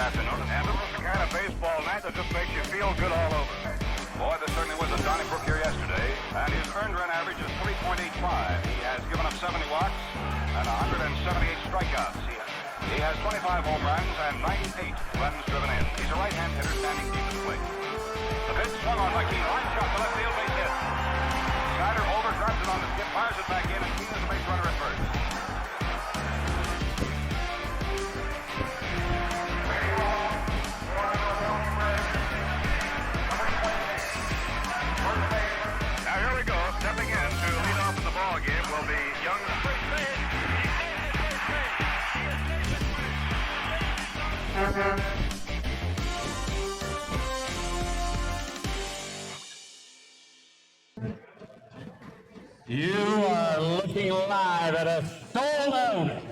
afternoon, and it was the kind of baseball night that just makes you feel good all over. Boy, this certainly was a Donnybrook here yesterday, and his earned run average is 3.85. He has given up 70 walks and 178 strikeouts. He has 25 home runs and 98 runs driven in. He's a right-hand hitter standing deep in the plate. The pitch swung on by Keene. Line shot to left field, base hit. Snyder over, drives it on the skip, fires it back in, and Keene is the base runner at first. Now here we go. Stepping in to lead off in the ball game will be young first base. You are looking live at a sold-out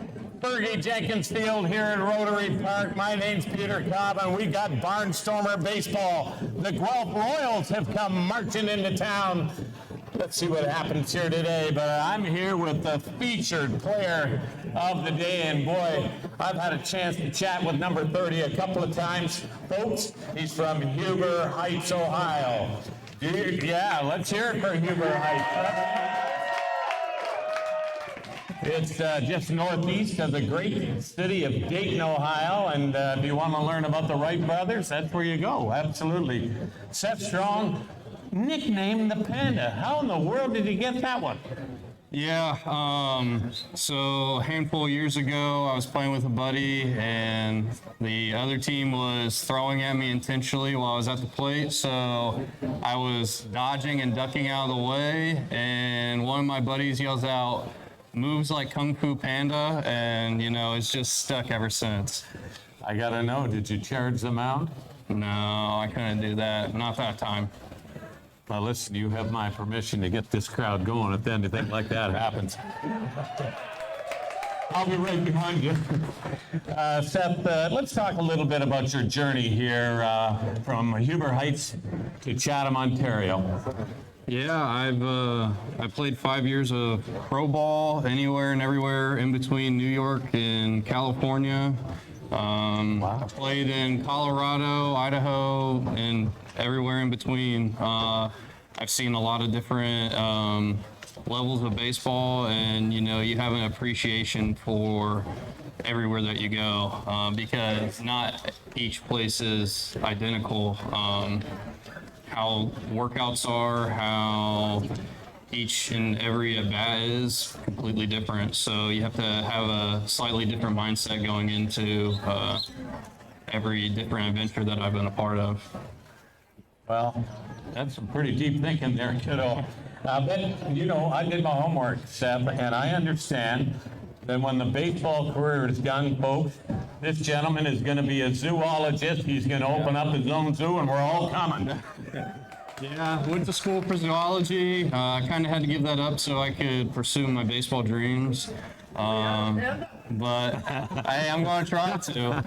Fergie Jenkins Field here at Rotary Park. My name's Peter Cobb, and we got Barnstormer baseball. The Guelph Royals have come marching into town. Let's see what happens here today, but I'm here with the featured player of the day, and boy, I've had a chance to chat with number 30 a couple of times. Folks, he's from Huber Heights, Ohio. Yeah, let's hear it for Huber Heights. It's just northeast of the great city of Dayton, Ohio, and if you want to learn about the Wright brothers, that's where you go, absolutely. Seth Strong, nicknamed the Panda. How in the world did you get that one? Yeah, so a handful of years ago, I was playing with a buddy, and the other team was throwing at me intentionally while I was at the plate, so I was dodging and ducking out of the way, and one of my buddies yells out, "Moves like Kung Fu Panda," and, you know, it's just stuck ever since. I gotta know, did you charge the mound? No, I couldn't do that, not that time. Well, listen, you have my permission to get this crowd going if anything like that happens. I'll be right behind you. Seth, let's talk a little bit about your journey here from Huber Heights to Chatham, Ontario. Yeah, I played 5 years of pro ball anywhere and everywhere in between New York and California. Wow. Played in Colorado, Idaho, and everywhere in between. I've seen a lot of different levels of baseball, and, you know, you have an appreciation for everywhere that you go, because not each place is identical. How workouts are, how each and every at-bat is completely different. So you have to have a slightly different mindset going into every different adventure that I've been a part of. Well, that's some pretty deep thinking there, kiddo. But, you know, I did my homework, Seth, and I understand that when the baseball career is done, folks, this gentleman is going to be a zoologist. He's going to open up his own zoo, and we're all coming. Yeah, went to school for zoology. I kind of had to give that up so I could pursue my baseball dreams. But hey, I'm going to try to.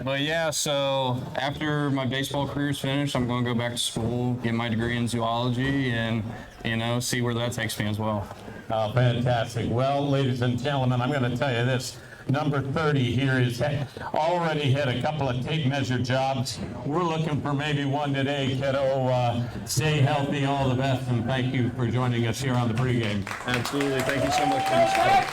But yeah, so after my baseball career is finished, I'm going to go back to school, get my degree in zoology, and, you know, see where that takes me as well. Oh, fantastic. Well, ladies and gentlemen, I'm going to tell you this. Number 30 here is already hit a couple of tape measure jobs. We're looking for maybe one today, kiddo. Stay healthy, all the best, and thank you for joining us here on the pregame. Absolutely. Thank you so much for this time.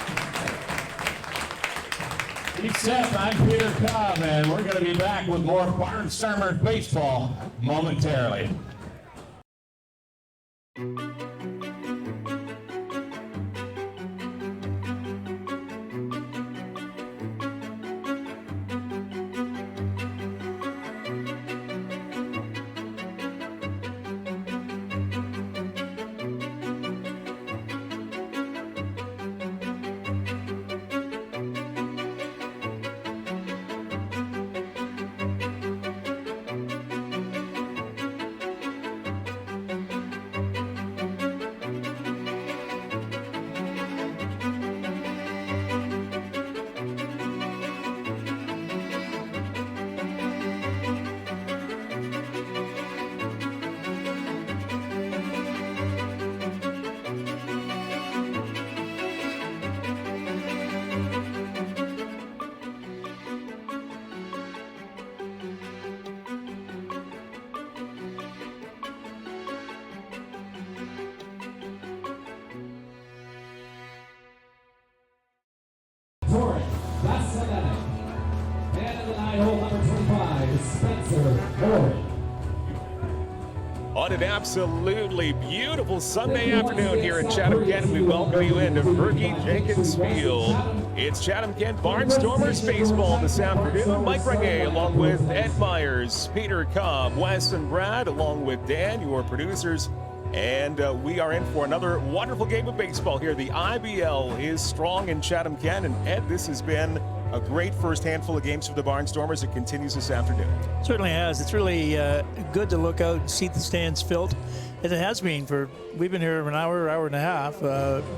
He's Seth, I'm Peter Cobb, and we're going to be back with more Barnstormer baseball momentarily. On an absolutely beautiful Sunday afternoon here in Chatham-Kent, we welcome you into Fergie Jenkins Field. It's Chatham-Kent Barnstormers baseball this afternoon. Mike Renge along with Ed Myers, Peter Cobb, Wes and Brad, along with Dan, your producers. And we are in for another wonderful game of baseball here. The IBL is strong in Chatham-Kent. And Ed, this has been a great first handful of games for the Barnstormers. It continues this afternoon. Certainly has. It's really good to look out and see the stands filled. And it has been we've been here an hour and a half.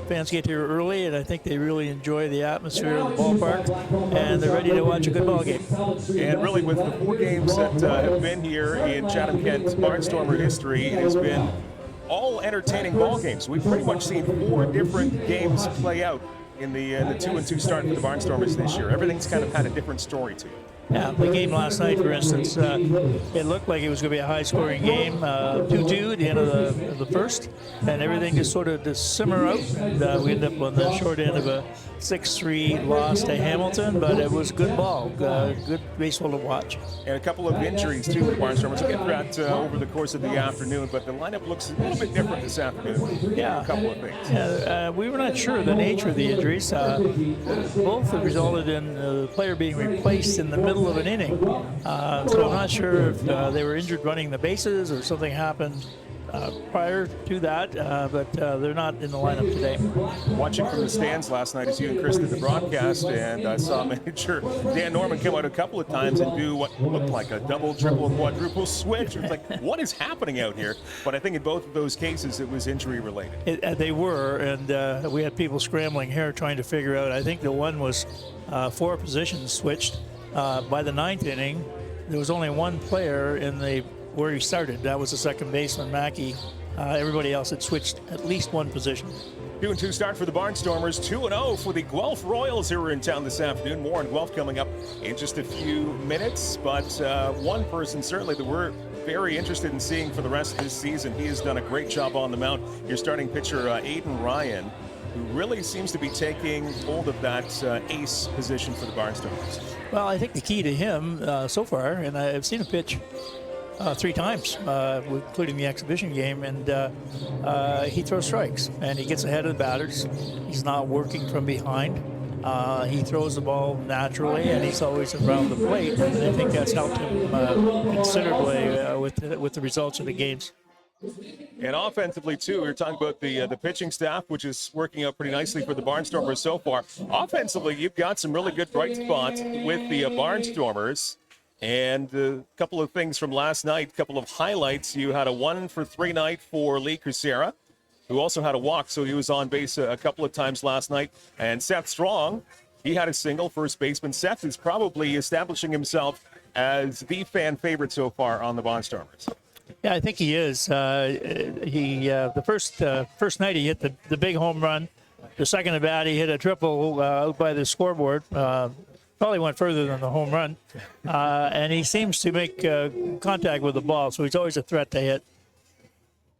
Fans get here early, and I think they really enjoy the atmosphere of the ballpark, and they're ready to watch a good ball game. And really, with the 4 games that have been here in Chatham-Kent Barnstormer history, it has been all entertaining ball games. We've pretty much seen 4 different games play out in the 2-2 start for the Barnstormers this year. Everything's kind of had a different story to it. Yeah, the game last night, for instance, it looked like it was going to be a high-scoring game, 2-2 at the end of the first, and everything just sort of simmer out. We ended up on the short end of a 6-3 loss to Hamilton, but it was good ball, good baseball to watch. And a couple of injuries, too, for the Barnstormers. We'll get to that over the course of the afternoon, but the lineup looks a little bit different this afternoon. Yeah. A couple of things. Yeah, we were not sure of the nature of the injuries. Both have resulted in the player being replaced in the middle of an inning. So I'm not sure if they were injured running the bases or something happened prior to that, but they're not in the lineup today. Watching from the stands last night as you and Chris did the broadcast, and I saw manager Dan Norman come out a couple of times and do what looked like a double, triple, quadruple switch. It was like, what is happening out here? But I think in both of those cases, it was injury related. They were, and we had people scrambling here trying to figure out. I think the one was 4 positions switched. By the 9th inning, there was only one player where he started. That was the second baseman, Mackey. Everybody else had switched at least one position. 2-2 start for the Barnstormers. 2-0 for the Guelph Royals who are in town this afternoon. More on Guelph coming up in just a few minutes. But one person certainly that we're very interested in seeing for the rest of this season. He has done a great job on the mound. Your starting pitcher, Aiden Ryan, who really seems to be taking hold of that ace position for the Barnstormers. Well, I think the key to him so far, and I've seen him pitch 3 times, including the exhibition game, and he throws strikes, and he gets ahead of the batters. He's not working from behind. He throws the ball naturally, and he's always around the plate, and I think that's helped him considerably with the results of the games. And offensively, too, we were talking about the pitching staff, which is working out pretty nicely for the Barnstormers so far. Offensively, you've got some really good bright spots with the Barnstormers. And a couple of things from last night, a couple of highlights. You had a 1-for-3 night for Lee Crucera, who also had a walk, so he was on base a couple of times last night. And Seth Strong, he had a single, first baseman. Seth is probably establishing himself as the fan favorite so far on the Barnstormers. Yeah, I think he is. The first night he hit the big home run. The second at bat he hit a triple out by the scoreboard. Probably went further than the home run. And he seems to make contact with the ball, so he's always a threat to hit.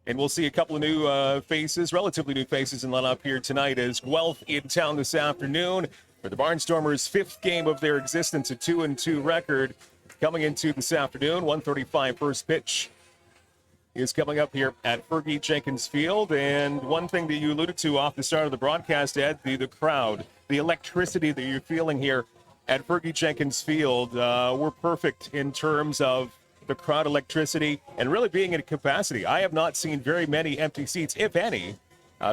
And we'll see a couple of new faces, relatively new faces in lineup here tonight as Guelph in town this afternoon for the Barnstormers' 5th game of their existence, a 2-2 record coming into this afternoon. 1:35 first pitch is coming up here at Fergie Jenkins Field. And one thing that you alluded to off the start of the broadcast, Ed, the crowd, the electricity that you're feeling here at Fergie Jenkins Field, were perfect in terms of the crowd electricity and really being at capacity. I have not seen very many empty seats, if any,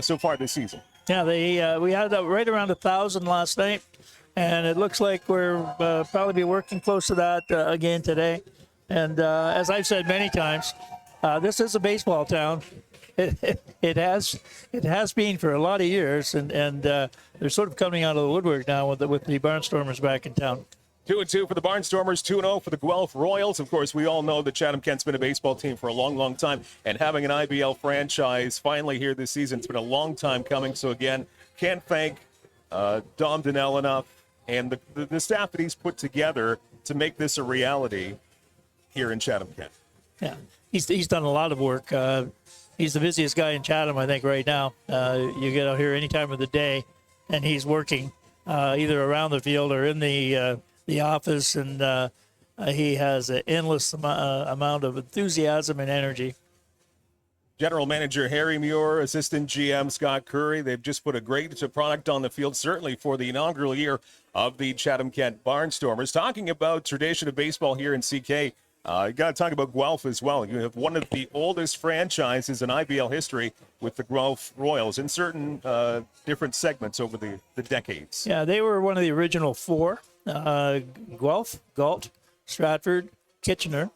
so far this season. Yeah, we had right around 1,000 last night, and it looks like we're probably be working close to that again today. And as I've said many times, this is a baseball town. It has been for a lot of years, and they're sort of coming out of the woodwork now with the Barnstormers back in town. 2-2 for the Barnstormers, 2-0 for the Guelph Royals. Of course, we all know that Chatham-Kent's been a baseball team for a long, long time, and having an IBL franchise finally here this season, it's been a long time coming. So again, can't thank Dom Donnell enough and the staff that he's put together to make this a reality here in Chatham-Kent. Yeah, he's done a lot of work. He's the busiest guy in Chatham, I think, right now. You get out here any time of the day, and he's working either around the field or in the office, and He has an endless amount of enthusiasm and energy. General Manager Harry Muir, Assistant GM Scott Curry, they've just put a great product on the field, certainly for the inaugural year of the Chatham-Kent Barnstormers. Talking about tradition of baseball here in CK, you got to talk about Guelph as well. You have one of the oldest franchises in IBL history with the Guelph Royals in certain different segments over the decades. Yeah, they were one of the original four. Guelph, Galt, Stratford, Kitchener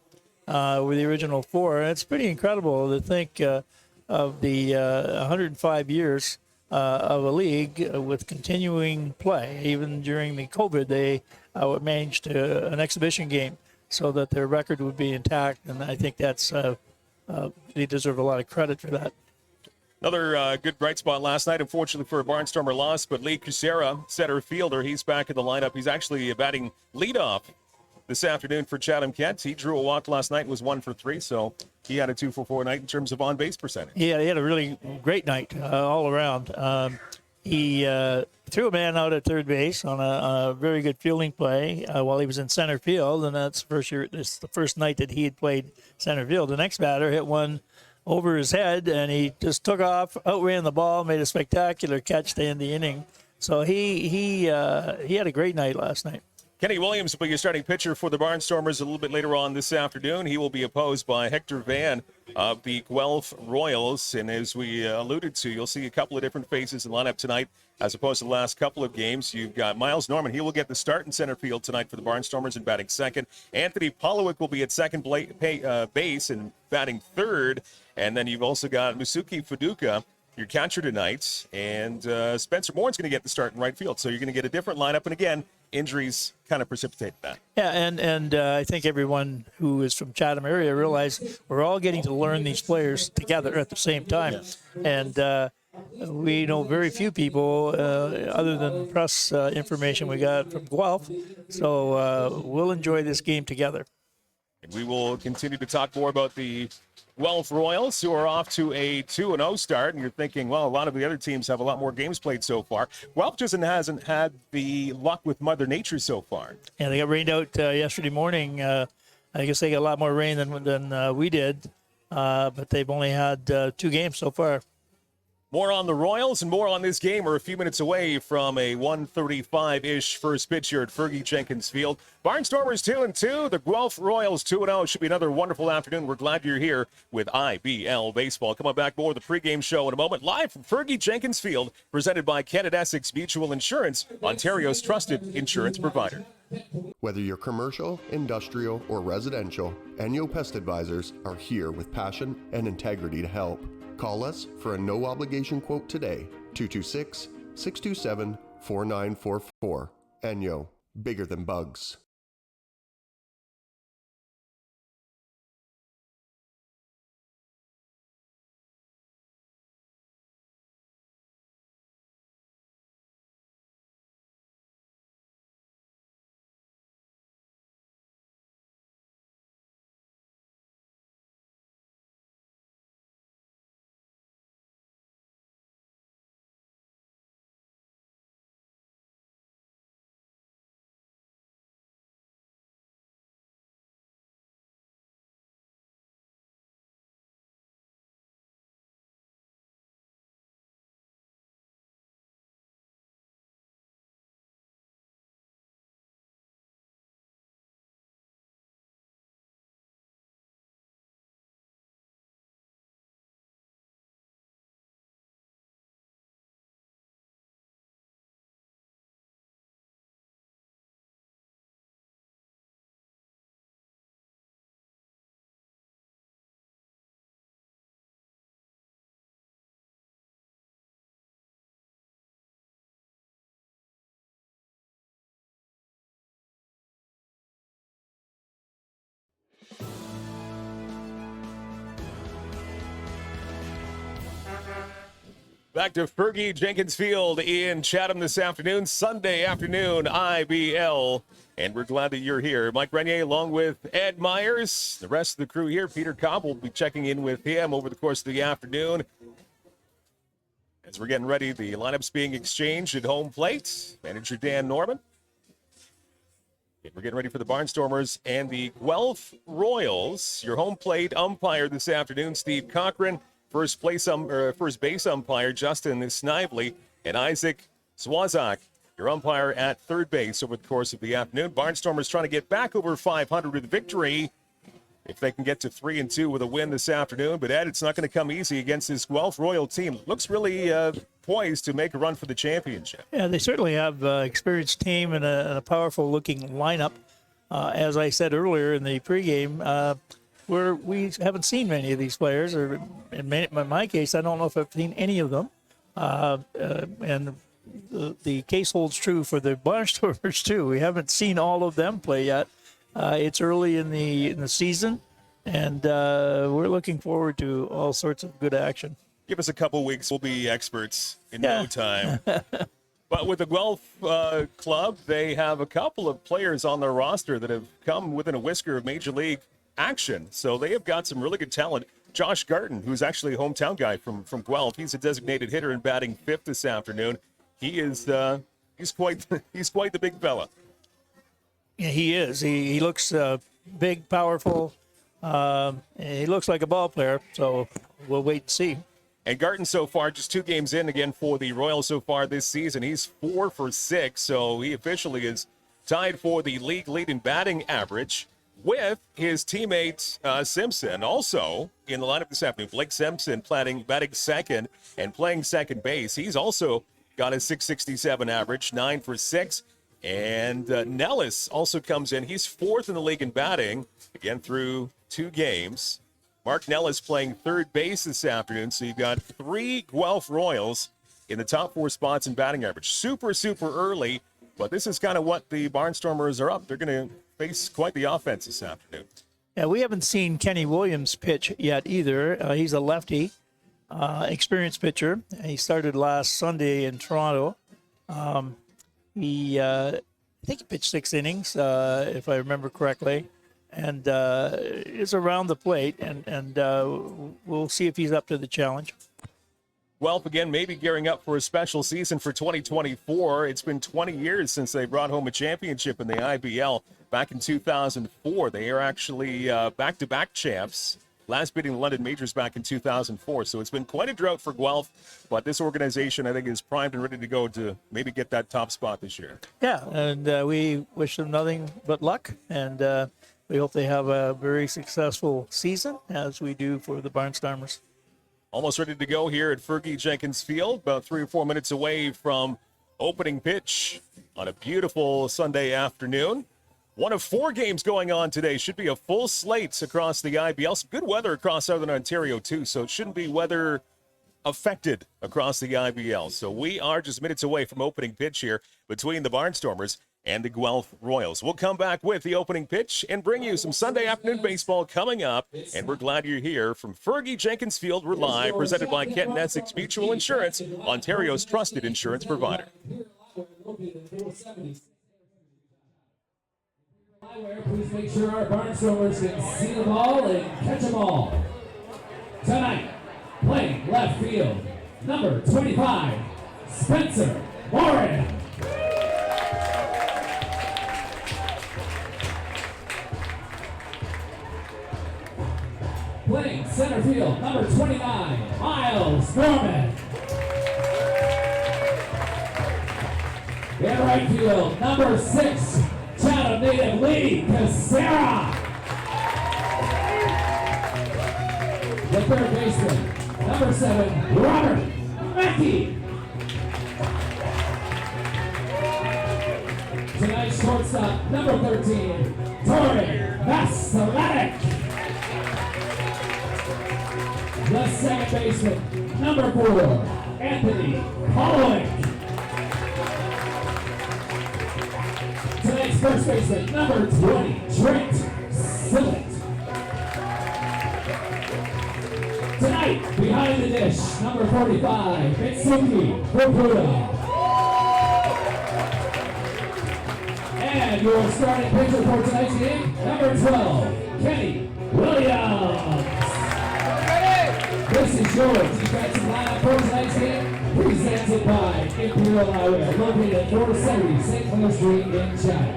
were the original four. And it's pretty incredible to think of the 105 years of a league with continuing play. Even during the COVID, they managed an exhibition game so that their record would be intact. And I think that's they deserve a lot of credit for that. Another good bright spot last night, unfortunately for a Barnstormer loss, but Lee Cusera, center fielder, he's back in the lineup. He's actually batting leadoff this afternoon for Chatham-Kent. He drew a walk last night, was 1 for 3, so he had a 2-for-4 night in terms of on-base percentage. Yeah, he had a really great night all around. He threw a man out at third base on a very good fielding play while he was in center field, and that's the first night that he had played center field. The next batter hit one over his head, and he just took off, outran the ball, made a spectacular catch to end the inning. So he had a great night last night. Kenny Williams will be your starting pitcher for the Barnstormers a little bit later on this afternoon. He will be opposed by Hector Van of the Guelph Royals. And as we alluded to, you'll see a couple of different faces in the lineup tonight as opposed to the last couple of games. You've got Miles Norman. He will get the start in center field tonight for the Barnstormers and batting second. Anthony Polowick will be at second base and batting third. And then you've also got Musuki Fuduka, your catcher tonight. And Spencer Moore's going to get the start in right field. So you're going to get a different lineup. And again, injuries kind of precipitated that. Yeah, and I think everyone who is from Chatham area realize we're all getting to learn these players together at the same time. And we know very few people other than press information we got from Guelph. So we'll enjoy this game together. And we will continue to talk more about the Guelph Royals, who are off to a 2-0 start. And you're thinking, well, a lot of the other teams have a lot more games played so far. Guelph just hasn't had the luck with Mother Nature so far. Yeah, they got rained out yesterday morning. I guess they got a lot more rain than we did. But they've only had 2 games so far. More on the Royals and more on this game. We're a few minutes away from a 1:35-ish first pitch here at Fergie Jenkins Field. Barnstormers 2-2, the Guelph Royals 2-0. It should be another wonderful afternoon. We're glad you're here with IBL Baseball. Coming back more of the pregame show in a moment. Live from Fergie Jenkins Field, presented by Canada Essex Mutual Insurance, Ontario's trusted insurance provider. Whether you're commercial, industrial, or residential, Enyo Pest Advisors are here with passion and integrity to help. Call us for a no-obligation quote today, 226-627-4944. Enyo, bigger than bugs. Back to Fergie Jenkins Field in Chatham this afternoon, Sunday afternoon, IBL. And we're glad that you're here. Mike Renier along with Ed Myers. The rest of the crew here, Peter Cobb will be checking in with him over the course of the afternoon. As we're getting ready, the lineup's being exchanged at home plate. Manager Dan Norman We're getting ready for the Barnstormers and the Guelph Royals. Your home plate umpire this afternoon, Steve Cochran. First base umpire, Justin Snively, and Isaac Swazak, your umpire at third base over the course of the afternoon. Barnstormers trying to get back over 500 with victory if they can get to 3-2 with a win this afternoon. But Ed, it's not going to come easy against this Guelph Royal team. Looks really poised to make a run for the championship. Yeah, they certainly have an experienced team and a powerful-looking lineup. As I said earlier in the pregame, we haven't seen many of these players, or in my case, I don't know if I've seen any of them. And the case holds true for the Barnstormers too. We haven't seen all of them play yet. It's early in the season, and we're looking forward to all sorts of good action. Give us a couple weeks, we'll be experts in no time. But with the Guelph club, they have a couple of players on their roster that have come within a whisker of Major League action. So they have got some really good talent. Josh Garton, who's actually a hometown guy from Guelph, he's a designated hitter and batting fifth this afternoon. He is he's quite the big fella. Yeah, he is. He looks big, powerful. He looks like a ball player. So we'll wait and see. And Garton so far, just 2 games in again for the Royals so far this season. He's 4 for 6, so he officially is tied for the league lead in batting average with his teammate Simpson. Also in the lineup this afternoon, Blake Simpson batting second and playing second base. He's also got a .667 average, 9 for 6. And Nellis also comes in. He's 4th in the league in batting, again through 2 games. Mark Nellis playing third base this afternoon. So you've got 3 Guelph Royals in the top 4 spots in batting average. Super early, but this is kind of what the Barnstormers are up. They're going to face quite the offense this afternoon. Yeah, we haven't seen Kenny Williams pitch yet either. He's a lefty, experienced pitcher. He started last Sunday in Toronto. I think he pitched 6 innings, if I remember correctly. And is around the plate, and we'll see if he's up to the challenge. Guelph, again, maybe gearing up for a special season for 2024. It's been 20 years since they brought home a championship in the IBL back in 2004. They are actually back-to-back champs, last beating the London Majors back in 2004. So it's been quite a drought for Guelph, but this organization, I think, is primed and ready to go to maybe get that top spot this year. Yeah, and we wish them nothing but luck, and we hope they have a very successful season, as we do for the Barnstormers. Almost ready to go here at Fergie Jenkins Field, about 3 or 4 minutes away from opening pitch on a beautiful Sunday afternoon. One of 4 games going on today. Should be a full slate across the IBL. Some good weather across Southern Ontario, too, so it shouldn't be weather affected across the IBL. So we are just minutes away from opening pitch here between the Barnstormers and the Guelph Royals. We'll come back with the opening pitch and bring you some Sunday afternoon baseball coming up. And we're glad you're here from Fergie Jenkins Field. We're live, presented by Kent and Essex Mutual Insurance, Ontario's trusted insurance provider. Please make sure our Barnstormers can see the ball and catch them all. Tonight, playing left field, number 25, Spencer Moran. Playing center field, number 29, Miles Norman. In right field, number 6, Chatham native Lee Casera. The third baseman, number 7, Robert Mackey. Tonight's shortstop, number 13, Tori Vasilevich. The second baseman, number 4, Anthony Pollock. Tonight's first baseman, number 20, Trent Sillett. Tonight, behind the dish, number 45, Mitsuki Fukuda. And your starting pitcher for tonight's game, number 12, Kenny Williams. This is your defensive lineup for tonight's game, presented by Imperial Eyewear, located at 470 St. Clair Street in Chatham.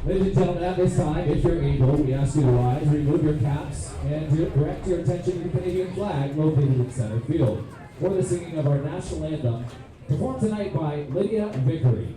Ladies and gentlemen, at this time, if you're able, we ask you to rise, remove your caps, and direct your attention to the Canadian flag located in center field for the singing of our national anthem, performed tonight by Lydia Vickery.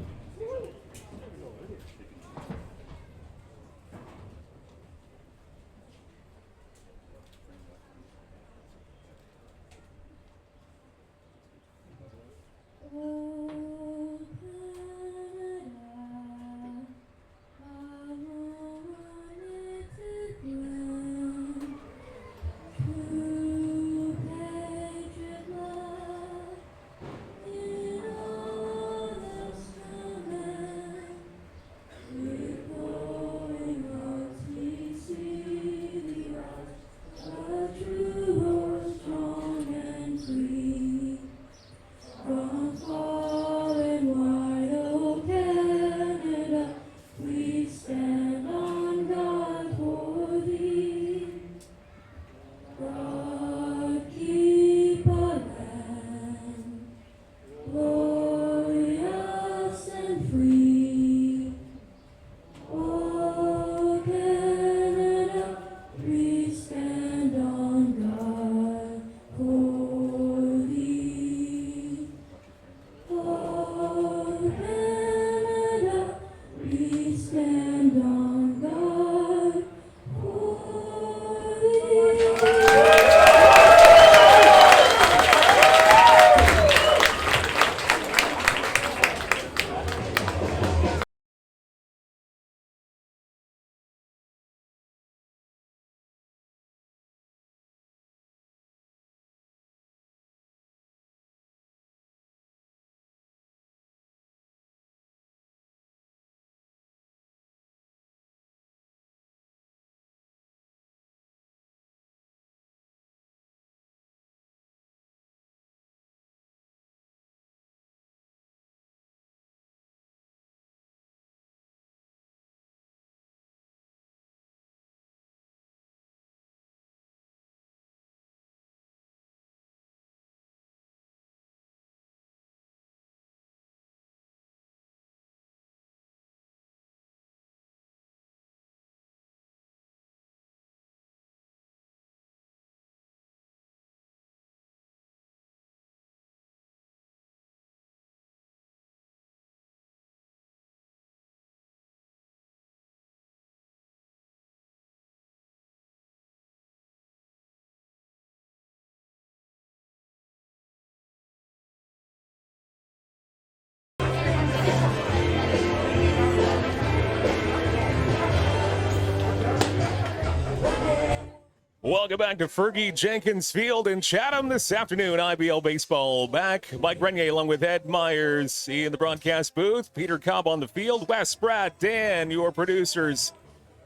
Welcome back to Fergie Jenkins Field in Chatham this afternoon. IBL Baseball back. Mike Renier along with Ed Myers in the broadcast booth. Peter Cobb on the field. Wes, Brad, Dan, your producers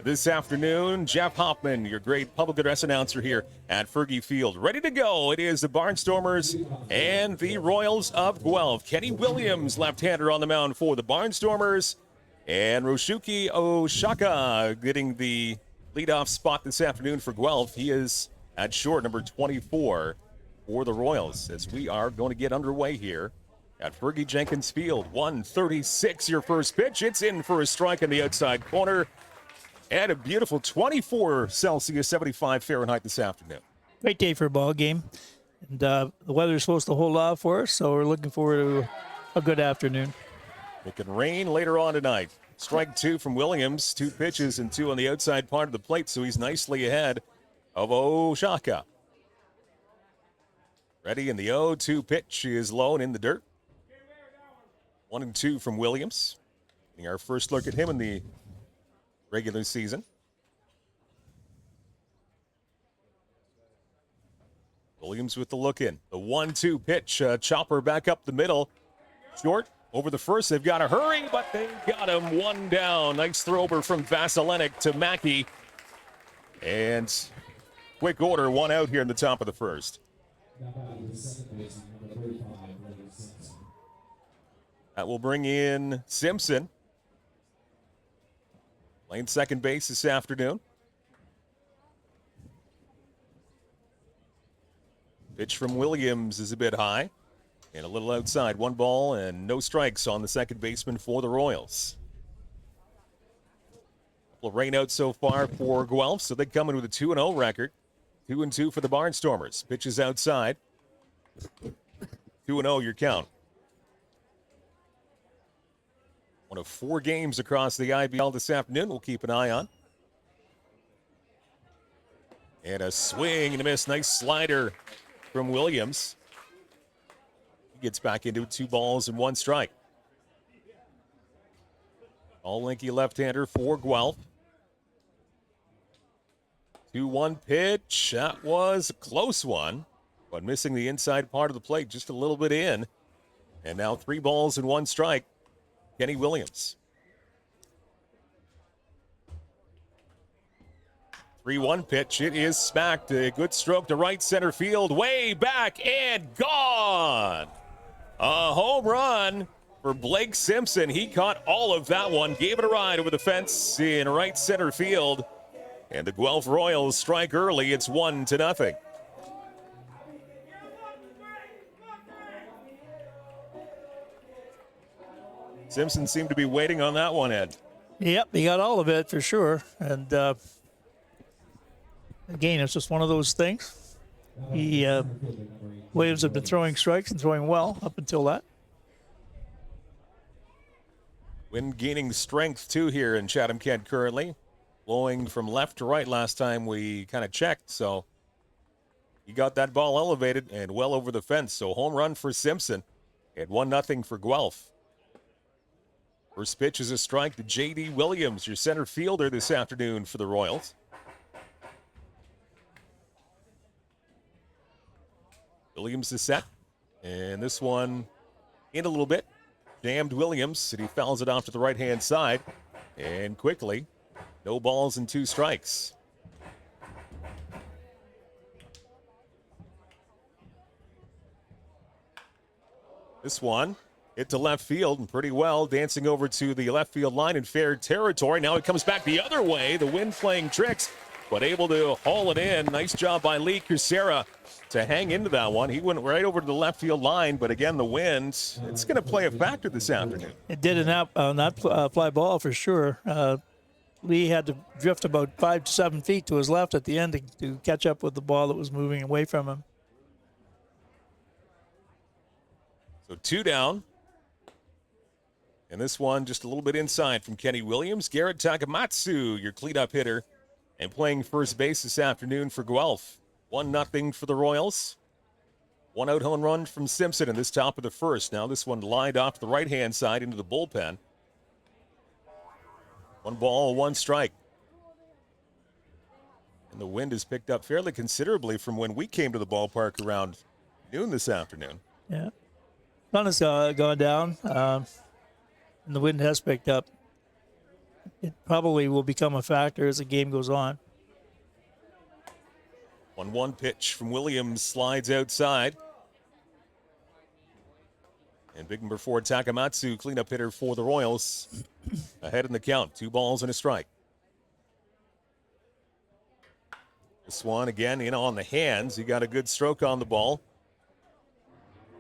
this afternoon. Jeff Hoffman, your great public address announcer here at Fergie Field. Ready to go. It is the Barnstormers and the Royals of Guelph. Kenny Williams, left-hander on the mound for the Barnstormers. And Roshuki Oshaka getting the leadoff spot this afternoon for Guelph. He is at short, number 24 for the Royals, as we are going to get underway here at Fergie Jenkins Field. 1:36, your first pitch. It's in for a strike in the outside corner. And a beautiful 24 Celsius, 75 Fahrenheit this afternoon. Great day for a ball game. And the weather's supposed to hold off for us, so we're looking forward to a good afternoon. It can rain later on tonight. Strike two from Williams, 2 pitches and 2 on the outside part of the plate, so he's nicely ahead of Oshaka. Ready in the 0-2 pitch is low and in the dirt. 1-2 from Williams. Getting our first look at him in the regular season. Williams with the look in. The 1-2 pitch, chopper back up the middle. Short. Over the first, they've got to hurry, but they got him. 1 down. Nice throw over from Vasilinek to Mackey. And quick order, 1 out here in the top of the first. That will bring in Simpson. Playing second base this afternoon. Pitch from Williams is a bit high. And a little outside. 1 ball and no strikes on the second baseman for the Royals. Well, rain out so far for Guelph, so they come in with a 2-0 record. 2-2 for the Barnstormers. Pitches outside. 2-0 your count. One of 4 games across the IBL this afternoon we'll keep an eye on. And a swing and a miss. Nice slider from Williams. He gets back into it. 2 balls and 1 strike. All linky left-hander for Guelph. 2-1 pitch. That was a close one, but missing the inside part of the plate just a little bit in. And now 3 balls and 1 strike. Kenny Williams. 3-1 pitch. It is smacked. A good stroke to right center field. Way back and gone. A home run for Blake Simpson. He caught all of that one. Gave it a ride over the fence in right center field. And the Guelph Royals strike early. It's 1-0. Simpson seemed to be waiting on that one, Ed. Yep, he got all of it for sure. And again, it's just one of those things. Williams had been throwing strikes and throwing well up until that. Wind gaining strength too here in Chatham-Kent currently. Blowing from left to right last time we kind of checked. So he got that ball elevated and well over the fence. So home run for Simpson and 1-0 for Guelph. First pitch is a strike to J.D. Williams, your center fielder this afternoon for the Royals. Williams is set. And this one in a little bit. Jammed Williams, and he fouls it off to the right-hand side. And quickly, no balls and 2 strikes. This one hit to left field and pretty well, dancing over to the left field line in fair territory. Now it comes back the other way. The wind playing tricks, but able to haul it in. Nice job by Lee Kucera to hang into that one. He went right over to the left field line, but again, the wind, it's going to play a factor this afternoon. It did not fly ball for sure. Lee had to drift about 5 to 7 feet to his left at the end to catch up with the ball that was moving away from him. So 2 down. And this one just a little bit inside from Kenny Williams. Garrett Takamatsu, your cleanup hitter, and playing first base this afternoon for Guelph. 1-0 for the Royals. 1-out home run from Simpson in this top of the first. Now this one lined off the right-hand side into the bullpen. 1 ball, 1 strike. And the wind has picked up fairly considerably from when we came to the ballpark around noon this afternoon. Yeah. Sun has gone down, and the wind has picked up. It probably will become a factor as the game goes on. 1-1 pitch from Williams slides outside. And big number 4, Takamatsu, cleanup hitter for the Royals. Ahead in the count, 2 balls and a strike. This one again in on the hands. He got a good stroke on the ball.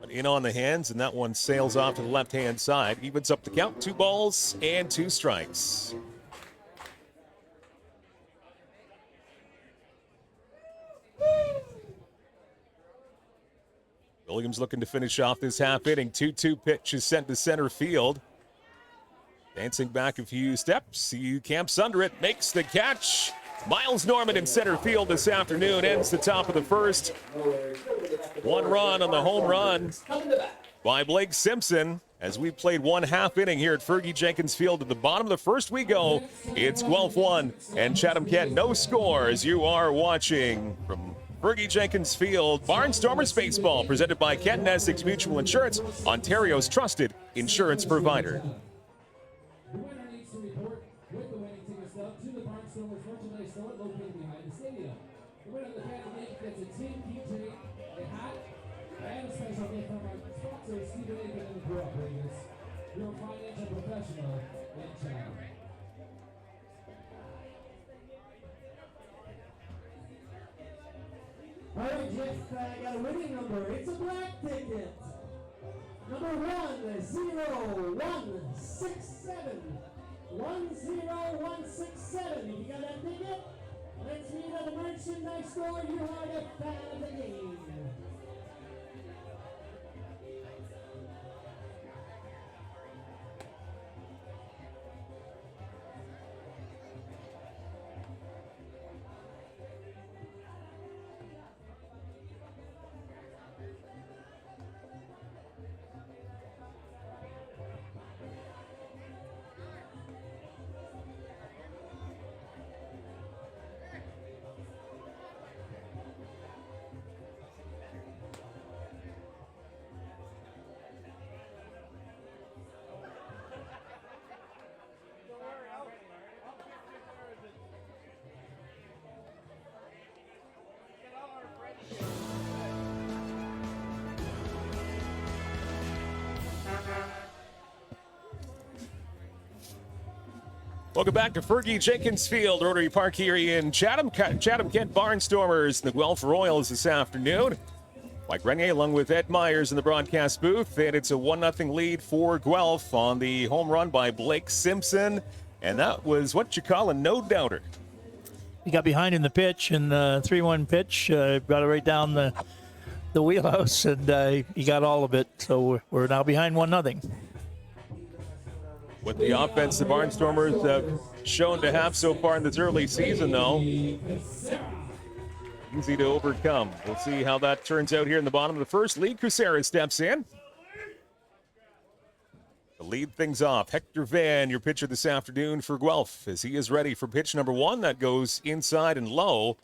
But in on the hands, and that one sails off to the left-hand side. Evens up the count, 2 balls and 2 strikes. Williams looking to finish off this half inning. 2-2 pitch is sent to center field. Dancing back a few steps. He camps under it, makes the catch. Miles Norman in center field this afternoon ends the top of the first. 1 run on the home run by Blake Simpson as we played 1 half inning here at Fergie Jenkins Field. At the bottom of the first we go. It's Guelph 1 and Chatham-Kent no score as you are watching from Fergie Jenkins Field. Barnstormers Baseball presented by Kent and Essex Mutual Insurance, Ontario's trusted insurance provider. The winner needs to report with the winning ticket stub to the Barnstormers merchandise store located behind the stadium. The winner of the fan league gets a team keychain, a hat, and a special gift from our sponsor, Stephen Aiken and the Cooperators, your financial professional in Chatham. All right, Jeff, I got a winning number. It's a black ticket. Number 10-167. 10167. If you got that ticket, let's meet at the merchandise store. You are the fan of the game. Welcome back to Fergie Jenkins Field, Rotary Park here in Chatham-Kent Barnstormers, the Guelph Royals this afternoon. Mike Renier along with Ed Myers in the broadcast booth, and it's a 1-0 lead for Guelph on the home run by Blake Simpson, and that was what you call a no-doubter. He got behind in the pitch, and 3-1 pitch, got it right down the wheelhouse, and he got all of it, so we're now behind 1-0. With the offense the Barnstormers have shown to have so far in this early season, though, easy to overcome. We'll see how that turns out here in the bottom of the first. Lee Crucera steps in to lead things off. Hector Van, your pitcher this afternoon for Guelph, as he is ready for pitch number 1. That goes inside and low.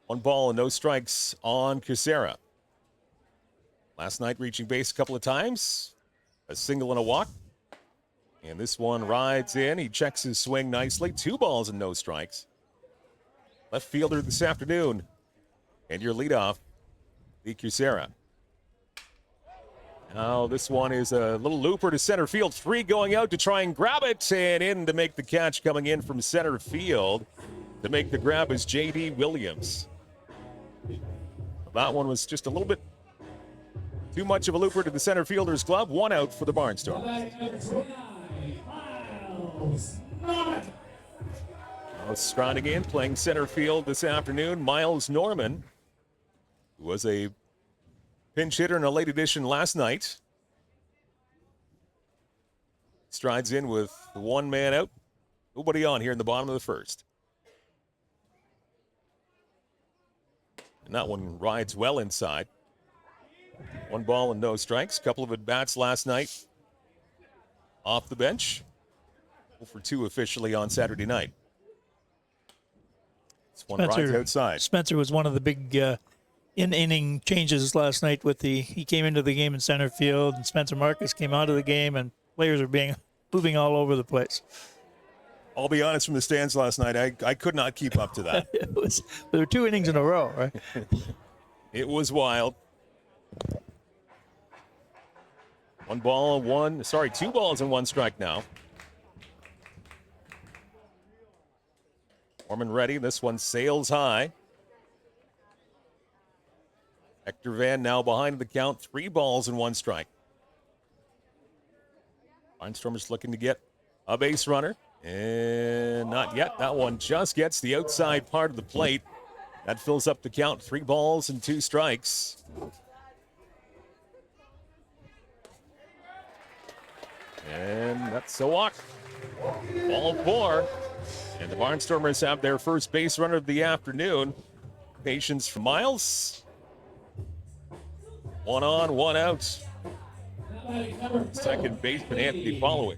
1 ball and no strikes on Crucera. Last night reaching base a couple of times. A single and a walk. And this one rides in. He checks his swing nicely. 2 balls and no strikes. Left fielder this afternoon. And your leadoff, Lee Crucera. Now this one is a little looper to center field. 3 going out to try and grab it. And in to make the catch coming in from center field. To make the grab is J.D. Williams. That one was just a little bit too much of a looper to the center fielder's glove. 1 out for the Barnstormers. Striding in, playing center field this afternoon, Miles Norman, who was a pinch hitter in a late edition last night. Strides in with 1 man out. Nobody on here in the bottom of the first. And that one rides well inside. 1 ball and no strikes. Couple of at-bats last night off the bench. 0 for 2 officially on Saturday night. This one rides outside. Spencer was one of the big in-inning changes last night. He came into the game in center field, and Spencer Marcus came out of the game, and players are moving all over the place. I'll be honest, from the stands last night, I could not keep up to that. There were 2 innings in a row, right? It was wild. 2 balls and 1 strike now. Norman ready. This one sails high. Hector Van now behind the count. 3 balls and 1 strike. Barnstormers looking to get a base runner. And not yet. That one just gets the outside part of the plate. That fills up the count. 3 balls and 2 strikes. And that's a walk. Ball 4. And the Barnstormers have their first base runner of the afternoon. Patience for Miles. 1 on, 1 out. Second baseman Anthony Pollowick.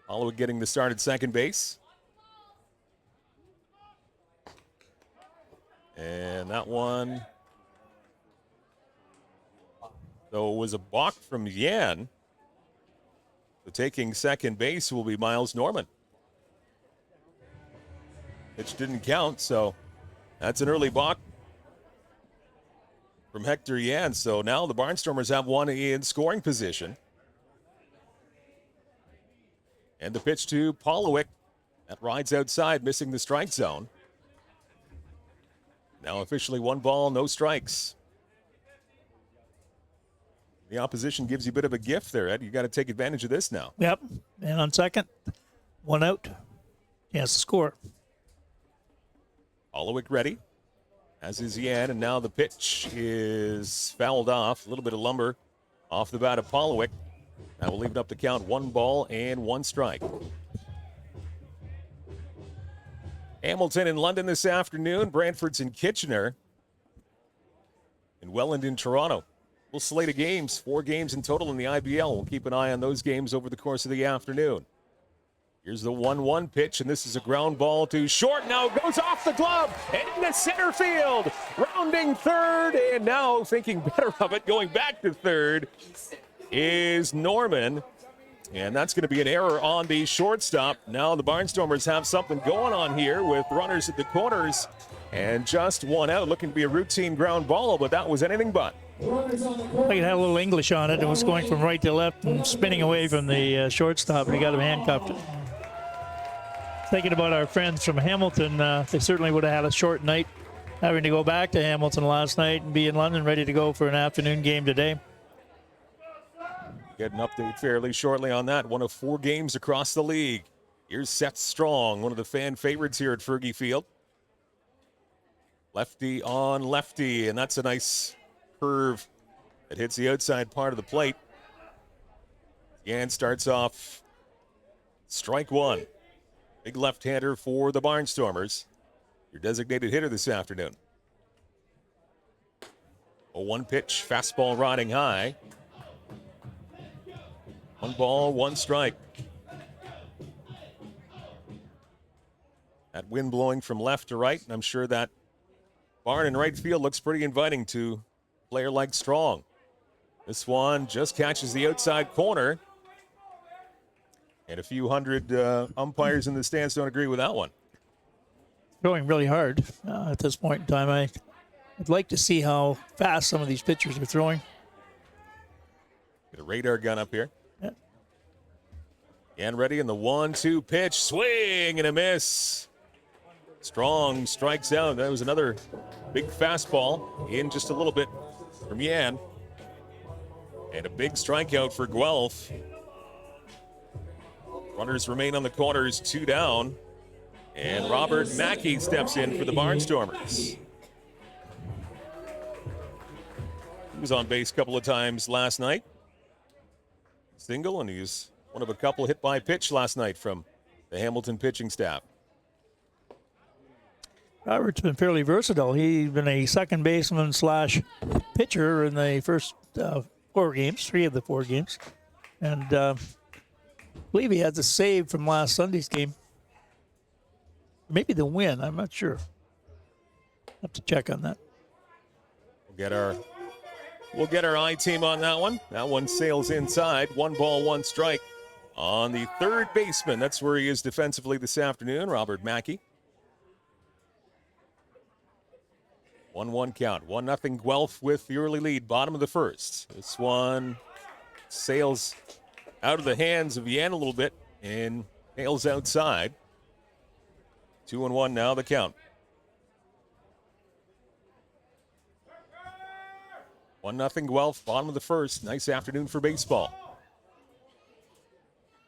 Pollowick getting the start at second base. And that one, though, was a balk from Yan. So taking second base will be Miles Norman. Pitch didn't count, so that's an early balk from Hector Yan. So now the Barnstormers have 1 in scoring position. And the pitch to Pollowick. That rides outside, missing the strike zone. Now officially 1 ball, no strikes. the opposition gives you a bit of a gift there, Ed. You got to take advantage of this now. Yep. And on second, one out. Chance to score. Olowick ready, as is Yan, and now the pitch is fouled off. A little bit of lumber off the bat of Olowick. That will leave it up to count 1 ball and 1 strike. Hamilton in London this afternoon. Brantford's in Kitchener. And Welland in Toronto. Full slate of games, 4 games in total in the IBL. We'll keep an eye on those games over the course of the afternoon. Here's the 1-1 pitch, and this is a ground ball to short. Now goes off the glove and into center field. Rounding third, and now thinking better of it, going back to third is Norman. And that's going to be an error on the shortstop. Now the Barnstormers have something going on here with runners at the corners and just 1 out. Looking to be a routine ground ball, but that was anything but. I think it had a little English on it. It was going from right to left and spinning away from the shortstop, and he got him handcuffed. Thinking about our friends from Hamilton, they certainly would have had a short night having to go back to Hamilton last night and be in London ready to go for an afternoon game today. Get an update fairly shortly on that. 1 of 4 games across the league. Here's Seth Strong, one of the fan favorites here at Fergie Field. Lefty on lefty, and that's a nice curve that hits the outside part of the plate. Yan starts off strike 1. Big left-hander for the Barnstormers. Your designated hitter this afternoon. A 1 pitch, fastball riding high. 1 ball, 1 strike. That wind blowing from left to right, and I'm sure that barn in right field looks pretty inviting to a player like Strong. This one just catches the outside corner. And a few hundred umpires in the stands don't agree with that one. Throwing really hard at this point in time. I'd like to see how fast some of these pitchers are throwing. Get a radar gun up here. Yeah. And ready in the 1-2 pitch. Swing and a miss. Strong strikes out. That was another big fastball in just a little bit from Yan. And a big strikeout for Guelph. Runners remain on the corners, 2 down. And Robert Mackey steps in for the Barnstormers. He was on base a couple of times last night. Single, and he's one of a couple hit by pitch last night from the Hamilton pitching staff. Robert's been fairly versatile. He's been a second baseman / pitcher in the first 4 games, 3 of the 4 games. And I believe he has a save from last Sunday's game. Maybe the win, I'm not sure. Have to check on that. We'll get our I-team on that one. That one sails inside. 1 ball, 1 strike on the third baseman. That's where he is defensively this afternoon, Robert Mackey. 1-1 count. 1-0 Guelph with the early lead, bottom of the first. This one sails out of the hands of Yan a little bit and nails outside. 2-1 now, the count. 1-0 Guelph, bottom of the first. Nice afternoon for baseball.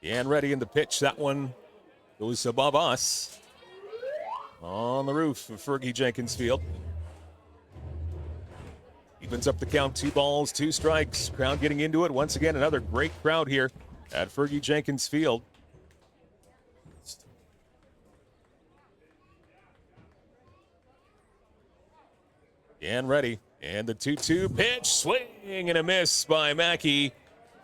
Yan ready in the pitch. That one goes above us on the roof of Fergie Jenkins Field. Evens up the count, 2 balls, 2 strikes. Crowd getting into it. Once again, another great crowd here at Fergie Jenkins Field. Yan ready. And the 2-2 pitch, swing and a miss by Mackey.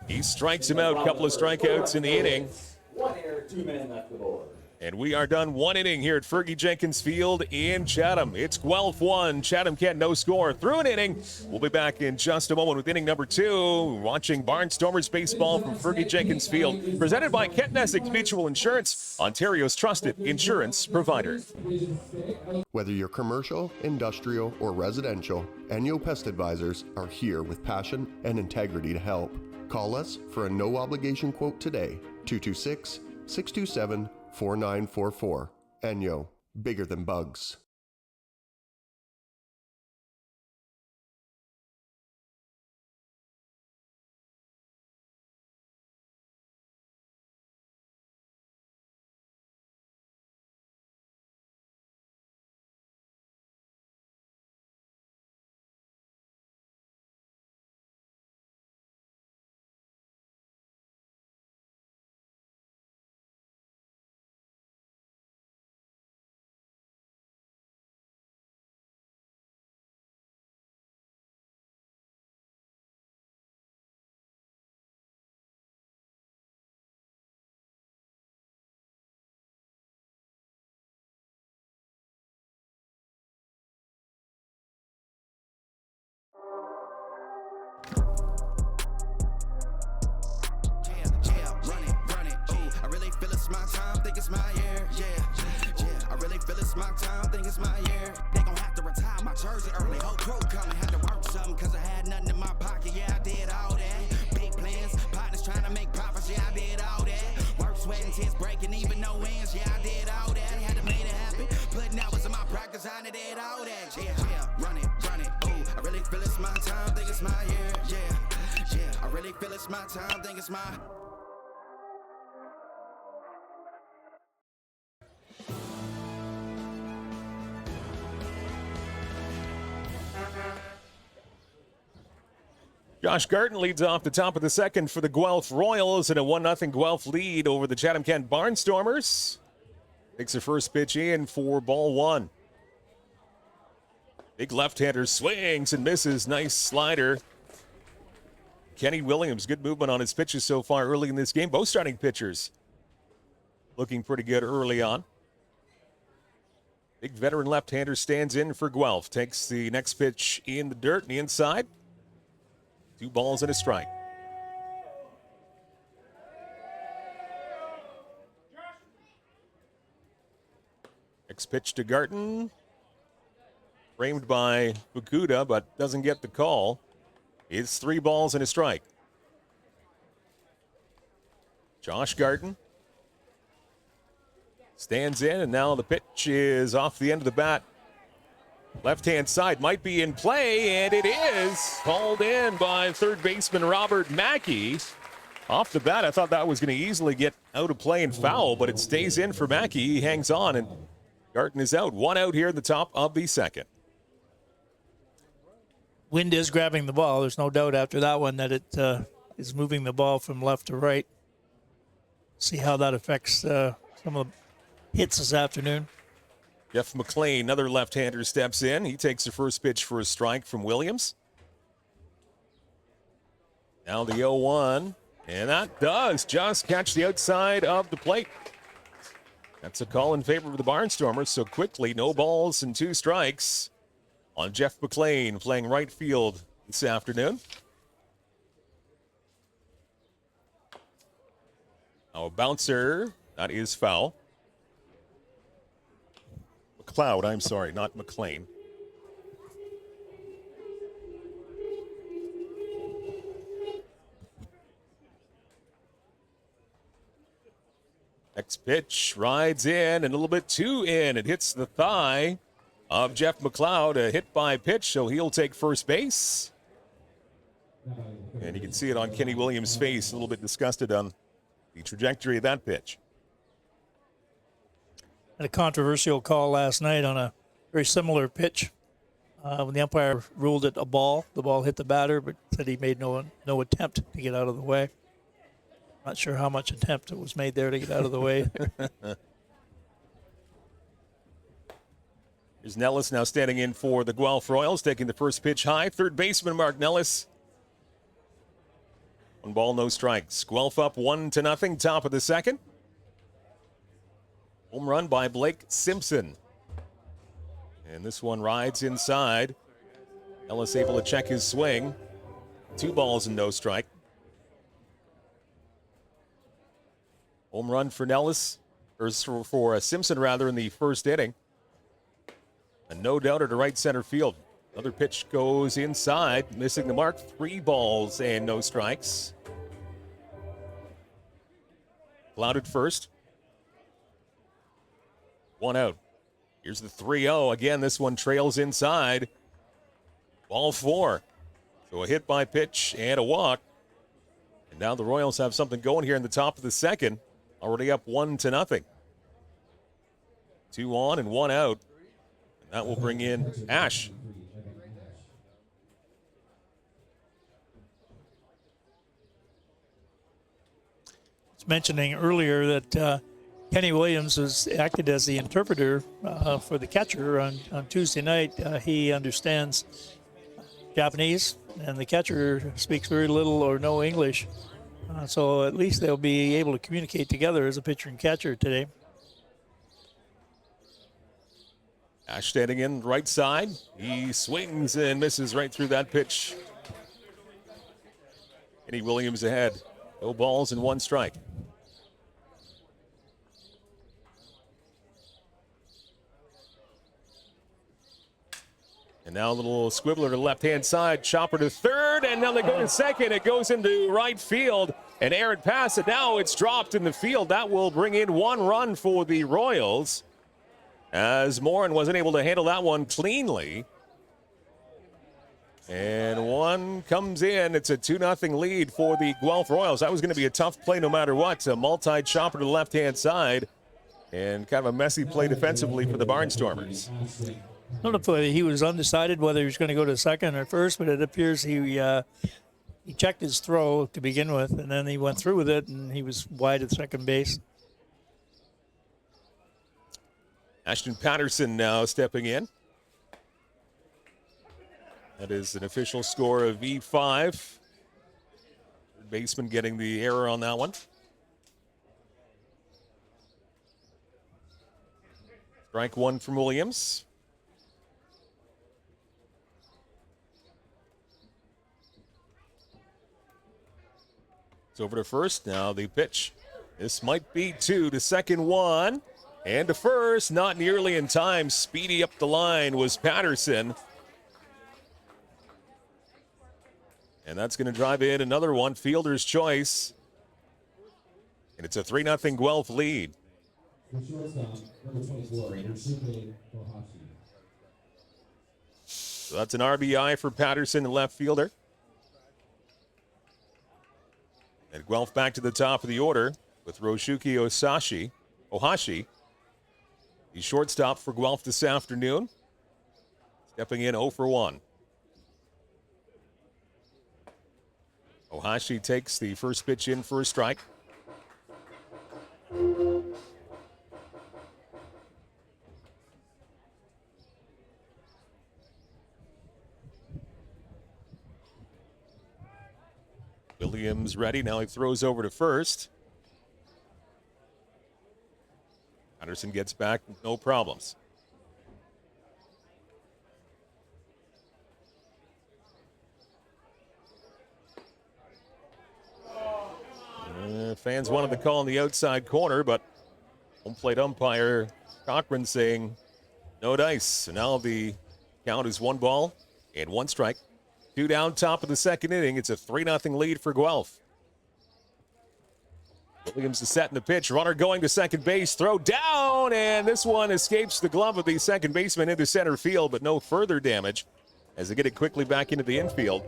He strikes him out, a couple of strikeouts in the inning. 1 error, 2 men left the board. And we are done 1 inning here at Fergie Jenkins Field in Chatham. It's Guelph 1, Chatham-Kent no score through an inning. We'll be back in just a moment with inning number 2. Watching Barnstormers baseball from Fergie Jenkins Field. Presented by Kent Essex Mutual Insurance, Ontario's trusted insurance provider. Whether you're commercial, industrial, or residential, Enyo Pest Advisors are here with passion and integrity to help. Call us for a no-obligation quote today, 226-627-4944. Enyo, bigger than bugs. it's my year, yeah. I really feel it's my time, think it's my year. They gon' have to retire my jersey early. Whole crew coming, had to work something, cause I had nothing in my pocket, yeah, I did all that. Big plans, partners trying to make profits, yeah, I did all that. Work, sweat, and tears breaking, even no wins, yeah, I did all that. Had to make it happen, putting hours in my practice, I did all that, yeah. Run it, ooh, I really feel it's my time, think it's my year, yeah. I really feel it's my time, think it's my. Josh Garten leads off the top of the second for the Guelph Royals in a 1-0 Guelph lead over the Chatham-Kent Barnstormers. Takes the first pitch in for ball one. Big left-hander swings and misses. Nice slider. Kenny Williams, good movement on his pitches so far early in this game. Both starting pitchers looking pretty good early on. Big veteran left-hander stands in for Guelph. Takes the next pitch in the dirt and the inside. 2 balls and a strike. Next pitch to Garten. Framed by Fukuda, but doesn't get the call. It's 3 balls and a strike. Josh Garten stands in, and now the pitch is off the end of the bat. Left-hand side might be in play, and it is called in by third baseman Robert Mackey. Off the bat, I thought that was going to easily get out of play and foul, but it stays in for Mackey. He hangs on, and Garten is out. 1 out here at the top of the second. Wind is grabbing the ball. There's no doubt after that one that it is moving the ball from left to right. See how that affects some of the hits this afternoon. Jeff McLean, another left-hander, steps in. He takes the first pitch for a strike from Williams. Now the 0-1, and that does just catch the outside of the plate. That's a call in favor of the Barnstormers, so quickly, no balls and 2 strikes on Jeff McLean playing right field this afternoon. Now a bouncer, that is foul. McLeod, I'm sorry, not McLean. Next pitch rides in and a little bit too in. It hits the thigh of Jeff McLeod, a hit by pitch, so he'll take first base. And you can see it on Kenny Williams' face, a little bit disgusted on the trajectory of that pitch. Had a controversial call last night on a very similar pitch. When the umpire ruled it a ball, the ball hit the batter, but said he made no attempt to get out of the way. Not sure how much attempt it was made there to get out of the way. Here's Nellis now standing in for the Guelph Royals, taking the first pitch high. Third baseman Mark Nellis. 1 ball, no strikes. Guelph up 1-0, top of the second. Home run by Blake Simpson. And this one rides inside. Ellis able to check his swing. 2 balls and no strike. Home run for Nellis, or for Simpson rather, in the first inning. And no doubter to right center field. Another pitch goes inside, missing the mark. 3 balls and no strikes. Clouded first. 1 out. Here's the 3-0. Again, this one trails inside. Ball 4. So a hit by pitch and a walk. And now the Royals have something going here in the top of the second. Already up 1-0. 2 on and 1 out. And that will bring in Ash. I was mentioning earlier that Kenny Williams has acted as the interpreter for the catcher on Tuesday night. He understands Japanese, and the catcher speaks very little or no English. So at least they'll be able to communicate together as a pitcher and catcher today. Ash standing in right side. He swings and misses right through that pitch. Kenny Williams ahead. No balls and 1 strike. And now a little squibbler to the left-hand side, chopper to third, and now they go to second. It goes into right field, an errant pass, and now it's dropped in the field. That will bring in 1 run for the Royals, as Morin wasn't able to handle that one cleanly. And 1 comes in. It's a 2-0 lead for the Guelph Royals. That was going to be a tough play no matter what. A multi-chopper to the left-hand side, and kind of a messy play defensively for the Barnstormers. I don't know if he was undecided whether he was going to go to second or first, but it appears he checked his throw to begin with, and then he went through with it, and he was wide at second base. Ashton Patterson now stepping in. That is an official score of E5. Baseman getting the error on that one. Strike 1 from Williams. It's over to first. Now the pitch. This might be 2 to second 1. And to first, not nearly in time. Speedy up the line was Patterson. And that's going to drive in another one, fielder's choice. And it's a 3-0 Guelph lead. So that's an RBI for Patterson, the left fielder. And Guelph back to the top of the order with Roshuki Ohashi. He's shortstop for Guelph this afternoon. Stepping in 0 for 1. Ohashi takes the first pitch in for a strike. Williams ready. Now he throws over to first. Anderson gets back, no problems. Fans wanted the call in the outside corner, but home plate umpire Cochran saying no dice. So now the count is 1 ball and 1 strike. 2 down, top of the second inning. It's a 3-0 lead for Guelph. Williams is setting the pitch. Runner going to second base. Throw down, and this one escapes the glove of the second baseman into center field, but no further damage as they get it quickly back into the infield.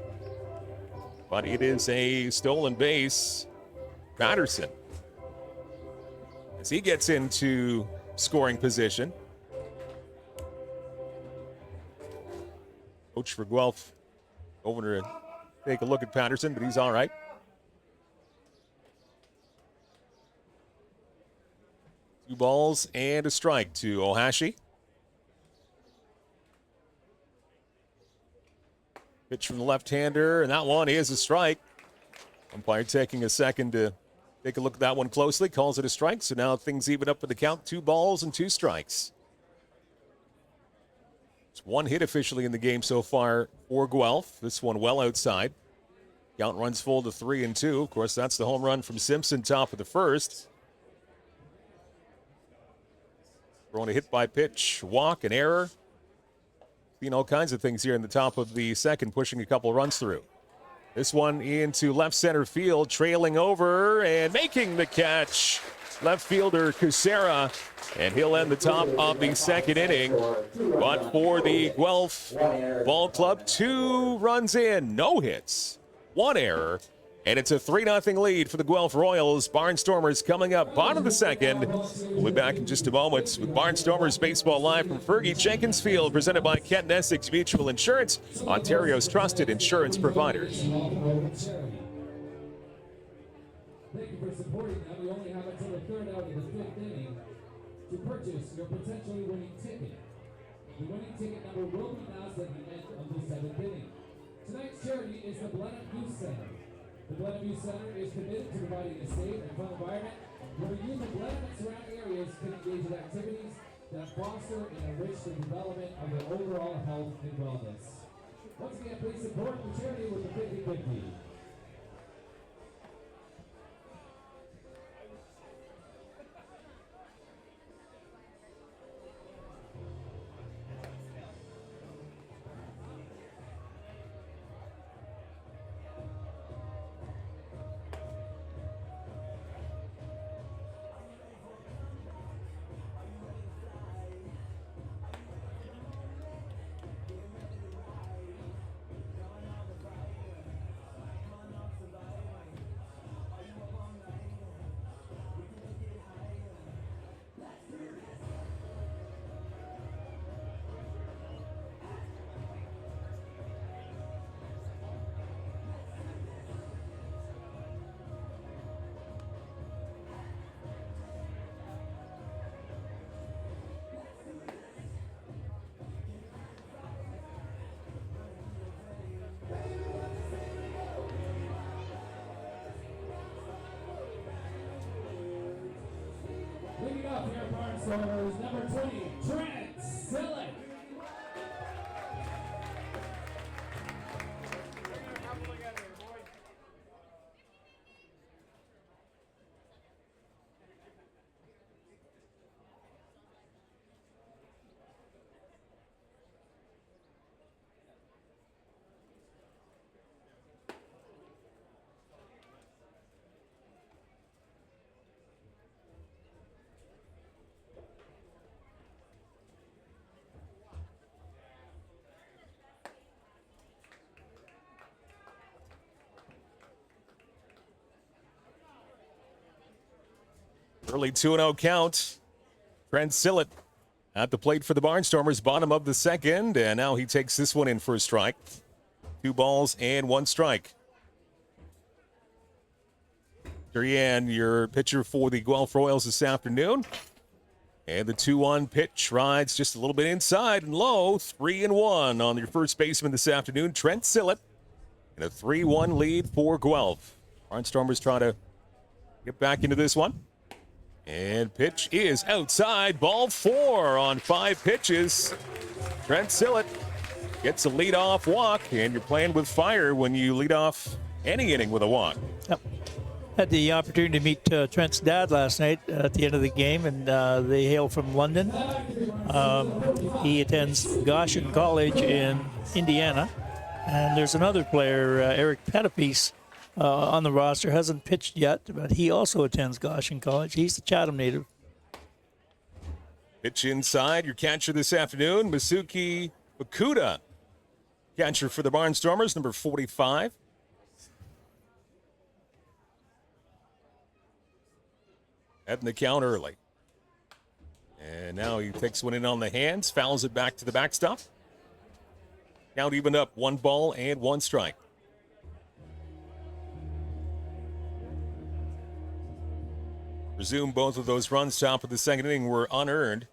But it is a stolen base. Patterson, as he gets into scoring position. Coach for Guelph over to take a look at Patterson, but he's all right. Two balls and a strike to Ohashi. Pitch from the left-hander, and that one is a strike. Umpire taking a second to take a look at that one closely, calls it a strike, so now things even up in the count. 2 balls and 2 strikes. It's 1 hit officially in the game so far for Guelph. This one well outside. Count runs full to 3-2. Of course, that's the home run from Simpson, top of the first. Throwing a hit by pitch, walk, an error. Seen all kinds of things here in the top of the second, pushing a couple runs through. This one into left center field, trailing over and making the catch. Left fielder Kucera, and he'll end the top of the second inning. But for the Guelph Ball Club, 2 runs in, no hits, 1 error. And it's a 3-0 lead for the Guelph Royals. Barnstormers coming up bottom of the second. We'll be back in just a moment with Barnstormers Baseball Live from Fergie Jenkins Field, presented by Kent and Essex Mutual Insurance, Ontario's trusted insurance providers. Thank you for supporting them. We only have until the 3rd out of the 5th inning to purchase your potentially winning ticket. The winning ticket number will be announced at the end of the 7th inning. Tonight's charity is the Blenheim Youth Center. The Blenheim Youth Center is committed to providing a safe and fun environment where the youth of Blenheim and surrounding areas can engage in activities that foster and enrich the development of their overall health and wellness. Once again, please support the charity with the 50-50. Barnstormers, number 20, Trent Sillick. Early 2-0 count. Trent Sillitt at the plate for the Barnstormers, bottom of the second, and now he takes this one in for a strike. 2 balls and 1 strike. Durian, your pitcher for the Guelph Royals this afternoon. And the 2-1 pitch rides just a little bit inside and low. 3-1 on your first baseman this afternoon, Trent Sillitt. And a 3-1 lead for Guelph. Barnstormers try to get back into this one. And pitch is outside. Ball 4 on 5 pitches. Trent Sillitt gets a leadoff walk, and you're playing with fire when you lead off any inning with a walk. Yep. Had the opportunity to meet Trent's dad last night at the end of the game, and they hail from London. He attends Goshen College in Indiana. And there's another player, Eric Pettipiece, on the roster. Hasn't pitched yet, but he also attends Goshen College. He's the Chatham native. Pitch inside. Your catcher this afternoon, Masuki Bakuda. Catcher for the Barnstormers, number 45. Heading the count early. And now he takes one in on the hands, fouls it back to the backstop. Count even up, 1 ball and 1 strike. Presume both of those runs top of the second inning were unearned.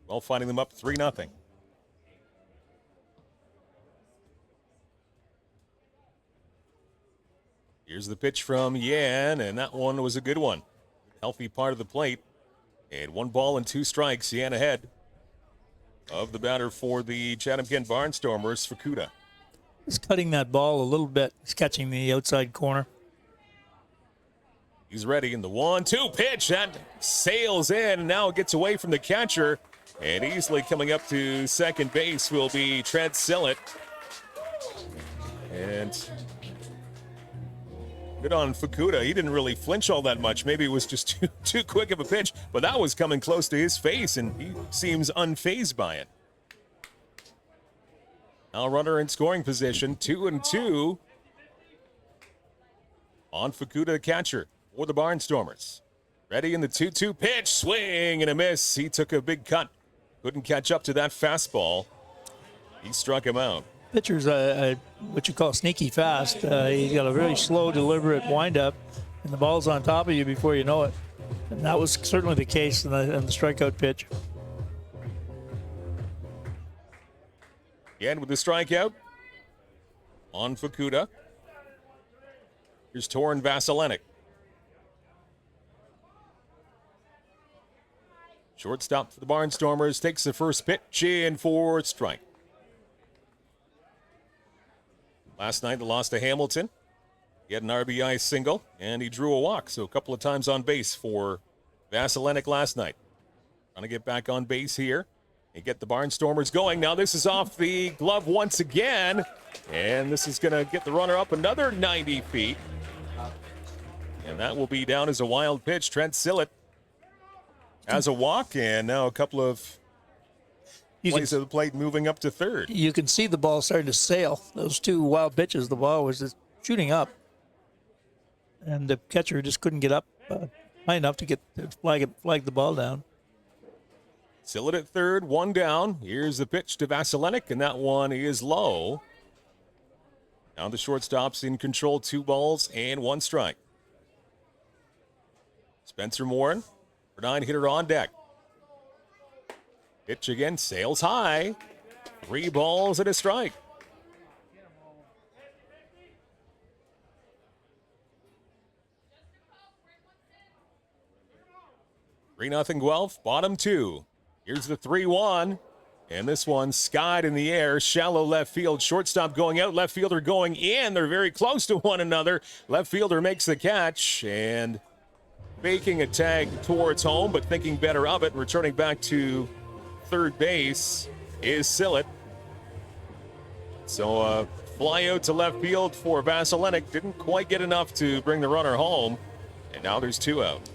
Well, finding them up 3-0. Here's the pitch from Yan, and that one was a good one. Healthy part of the plate. And 1 ball and 2 strikes. Yan ahead of the batter for the Chatham-Kent Barnstormers, Fukuda. He's cutting that ball a little bit. He's catching the outside corner. He's ready in the 1-2 pitch. That sails in, and now it gets away from the catcher. And easily coming up to second base will be Trent Sillitt. And good on Fukuda. He didn't really flinch all that much. Maybe it was just too quick of a pitch, but that was coming close to his face, and he seems unfazed by it. Now runner in scoring position, 2-2 on Fukuda, the catcher for the Barnstormers. Ready in the 2-2 pitch, swing and a miss. He took a big cut. Couldn't catch up to that fastball. He struck him out. Pitcher's what you call sneaky fast. He's got a very slow, deliberate windup, and the ball's on top of you before you know it. And that was certainly the case in the strikeout pitch. Again with the strikeout on Fukuda. Here's Torin Vasilenik. Shortstop for the Barnstormers takes the first pitch in for a strike. Last night they lost to Hamilton. He had an RBI single, and he drew a walk, so a couple of times on base for Vasilenik last night. Trying to get back on base here and get the Barnstormers going. Now this is off the glove once again, and this is going to get the runner up another 90 feet. And that will be down as a wild pitch. Trent Sillitt has a walk, and now a couple of plays of the plate moving up to third. You can see the ball starting to sail. Those 2 wild pitches, the ball was just shooting up. And the catcher just couldn't get up high enough to get to flag the ball down. Sillitt at third, 1 down. Here's the pitch to Vasilenik, and that one is low. Now the shortstop's in control, 2 balls and 1 strike. Spencer Morin, for 9 hitter on deck. Pitch again, sails high. 3 balls and a strike. 3-0 Guelph, bottom 2. Here's the 3-1. And this one skied in the air, shallow left field. Shortstop going out, left fielder going in. They're very close to one another. Left fielder makes the catch and faking a tag towards home, but thinking better of it. Returning back to third base is Sillett. So fly out to left field for Vasilenic. Didn't quite get enough to bring the runner home. And now there's 2 out.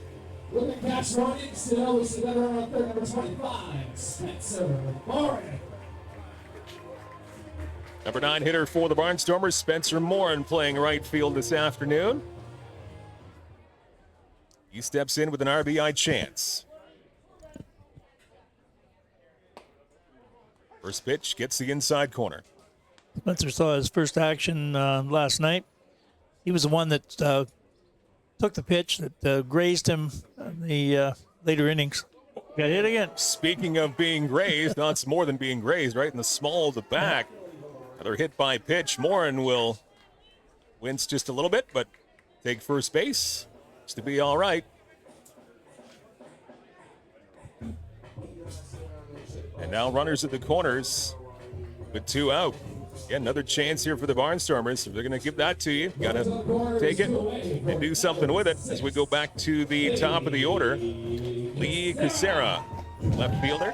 With the catch running, still, we see that runner on third, number 25, Spencer Morin. Number 9 hitter for the Barnstormers, Spencer Morin, playing right field this afternoon. He steps in with an RBI chance. First pitch gets the inside corner. Spencer saw his first action last night. He was the one that took the pitch that grazed him in the later innings. Got hit again. Speaking of being grazed, no, it's more than being grazed, right in the small of the back. Another hit by pitch. Morin will wince just a little bit, but take first base. It's to be all right. And now runners at the corners with 2 out. Yeah, another chance here for the Barnstormers. If they're going to give that to you, got to take it and do something with it as we go back to the top of the order. Lee Casera, left fielder.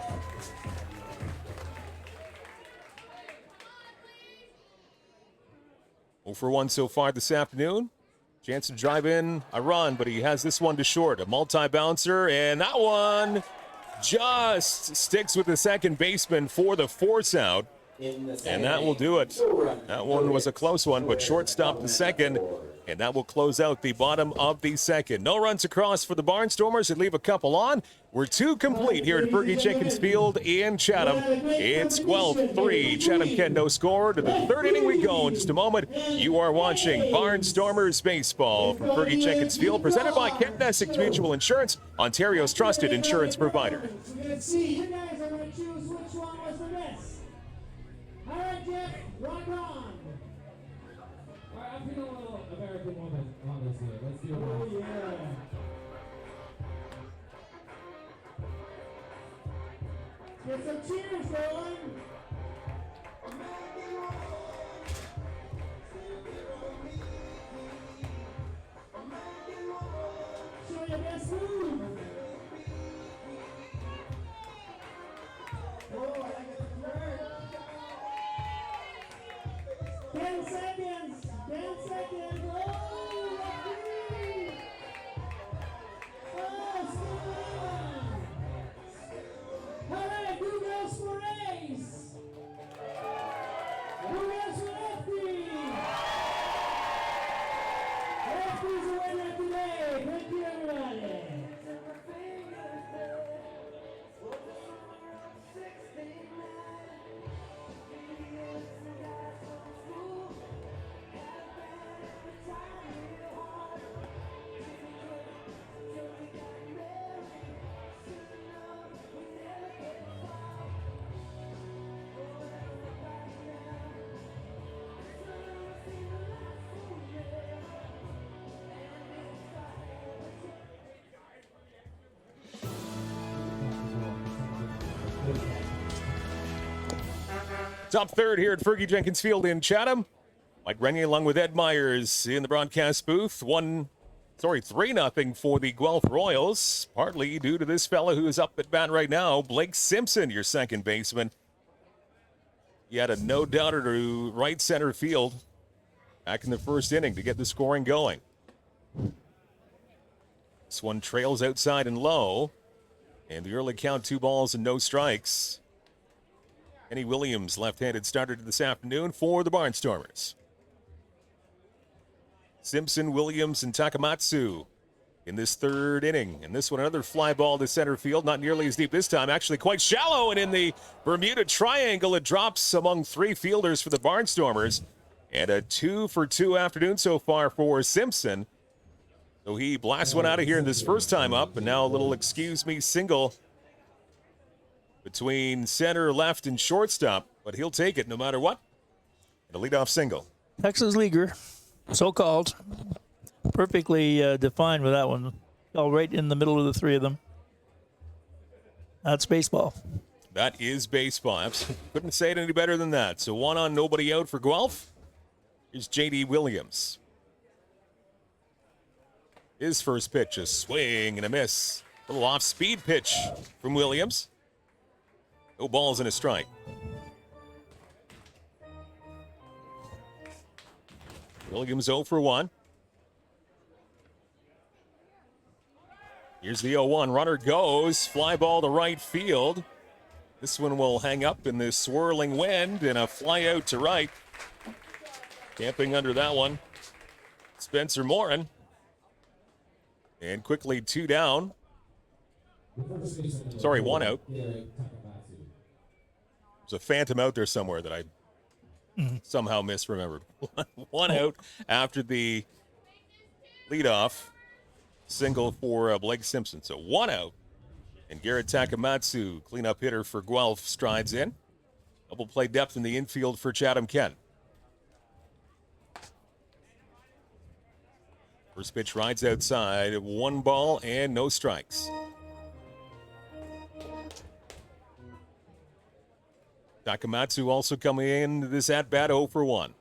For 1 so far this afternoon. Chance to drive in a run, but he has this one to short. A multi-bouncer, and that one just sticks with the second baseman for the force out. And that will do it. That one was a close one, but shortstop the second, and that will close out the bottom of the second. No runs across for the Barnstormers. They leave a couple on. We're 2 complete here at Fergie Jenkins Field in Chatham. It's Guelph 3, Chatham-Kent no score. To the 3rd inning we go in just a moment. You are watching Barnstormers Baseball from Fergie Jenkins Field, presented by Kent Essex Mutual Insurance, Ontario's trusted insurance provider. We're going to see. You guys are going to choose which one was the best. All right, Jeff, rock on. All right, I'm feeling a little American woman on this here. Let's do it. Oh, yeah. Get some cheers going. Show your best move. Oh, I like it. 10 seconds. 10 seconds. Oh, lucky. Oh, Steven. All right, who goes for ace? Who goes for lefty? Lefty's a winner today. Thank you, everybody. Top 3rd here at Fergie Jenkins Field in Chatham. Mike Renier along with Ed Myers in the broadcast booth. 3-0 for the Guelph Royals, partly due to this fella who is up at bat right now, Blake Simpson, your second baseman. He had a no-doubter to right center field back in the first inning to get the scoring going. This one trails outside and low, and the early count 2 balls and no strikes. Kenny Williams, left-handed starter this afternoon for the Barnstormers. Simpson, Williams, and Takamatsu in this 3rd inning. And this one, another fly ball to center field. Not nearly as deep this time, actually quite shallow. And in the Bermuda Triangle, it drops among 3 fielders for the Barnstormers. And a 2-for-2 afternoon so far for Simpson. So he blasts one out of here in this first time up. And now a little excuse me single between center, left, and shortstop. But he'll take it no matter what. And a leadoff single. Texas leaguer, so-called, perfectly defined with that one. All right in the middle of the 3 of them. That's baseball. That is baseball. Couldn't say it any better than that. So 1 on, nobody out for Guelph. Here's J.D. Williams. His first pitch, a swing and a miss. A little off-speed pitch from Williams. No balls and a strike. Williams 0 for 1. Here's the 0-1. Runner goes. Fly ball to right field. This one will hang up in the swirling wind and a fly out to right. Camping under that one, Spencer Morin. And quickly 2 down. Sorry, 1 out. There's a phantom out there somewhere that I somehow misremembered. 1 out after the leadoff single for Blake Simpson. So 1 out. And Garrett Takamatsu, cleanup hitter for Guelph, strides in. Double play depth in the infield for Chatham-Kent. First pitch rides outside. 1 ball and no strikes. Takamatsu also coming in this at-bat 0 for 1.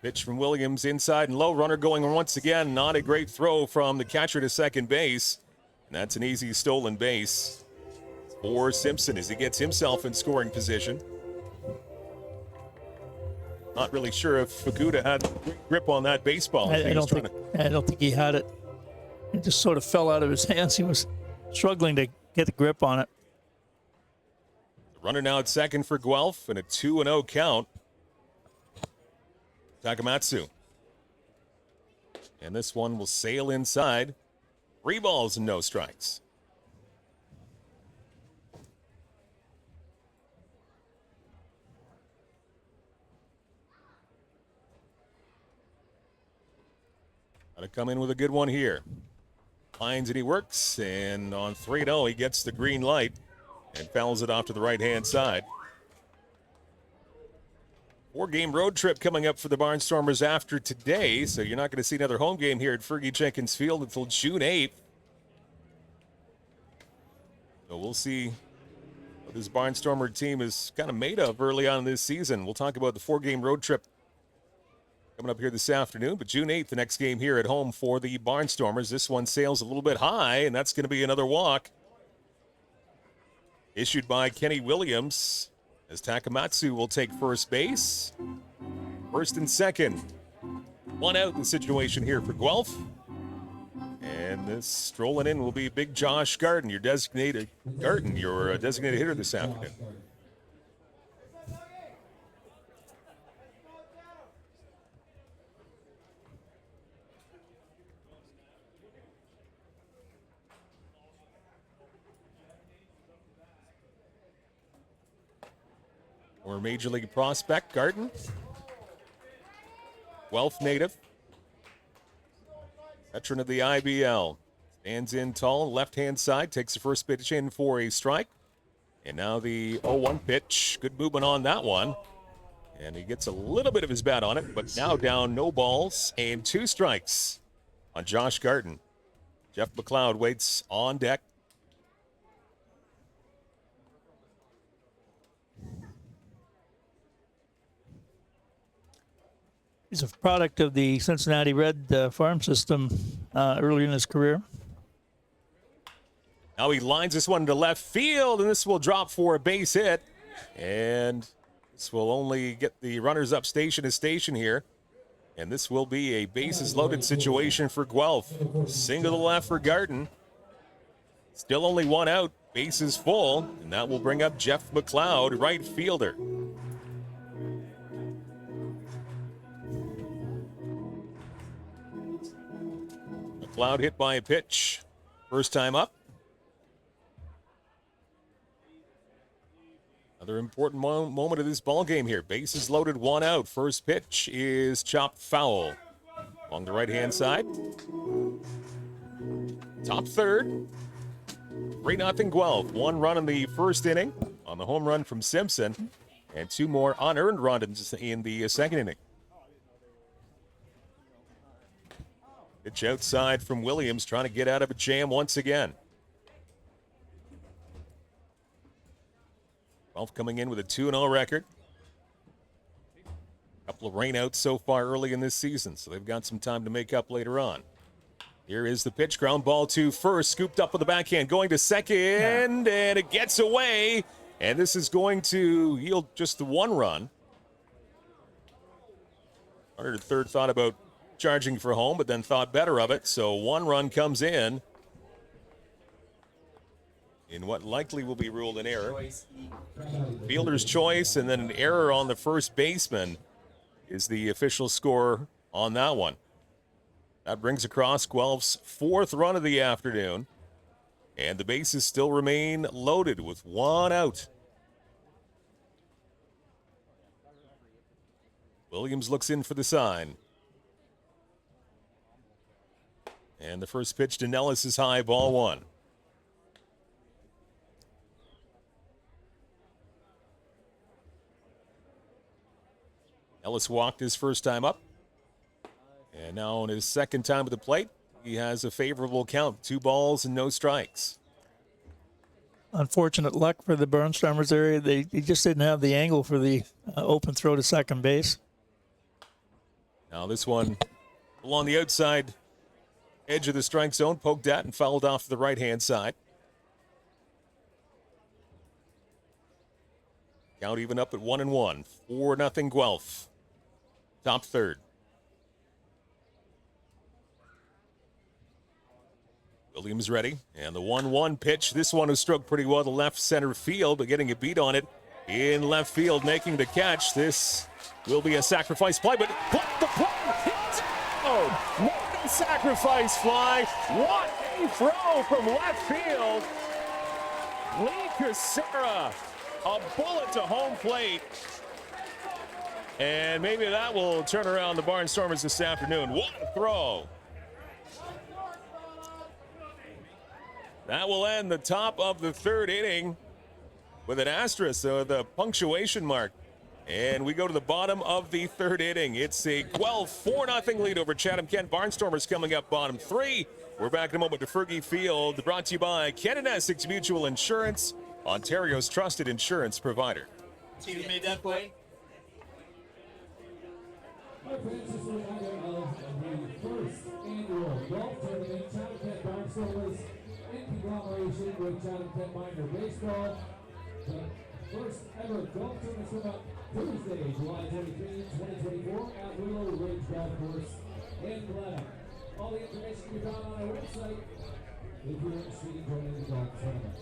Pitch from Williams inside and low. Runner going once again. Not a great throw from the catcher to second base. And that's an easy stolen base for Simpson as he gets himself in scoring position. Not really sure if Faguda had great grip on that baseball. I don't think he had it. It just sort of fell out of his hands. He was struggling to get the grip on it. The runner now at second for Guelph and a 2-0 count. Takamatsu. And this one will sail inside. 3 balls and no strikes. Got to come in with a good one here. Finds it, he works, and on 3-0 he gets the green light and fouls it off to the right-hand side. 4-game road trip coming up for the Barnstormers after today, so you're not going to see another home game here at Fergie Jenkins Field until June 8th. So we'll see what this Barnstormer team is kind of made of early on this season. We'll talk about the 4-game road trip coming up here this afternoon, but June 8th, the next game here at home for the Barnstormers. This one sails a little bit high, and that's going to be another walk issued by Kenny Williams. As Takamatsu will take first base. First and second. 1 out in the situation here for Guelph. And this strolling in will be Big Josh Garden, your designated hitter this afternoon. Or Major League prospect, Garden. Guelph native. Veteran of the IBL. Stands in tall, left-hand side, takes the first pitch in for a strike. And now the 0-1 pitch. Good movement on that one. And he gets a little bit of his bat on it, but now down, no balls and 2 strikes on Josh Garden. Jeff McLeod waits on deck. He's a product of the Cincinnati Red farm system early in his career. Now he lines this one to left field, and this will drop for a base hit. And this will only get the runners up station to station here. And this will be a bases loaded situation for Guelph. Single to the left for Garden. Still only 1 out, bases full, and that will bring up Jeff McLeod, right fielder. McLeod hit by a pitch. First time up. Another important moment of this ball game here. Bases loaded, 1 out. First pitch is chopped foul. Along the right-hand side. Top third. 3-0 Guelph. 1 run in the first inning on the home run from Simpson. And 2 more unearned runs in the second inning. Pitch outside from Williams, trying to get out of a jam once again. Guelph coming in with a 2-0 record. Couple of rainouts so far early in this season, so they've got some time to make up later on. Here is the pitch, ground ball to first, scooped up with the backhand, going to second, and it gets away. And this is going to yield just the 1 run. Hunter third thought about charging for home, but then thought better of it. So 1 run comes in what likely will be ruled an error. Fielder's choice, and then an error on the first baseman is the official score on that one. That brings across Guelph's 4th run of the afternoon, and the bases still remain loaded with 1 out. Williams looks in for the sign. And the first pitch to Nellis is high, ball 1. Ellis walked his first time up. And now on his second time at the plate, he has a favorable count. 2 balls and no strikes. Unfortunate luck for the Barnstormers area. They just didn't have the angle for the open throw to second base. Now this one along the outside edge of the strike zone, poked at and fouled off to the right-hand side. Count even up at 1-1. 4-0 Guelph. Top third. Williams ready, and the 1-1 pitch. This one was stroked pretty well to left center field, but getting a beat on it in left field, making the catch. This will be a sacrifice play, but the play hit! Oh, what a sacrifice fly! What a throw from left field! Lee Casera, a bullet to home plate. And maybe that will turn around the Barnstormers this afternoon. What a throw! That will end the top of the 3rd inning with an asterisk, so the punctuation mark. And we go to the bottom of the 3rd inning. It's a Guelph 4-0 lead over Chatham-Kent. Barnstormers coming up bottom 3. We're back in a moment to Fergie Field, brought to you by Ken and Essex Mutual Insurance, Ontario's trusted insurance provider. See who made that play? Our fans, this is a reminder of the 1st annual Guelph Tournament, Chatham-Kent Barnstormers in conglomeration with Chatham-Kent Minor Baseball. The first ever Guelph Tournament come up Thursday, July 23, 2024 at Willow Ridge Golf Course in Guelph. All the information can be found on our website if you're interested in joining the Golf Tournament.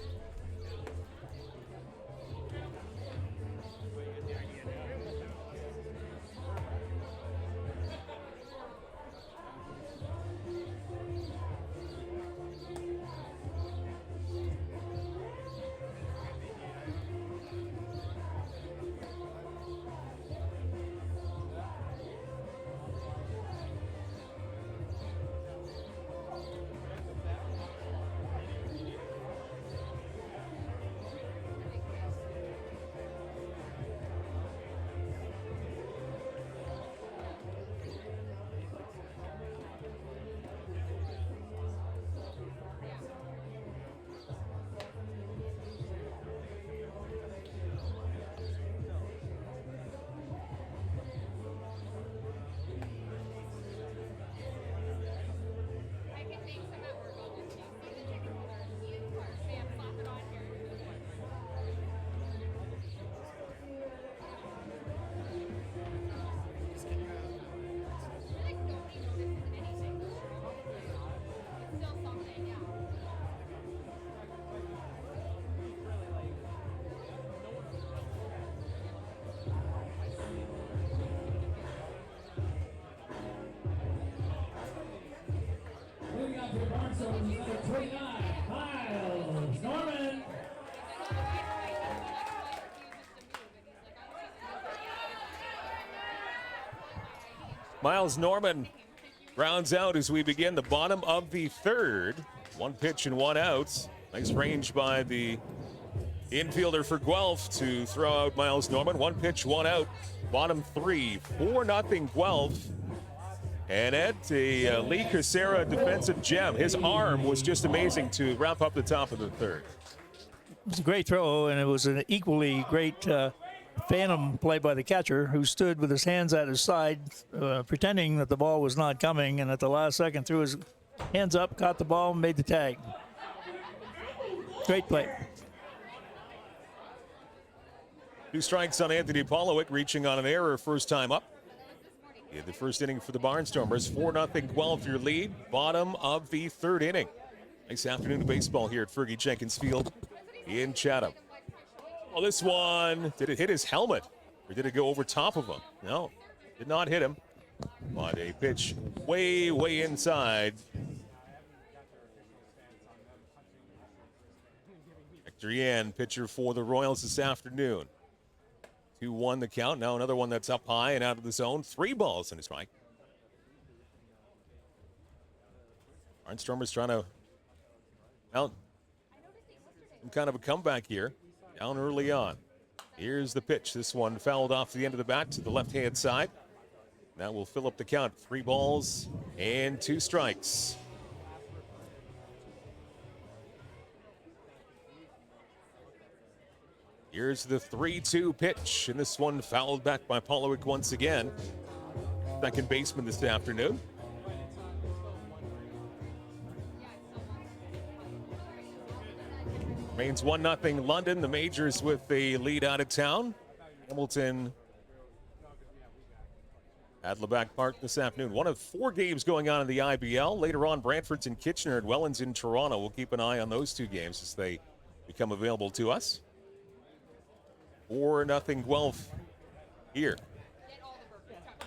Miles Norman. Miles Norman rounds out as we begin the bottom of the 3rd. 1 pitch and 1 out. Nice range by the infielder for Guelph to throw out Miles Norman. 1 pitch, 1 out. Bottom 3, 4-0 Guelph. And Ed, the Lee Kucera defensive gem, his arm was just amazing to wrap up the top of the third. It was a great throw, and it was an equally great phantom play by the catcher, who stood with his hands at his side, pretending that the ball was not coming, and at the last second threw his hands up, caught the ball, and made the tag. Great play. 2 strikes on Anthony Polowick, reaching on an error first time up. In the first inning for the Barnstormers, 4-0 Guelph your lead, bottom of the third inning. Nice afternoon of baseball here at Fergie Jenkins Field in Chatham. Oh, this one, did it hit his helmet or did it go over top of him? No, did not hit him. But a pitch way, way inside. Hector Yan, pitcher for the Royals this afternoon. 2-1 the count. Now another one that's up high and out of the zone. 3 balls and a strike. Barnstormers trying to mount some kind of a comeback here. Down early on. Here's the pitch. This one fouled off the end of the bat to the left-hand side. That will fill up the count. 3 balls and 2 strikes. Here's the 3-2 pitch, and this one fouled back by Polowick once again. Second baseman this afternoon. Remains 1-0 London. The Majors with the lead out of town. Hamilton at Lebac Park this afternoon. One of 4 games going on in the IBL. Later on, Brantford's in Kitchener and Welland's in Toronto. We'll keep an eye on those 2 games as they become available to us. 4-0 Guelph here.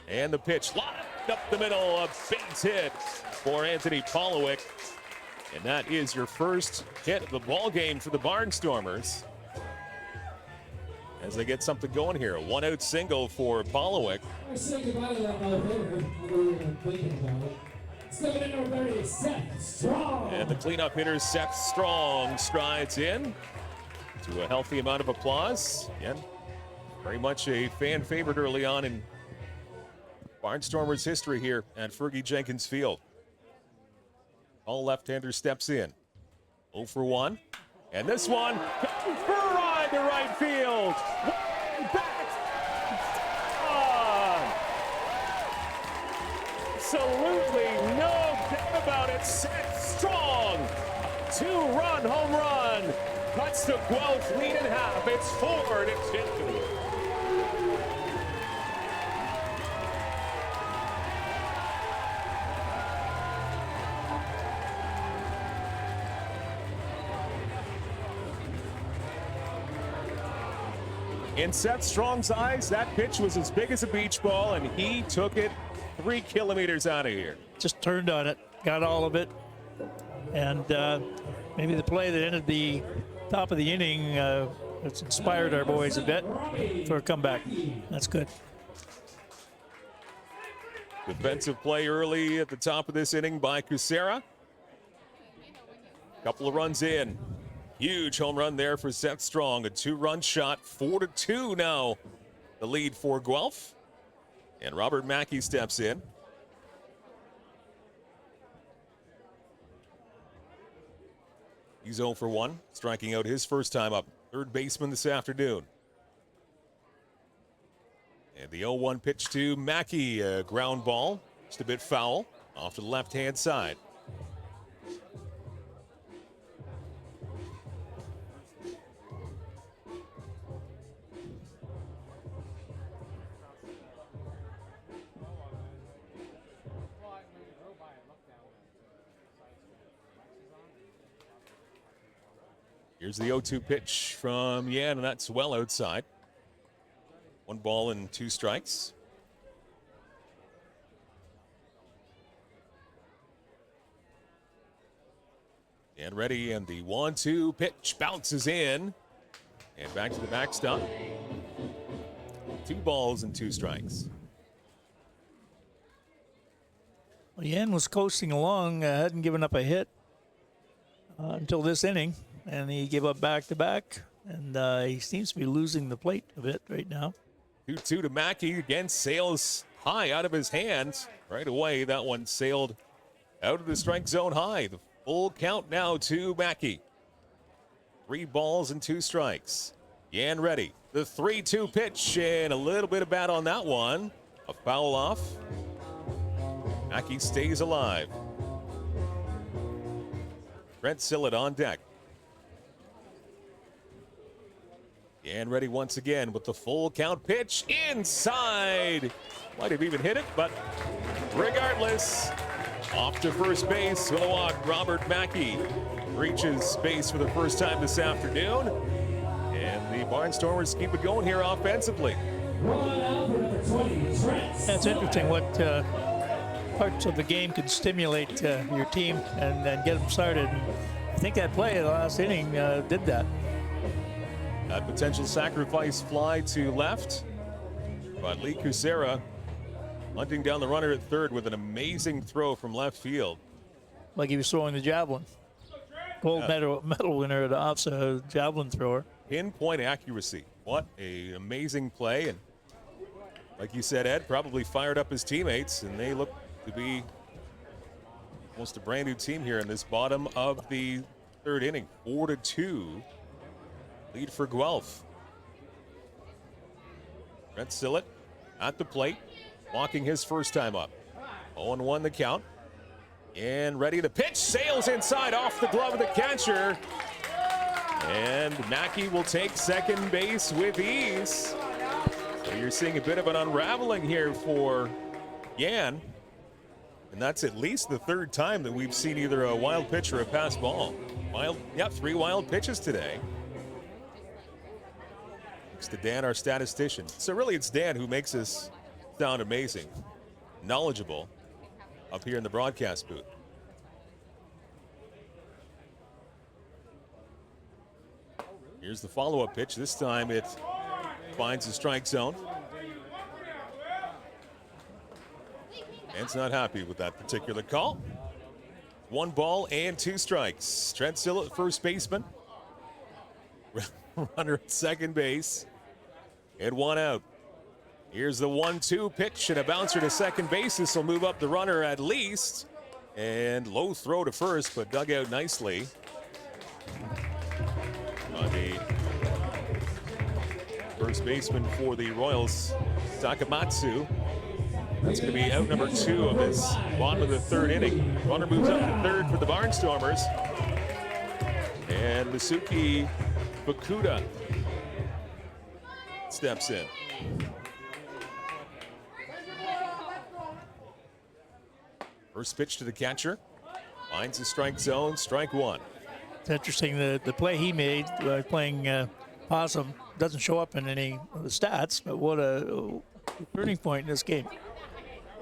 And the pitch lined up the middle, a base hit for Anthony Polowick. And that is your first hit of the ball game for the Barnstormers. As they get something going here, a 1-out single for Polowick. Say goodbye to that Stepping in number 30, Seth Strong. And the cleanup hitter, Seth Strong, strides in to a healthy amount of applause. Again, very much a fan favorite early on in Barnstormers history here at Fergie Jenkins Field. All left-hander steps in. 0 for 1. And this one goes for a ride to right field. Way back. Absolutely no doubt about it. Seth Strong. 2-run home run. Cuts the Guelph lead in half. It's 4-2. In Seth Strong's eyes, that pitch was as big as a beach ball, and he took it 3 kilometers out of here. Just turned on it, got all of it, and maybe the play that ended the top of the inning it's inspired our boys a bit for a comeback. That's good. Defensive play early at the top of this inning by Kucera. Couple of runs in. Huge home run there for Seth Strong. A 2-run shot, 4-2 now. The lead for Guelph. And Robert Mackey steps in. He's 0 for 1, striking out his first time up. Third baseman this afternoon. And the 0-1 pitch to Mackey, a ground ball, just a bit foul, off to the left-hand side. Here's the 0-2 pitch from Yan, and that's well outside. 1 ball and 2 strikes. And ready, and the 1-2 pitch bounces in. And back to the backstop. 2 balls and 2 strikes. Well, Yan was coasting along, hadn't given up a hit until this inning, and he gave up back-to-back, and he seems to be losing the plate a bit right now. 2-2 to Mackey. Again, sails high out of his hands. Right away, that one sailed out of the strike zone high. The full count now to Mackey. 3 balls and 2 strikes. Yan ready. The 3-2 pitch, and a little bit of bat on that one. A foul off. Mackey stays alive. Brent Sillett on deck. And ready once again with the full count pitch inside. Might have even hit it, but regardless, off to first base. Will walk. Robert Mackey reaches base for the first time this afternoon. And the Barnstormers keep it going here offensively. That's interesting what parts of the game can stimulate your team and get them started. I think that play in the last inning did that. That potential sacrifice fly to left, but Lee Kucera hunting down the runner at third with an amazing throw from left field. Like he was throwing the javelin. Gold medal winner at the offset javelin thrower. Pinpoint accuracy. What an amazing play. And like you said, Ed, probably fired up his teammates, and they look to be almost a brand new team here in this bottom of the third inning. 4-2 lead for Guelph. Brent Sillett at the plate, walking his first time up. 0-1 the count. And ready to pitch. Sails inside off the glove of the catcher. And Mackey will take second base with ease. So you're seeing a bit of an unraveling here for Yan. And that's at least the third time that we've seen either a wild pitch or a pass ball. 3 wild pitches today. Thanks to Dan, our statistician. So really it's Dan who makes this sound amazing, knowledgeable up here in the broadcast booth. Here's the follow-up pitch. This time it finds the strike zone. Dan's not happy with that particular call. 1 ball and 2 strikes. Trent Sillett, first baseman. Runner at second base. And 1 out. Here's the 1-2 pitch and a bouncer to second base. This will move up the runner at least. And low throw to first, but dug out nicely. On the first baseman for the Royals, Takamatsu. That's going to be out number 2 of this bottom of the third inning. Runner moves up to third for the Barnstormers. And Masuki Fukuda steps in. First pitch to the catcher. Finds the strike zone, strike 1. It's interesting, the play he made playing Possum doesn't show up in any of the stats, but what a turning point in this game.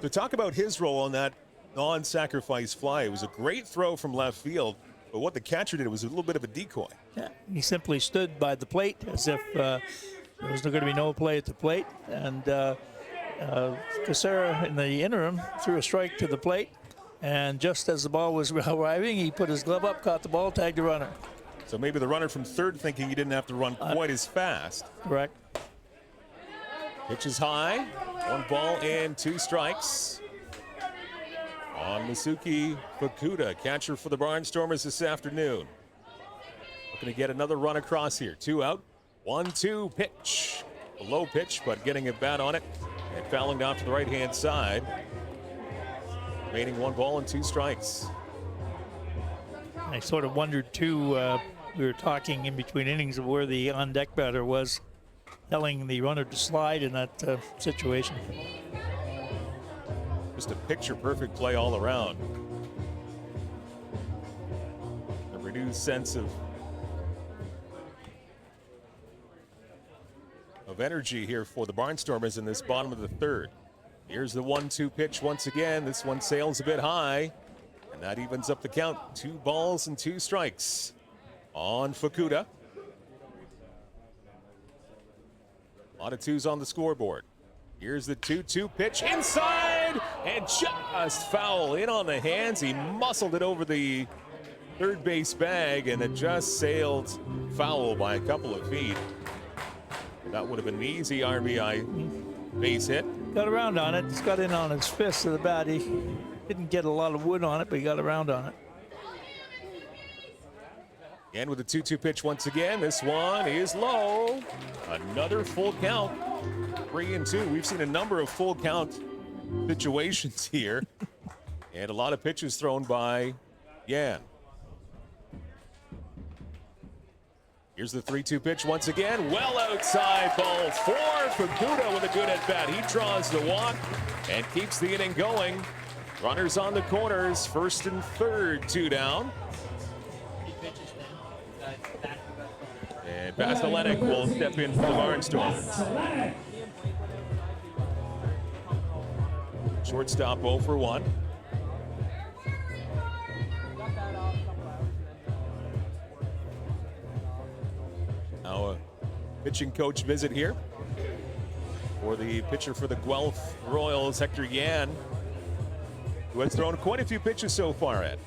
To talk about his role on that non-sacrifice fly, it was a great throw from left field, but what the catcher did was a little bit of a decoy. Yeah, he simply stood by the plate as if there was going to be no play at the plate, and Kucera in the interim threw a strike to the plate, and just as the ball was arriving, he put his glove up, caught the ball, tagged the runner. So maybe the runner from third thinking he didn't have to run quite as fast. Correct. Pitch is high. 1 ball and 2 strikes. On Masuki Fukuda, catcher for the Barnstormers this afternoon. Looking to get another run across here. 2 out. 1-2 pitch. A low pitch, but getting a bat on it and fouling down to the right-hand side. Remaining 1 ball and 2 strikes. I sort of wondered, too, we were talking in between innings of where the on-deck batter was, telling the runner to slide in that situation. Just a picture-perfect play all around. A renewed sense of energy here for the Barnstormers in this bottom of the third. Here's the 1-2 pitch once again. This one sails a bit high, and that evens up the count. 2 balls and 2 strikes on Fukuda. A lot of 2s on the scoreboard. Here's the 2-2 pitch inside, and just foul in on the hands. He muscled it over the third base bag, and it just sailed foul by a couple of feet. That would have been an easy RBI base hit. Got around on it. It's got in on his fist of the bat. He didn't get a lot of wood on it, but he got around on it. And with a 2-2 pitch once again, this one is low. Another full count, 3-2. We've seen a number of full count situations here. And a lot of pitches thrown by Yan. Here's the 3-2 pitch once again. Well outside, ball 4 for Buda with a good at bat. He draws the walk and keeps the inning going. Runners on the corners, first and third, 2 down. And Vasilenic will step in for the Barnstormers. Shortstop 0 for 1. Now a pitching coach visit here for the pitcher for the Guelph Royals, Hector Yan, who has thrown quite a few pitches so far, Ed.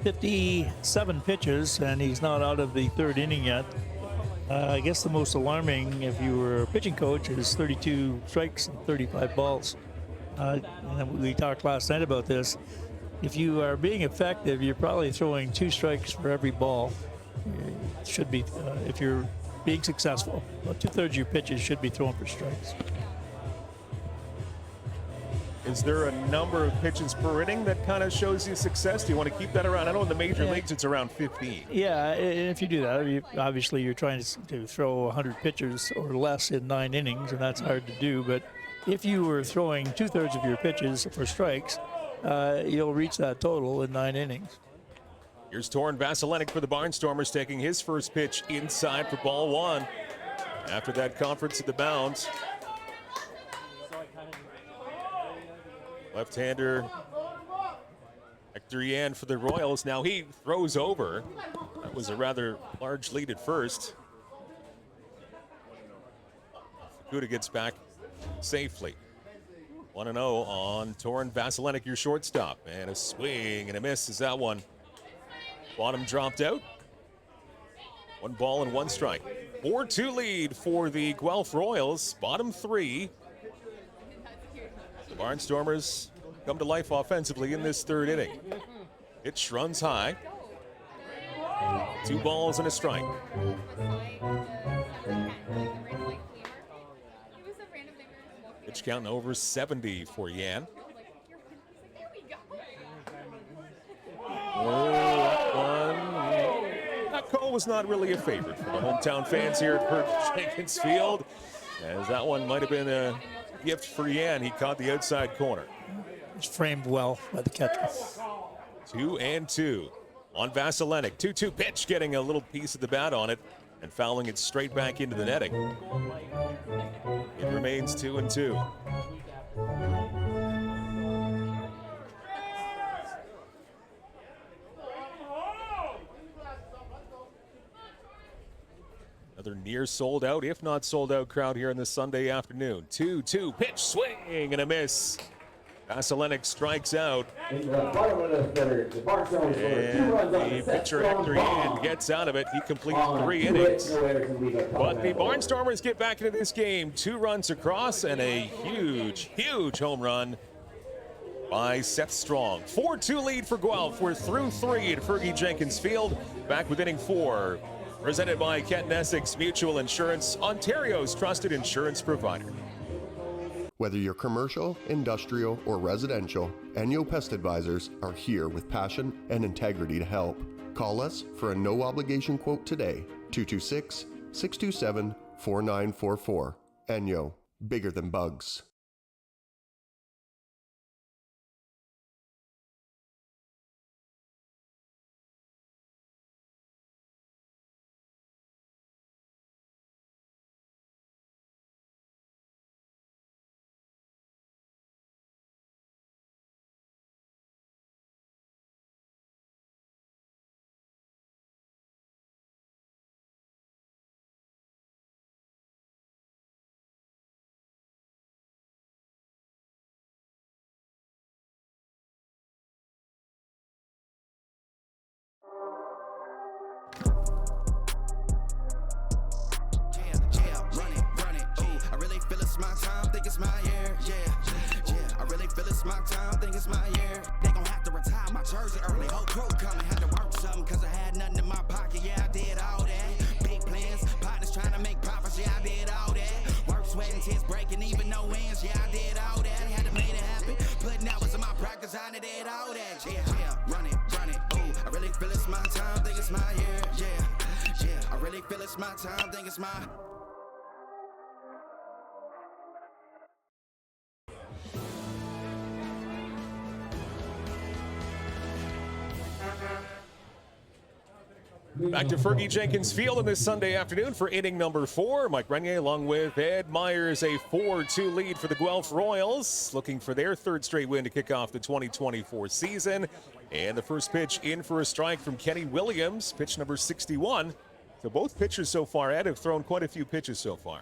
57 pitches, and he's not out of the third inning yet. I guess the most alarming, if you were a pitching coach, is 32 strikes and 35 balls. And we talked last night about this. If you are being effective, you're probably throwing 2 strikes for every ball. It should be, if you're being successful, about 2/3 of your pitches should be thrown for strikes. Is there a number of pitches per inning that kind of shows you success? Do you want to keep that around? I know in the major leagues it's around 15. Yeah, and if you do that, obviously you're trying to throw 100 pitches or less in 9 innings, and that's hard to do. But if you were throwing 2/3 of your pitches for strikes, you'll reach that total in 9 innings. Here's Torin Vasilenic for the Barnstormers, taking his first pitch inside for ball 1. After that conference at the mound. Left-hander Hector Yan for the Royals. Now he throws over. That was a rather large lead at first. Fukuda gets back safely. 1-0 on Torin Vasilenic, your shortstop. And a swing and a miss as that one. Bottom dropped out. 1 ball and 1 strike. 4-2 lead for the Guelph Royals. Bottom 3. The Barnstormers come to life offensively in this third inning. Pitch runs high. 2 balls and a strike. Pitch count over 70 for Yan. That call was not really a favorite for the hometown fans here at Perk Jenkins Field, as that one might have been a gift for Yan. He caught the outside corner. It's framed well by the catcher. 2-2 on Vasilenic. 2-2 pitch, getting a little piece of the bat on it and fouling it straight back into the netting. It remains 2-2. Another near sold out, if not sold out crowd here in this Sunday afternoon. 2-2 pitch, swing and a miss. Vasilenic strikes out. In the bottom of the third, the Barnstormers scored 2 runs on The the set pitcher from Hector Yan Bond. gets out of it. He completes On 3 2 hits, innings. no errors, and leave a couple But the of goals. Barnstormers get back into this game. 2 runs across and a huge, huge home run by Seth Strong. 4-2 lead for Guelph. We're through 3 at Fergie Jenkins Field. Back with inning 4. Presented by Kent and Essex Mutual Insurance, Ontario's trusted insurance provider. Whether you're commercial, industrial, or residential, Enyo Pest Advisors are here with passion and integrity to help. Call us for a no-obligation quote today, 226-627-4944. Enyo, bigger than bugs. Yeah, run it, ooh. I really feel it's my time, think it's my all that. Yeah, run it, ooh. I really feel it's my time, think it's my year. Yeah, I really feel it's my time, think it's my. Back to Fergie Jenkins Field on this Sunday afternoon for inning number 4. Mike Renier along with Ed Myers, a 4-2 lead for the Guelph Royals, looking for their third straight win to kick off the 2024 season. And the first pitch in for a strike from Kenny Williams, pitch number 61. So both pitchers so far, Ed, have thrown quite a few pitches so far.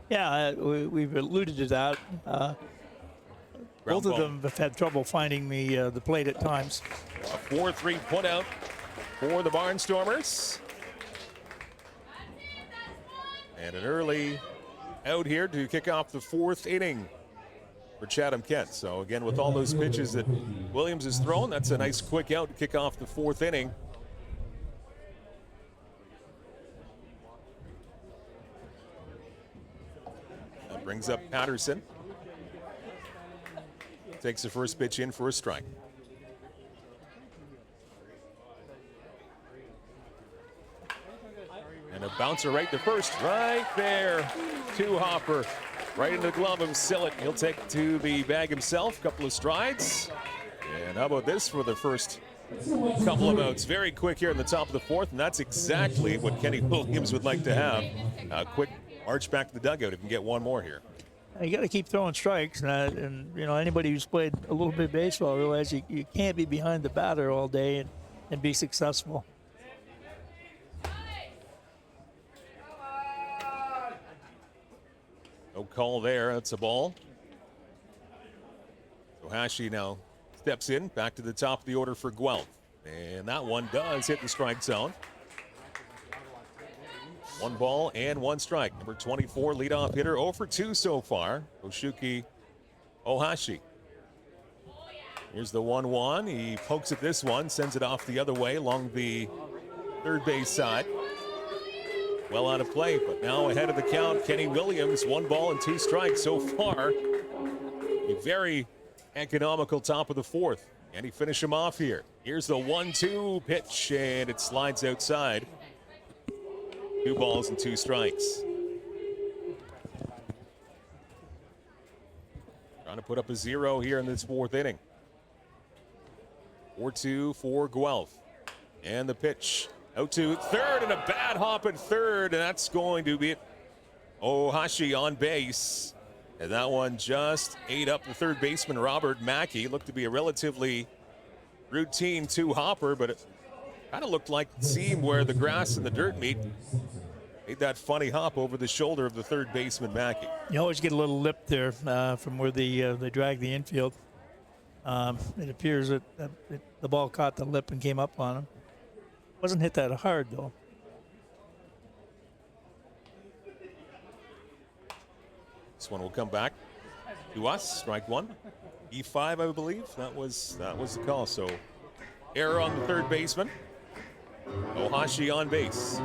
Yeah, we've alluded to that. Both of them have had trouble finding the plate at times. A 4-3 putout for the Barnstormers. And an early out here to kick off the 4th inning for Chatham-Kent. So again, with all those pitches that Williams has thrown, that's a nice quick out to kick off the 4th inning. That brings up Patterson. Takes the first pitch in for a strike. And a bouncer right to first, right there to Hopper. Right into the glove of Sillett. He'll take it to the bag himself, couple of strides. And how about this for the first couple of outs? Very quick here in the top of the 4th, and that's exactly what Kenny Williams would like to have. A quick march back to the dugout if he can get one more here. You got to keep throwing strikes, and you know, anybody who's played a little bit of baseball realizes you can't be behind the batter all day and be successful. No call there. That's a ball. So Hashi now steps in, back to the top of the order for Guelph. And that one does hit the strike zone. 1 ball and 1 strike. Number 24, leadoff hitter, 0 for 2 so far. Oshuki Ohashi. Here's the 1-1. He pokes at this one, sends it off the other way along the third base side. Well out of play, but now ahead of the count, Kenny Williams, 1 ball and 2 strikes so far. A very economical top of the 4th. And he finish him off here. Here's the 1-2 pitch, and it slides outside. 2 balls and 2 strikes. Trying to put up a 0 here in this 4th inning. 4-2 for Guelph. And the pitch. Out to third, and a bad hop at third, and that's going to be Ohashi on base. And that one just ate up the third baseman, Robert Mackey. Looked to be a relatively routine 2-hopper, but it kind of looked like the seam where the grass and the dirt meet. Made that funny hop over the shoulder of the third baseman, Mackey. You always get a little lip there from where they drag the infield. It appears that the ball caught the lip and came up on him. Wasn't hit that hard, though. This one will come back to us. Strike 1. E5, I believe. That was the call. So error on the third baseman. Ohashi on base.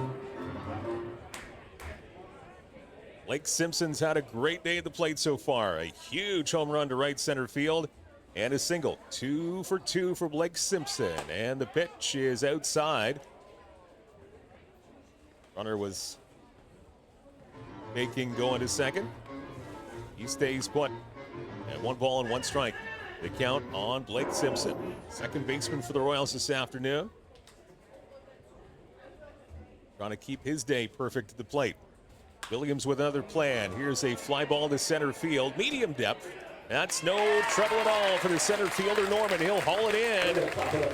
Blake Simpson's had a great day at the plate so far. A huge home run to right center field. And a single. 2 for 2 for Blake Simpson. And the pitch is outside. Runner was making going to second. He stays put. And 1 ball and 1 strike. The count on Blake Simpson. Second baseman for the Royals this afternoon. Trying to keep his day perfect at the plate. Williams with another plan. Here's a fly ball to center field. Medium depth. That's no trouble at all for the center fielder, Norman. He'll haul it in.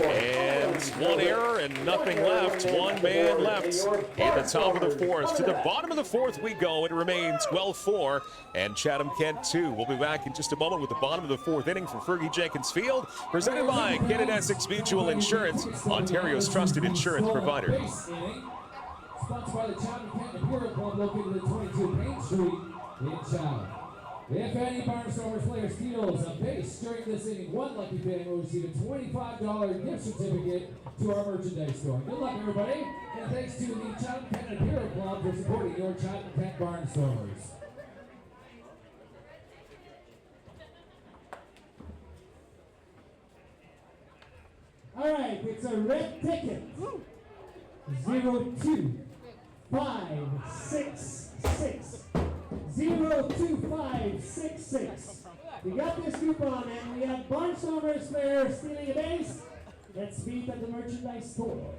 And 1 error and nothing left. 1 man left in the top of the 4th. To the bottom of the 4th we go. It remains Guelph 4 and Chatham-Kent 2. We'll be back in just a moment with the bottom of the 4th inning from Fergie Jenkins Field. Presented by Canada Essex Mutual Insurance, Ontario's trusted insurance provider. Sponsored by the Chatham-Kent Imperial Club located at 22 Main Street in Chatham. If any Barnstormers player steals a base during this inning, one lucky fan will receive a $25 gift certificate to our merchandise store. Good luck, everybody, and thanks to the Chatham-Kent Imperial Club for supporting your Chatham-Kent Barnstormers. It's a red ticket. 02566. 02566. We got this coupon and we have Barnstormers for stealing a base. Let's meet at the merchandise store.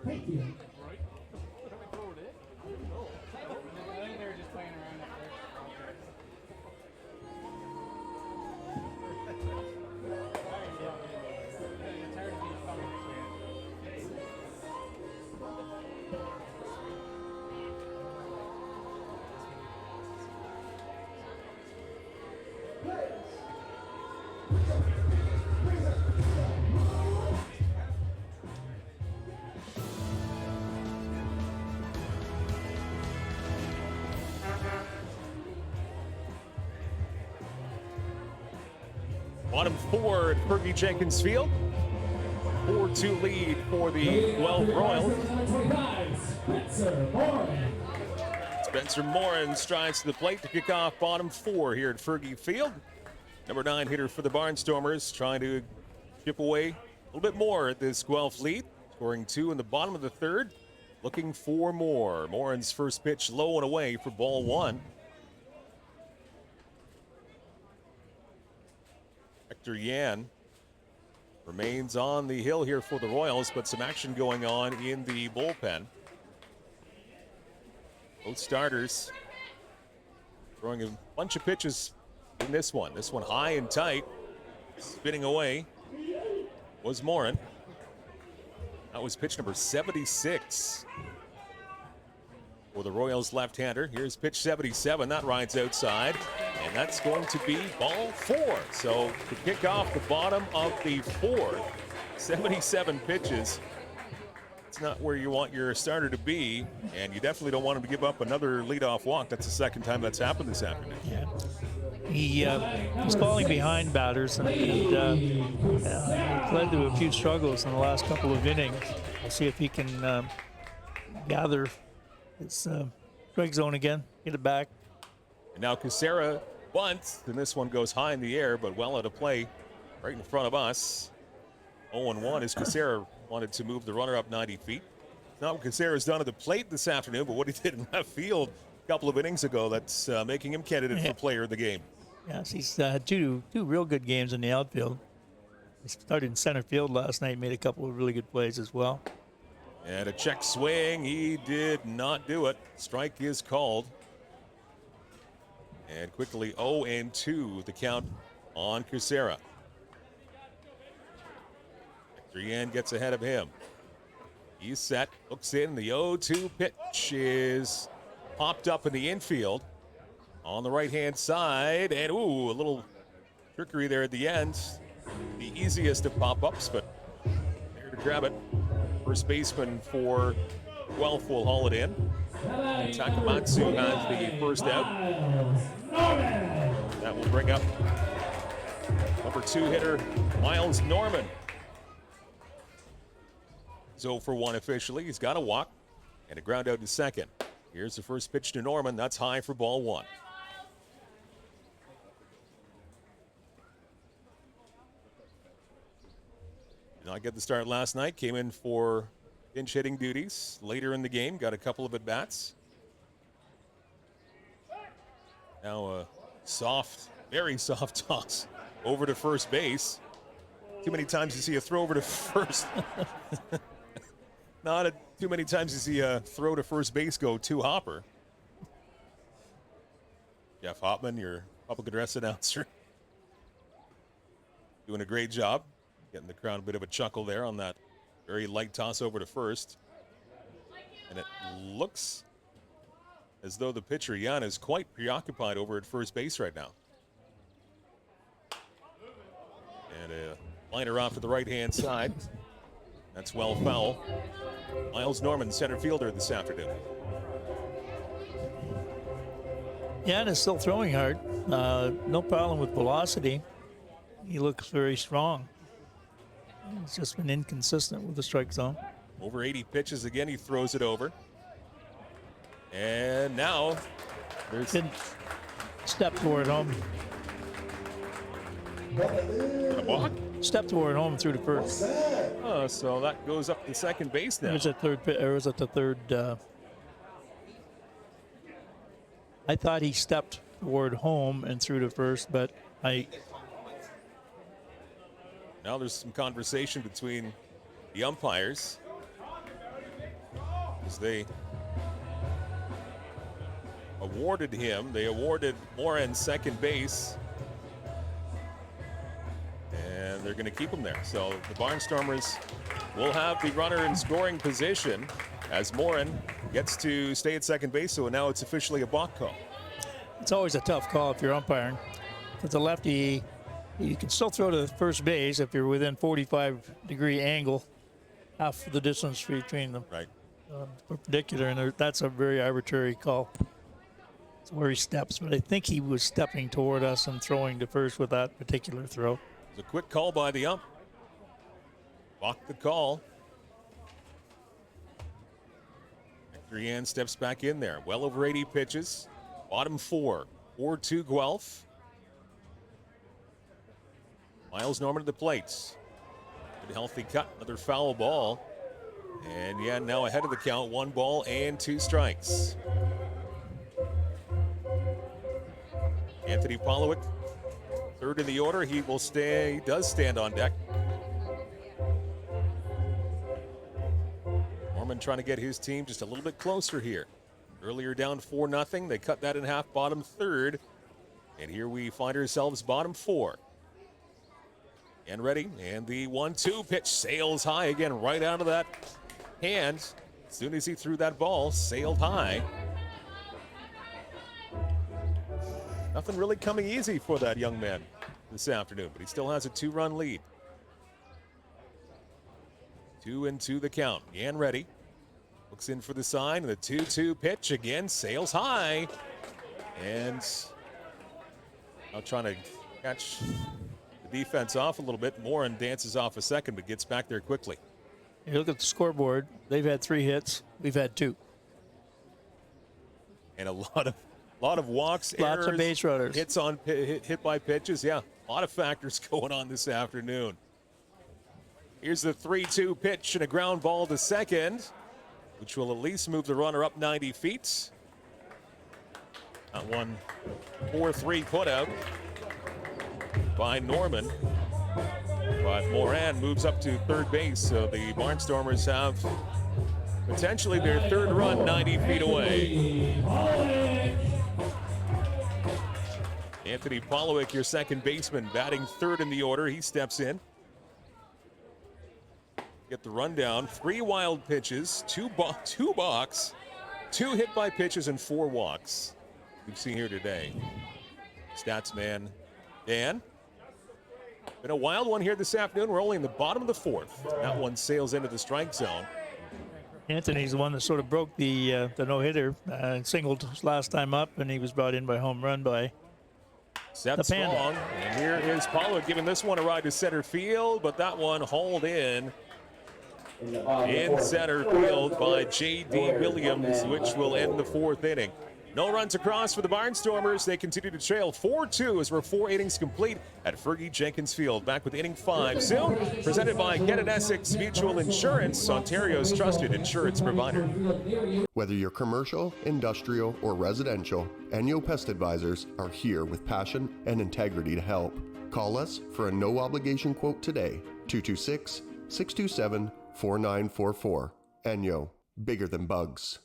Thank you. Bottom four at Fergie Jenkins Field. 4-2 lead for the Guelph Royals. Spencer Morin strides to the plate to kick off bottom four here at Fergie Field. Number 9 hitter for the Barnstormers, trying to chip away a little bit more at this Guelph lead. Scoring 2 in the bottom of the third, looking for more. Morin's first pitch low and away for ball 1. Hector Yan remains on the hill here for the Royals, but some action going on in the bullpen. Both starters throwing a bunch of pitches in this one. This one high and tight. Spinning away was Morin. That was pitch number 76 for the Royals left-hander. Here's pitch 77. That rides outside, and that's going to be ball 4. So to kick off the bottom of the fourth, 77 pitches. It's not where you want your starter to be, and you definitely don't want him to give up another leadoff walk. That's the second time that's happened this afternoon. Yeah. He's falling behind batters, and led to a few struggles in the last couple of innings. We'll see if he can gather his strike zone again, get it back. And now Casera bunts, and this one goes high in the air, but well out of play right in front of us. 0-1 as Casera wanted to move the runner up 90 feet. It's not what Casera's done at the plate this afternoon, but what he did in left field a couple of innings ago that's making him candidate for player of the game. Yes, he's had two real good games in the outfield. He started in center field last night, made a couple of really good plays as well. And a check swing, he did not do it. Strike is called. And quickly 0-2 the count on Casera. Yan gets ahead of him. He's set, looks in. The 0-2 pitch is popped up in the infield on the right-hand side. And, ooh, a little trickery there at the end. The easiest of pop-ups, but there to grab it. First baseman for Guelph will haul it in. Takamatsu has the first out. That will bring up number 2 hitter, Miles Norman. 0-for-1 officially. He's got a walk and a ground out to second. Here's the first pitch to Norman. That's high for ball 1. Did not get the start last night. Came in for pinch hitting duties later in the game. Got a couple of at-bats. Now a soft, very soft toss over to first base. Too many times you see a throw over to first. Not too many times you see a throw to first base go to Hopper. Jeff Hoffman, your public address announcer, doing a great job. Getting the crowd a bit of a chuckle there on that very light toss over to first. And it looks as though the pitcher, Jan, is quite preoccupied over at first base right now. And a liner off to the right-hand side. That's well foul. Miles Norman, center fielder this afternoon. Jan is still throwing hard. No problem with velocity. He looks very strong. He's just been inconsistent with the strike zone. Over 80 pitches again, he throws it over. And now there's good step toward home. A walk? Stepped toward home through the first. So that goes up to second base now. It was at the third. I thought he stepped toward home and through to first, but Now there's some conversation between the umpires as they awarded Moran second base, and they're going to keep him there. So the Barnstormers will have the runner in scoring position as Moran gets to stay at second base. So now it's officially a balk call. It's always a tough call if you're umpiring. With the lefty, you can still throw to first base if you're within 45-degree angle, half the distance between them. Right. Perpendicular, and that's a very arbitrary call. It's where he steps, but I think he was stepping toward us and throwing to first with that particular throw. It's a quick call by the ump. Balk the call. Hector steps back in there. Well over 80 pitches. Bottom 4-2 Guelph. Miles Norman to the plate. Good healthy cut, another foul ball. And now ahead of the count, 1 ball and 2 strikes. Anthony Polowick, third in the order. He does stand on deck. Norman trying to get his team just a little bit closer here. Earlier down 4-0. They cut that in half, bottom third. And here we find ourselves bottom 4. And ready. And the 1-2 pitch sails high again, right out of that hand. As soon as he threw that ball, sailed high. Nothing really coming easy for that young man this afternoon, but he still has a 2-run lead. 2-2 the count. And ready. Looks in for the sign, and the 2-2 pitch again sails high. And now trying to catch the defense off a little bit. Moran dances off a second, but gets back there quickly. You look at the scoreboard, they've had 3 hits, we've had 2. And a lot of walks, Lots errors, of base runners. hits on hit by pitches. Yeah, a lot of factors going on this afternoon. Here's the 3-2 pitch and a ground ball to second, which will at least move the runner up 90 feet. That one 4-3 put out by Norman. But Moran moves up to third base, so the Barnstormers have potentially their 3rd run 90 feet away. Anthony Polowick, your second baseman, batting 3rd in the order. He steps in. Get the rundown. 3 wild pitches, 2 balks, 2 hit by pitches, and 4 walks. We've seen here today. Stats man Dan. Been a wild one here this afternoon. We're only in the bottom of the 4th. That one sails into the strike zone. Anthony's the one that sort of broke the no-hitter, singled last time up, and he was brought in by home run by Set strong. And here is Paulo giving this one a ride to center field, but that one hauled in center field by J.D. Williams, which will end the 4th inning. No runs across for the Barnstormers. They continue to trail 4-2 as we're 4 innings complete at Fergie Jenkins Field. Back with inning 5 soon. Presented by Get an Essex Mutual Insurance, Ontario's trusted insurance provider. Whether you're commercial, industrial, or residential, Enyo Pest Advisors are here with passion and integrity to help. Call us for a no-obligation quote today, 226-627-4944. Enyo, bigger than bugs.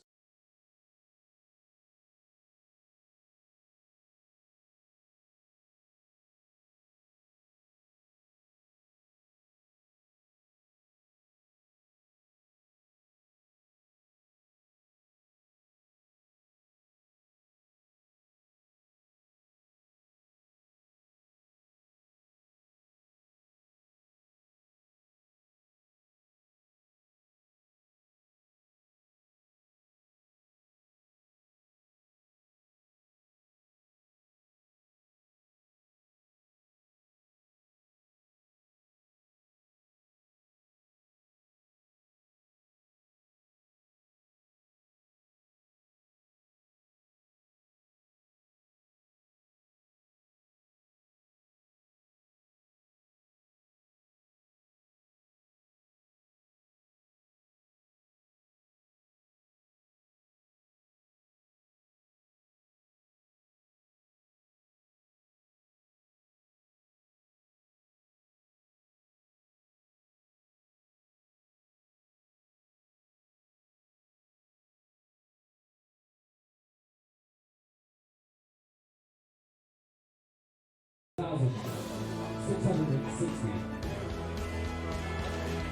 1,660.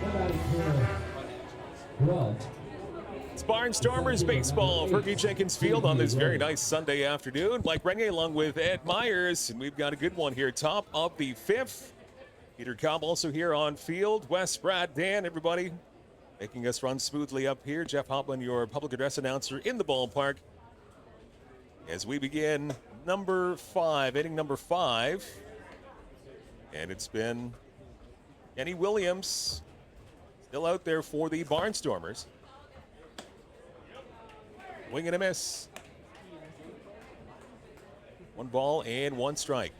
That batting for Guelph. It's Barnstormers baseball, Fergie Jenkins Field on this very nice Sunday afternoon. Blake Renier along with Ed Myers, and we've got a good one here. Top of the fifth. Peter Cobb also here on field. Wes, Brad, Dan, everybody making us run smoothly up here. Jeff Hopman, your public address announcer in the ballpark. As we begin number 5, inning number 5. And it's been Kenny Williams still out there for the Barnstormers. Wing and a miss. 1 ball and 1 strike.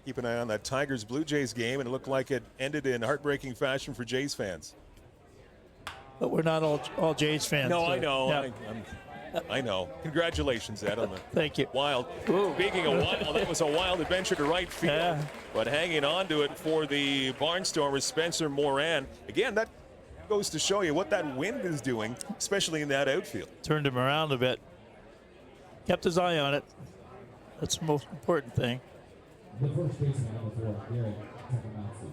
Keep an eye on that Tigers-Blue Jays game, and it looked like it ended in heartbreaking fashion for Jays fans. But we're not all Jays fans. No, so, I know. yeah. I know. Congratulations, Ed, on the Thank you. wild. Speaking of wild, that was a wild adventure to right field. Yeah. But hanging on to it for the Barnstormers, Spencer Moran. Again, that goes to show you what that wind is doing, especially in that outfield. Turned him around a bit. Kept his eye on it. That's the most important thing. The first baseman, number 4, Garrett Takamatsu.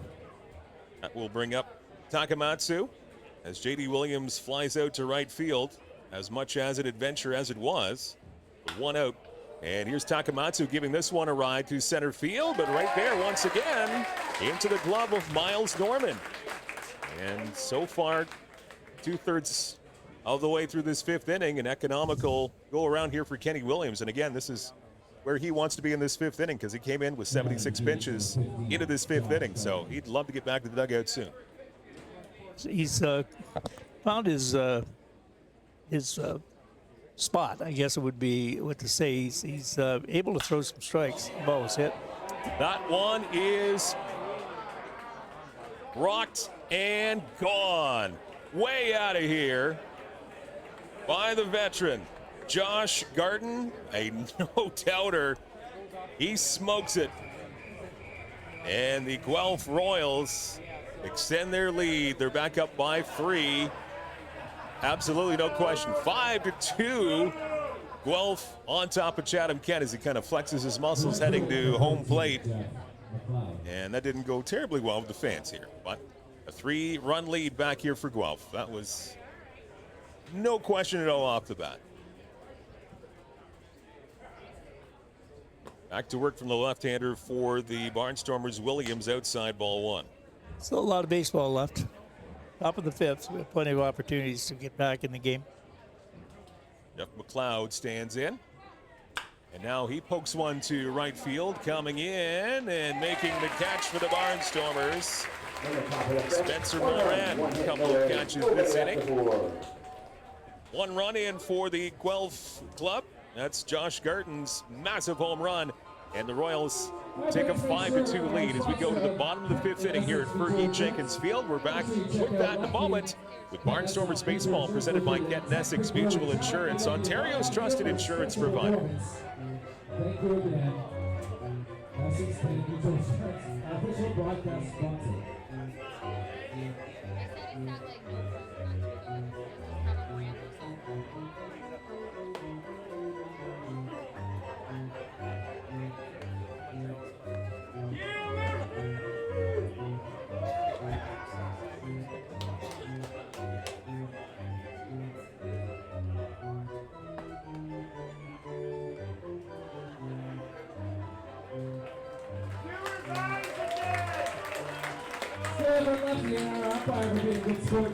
That will bring up Takamatsu as J.D. Williams flies out to right field. As much as an adventure as it was, 1 out. And here's Takamatsu giving this one a ride to center field, but right there once again into the glove of Miles Norman. And so far, 2/3 of the way through this 5th inning, an economical go around here for Kenny Williams. And again, this is where he wants to be in this 5th inning because he came in with 76 pitches into this 5th inning. So he'd love to get back to the dugout soon. He's found his spot, I guess it would be what to say. He's able to throw some strikes. The ball was hit. That one is rocked and gone. Way out of here by the veteran, Josh Garden, a no-doubter. He smokes it. And the Guelph Royals extend their lead. They're back up by 3. Absolutely no question. 5-2. Guelph on top of Chatham-Kent as he kind of flexes his muscles heading to home plate. And that didn't go terribly well with the fans here. But a 3-run lead back here for Guelph. That was no question at all off the bat. Back to work from the left-hander for the Barnstormers. Williams outside ball 1. Still a lot of baseball left. Top of the 5th. We have plenty of opportunities to get back in the game. Jeff McLeod stands in. And now he pokes one to right field, coming in and making the catch for the Barnstormers. Spencer Moran, a couple of catches this inning. 1 run in for the Guelph club. That's Josh Garton's massive home run. And the Royals take a 5-2 lead as we go to the bottom of the 5th inning here at Fergie Jenkins Field. We're back with that in a moment with Barnstormers Baseball presented by Get Essex Mutual Insurance, Ontario's trusted insurance provider. Thank you again. Essex Mutual Insurance, our official broadcast sponsor. Lefty and our umpire for being a good sport.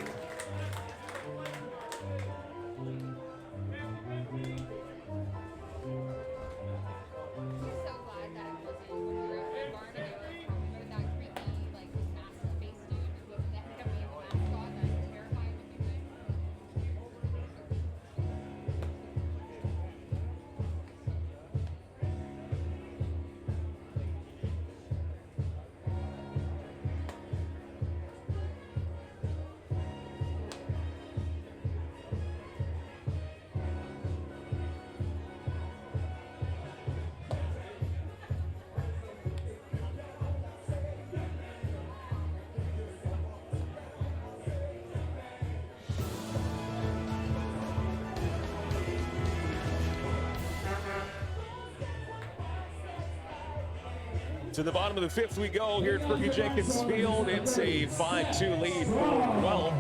To the bottom of the fifth we go here at Fergie Jenkins Field. It's a 5-2 lead for Guelph.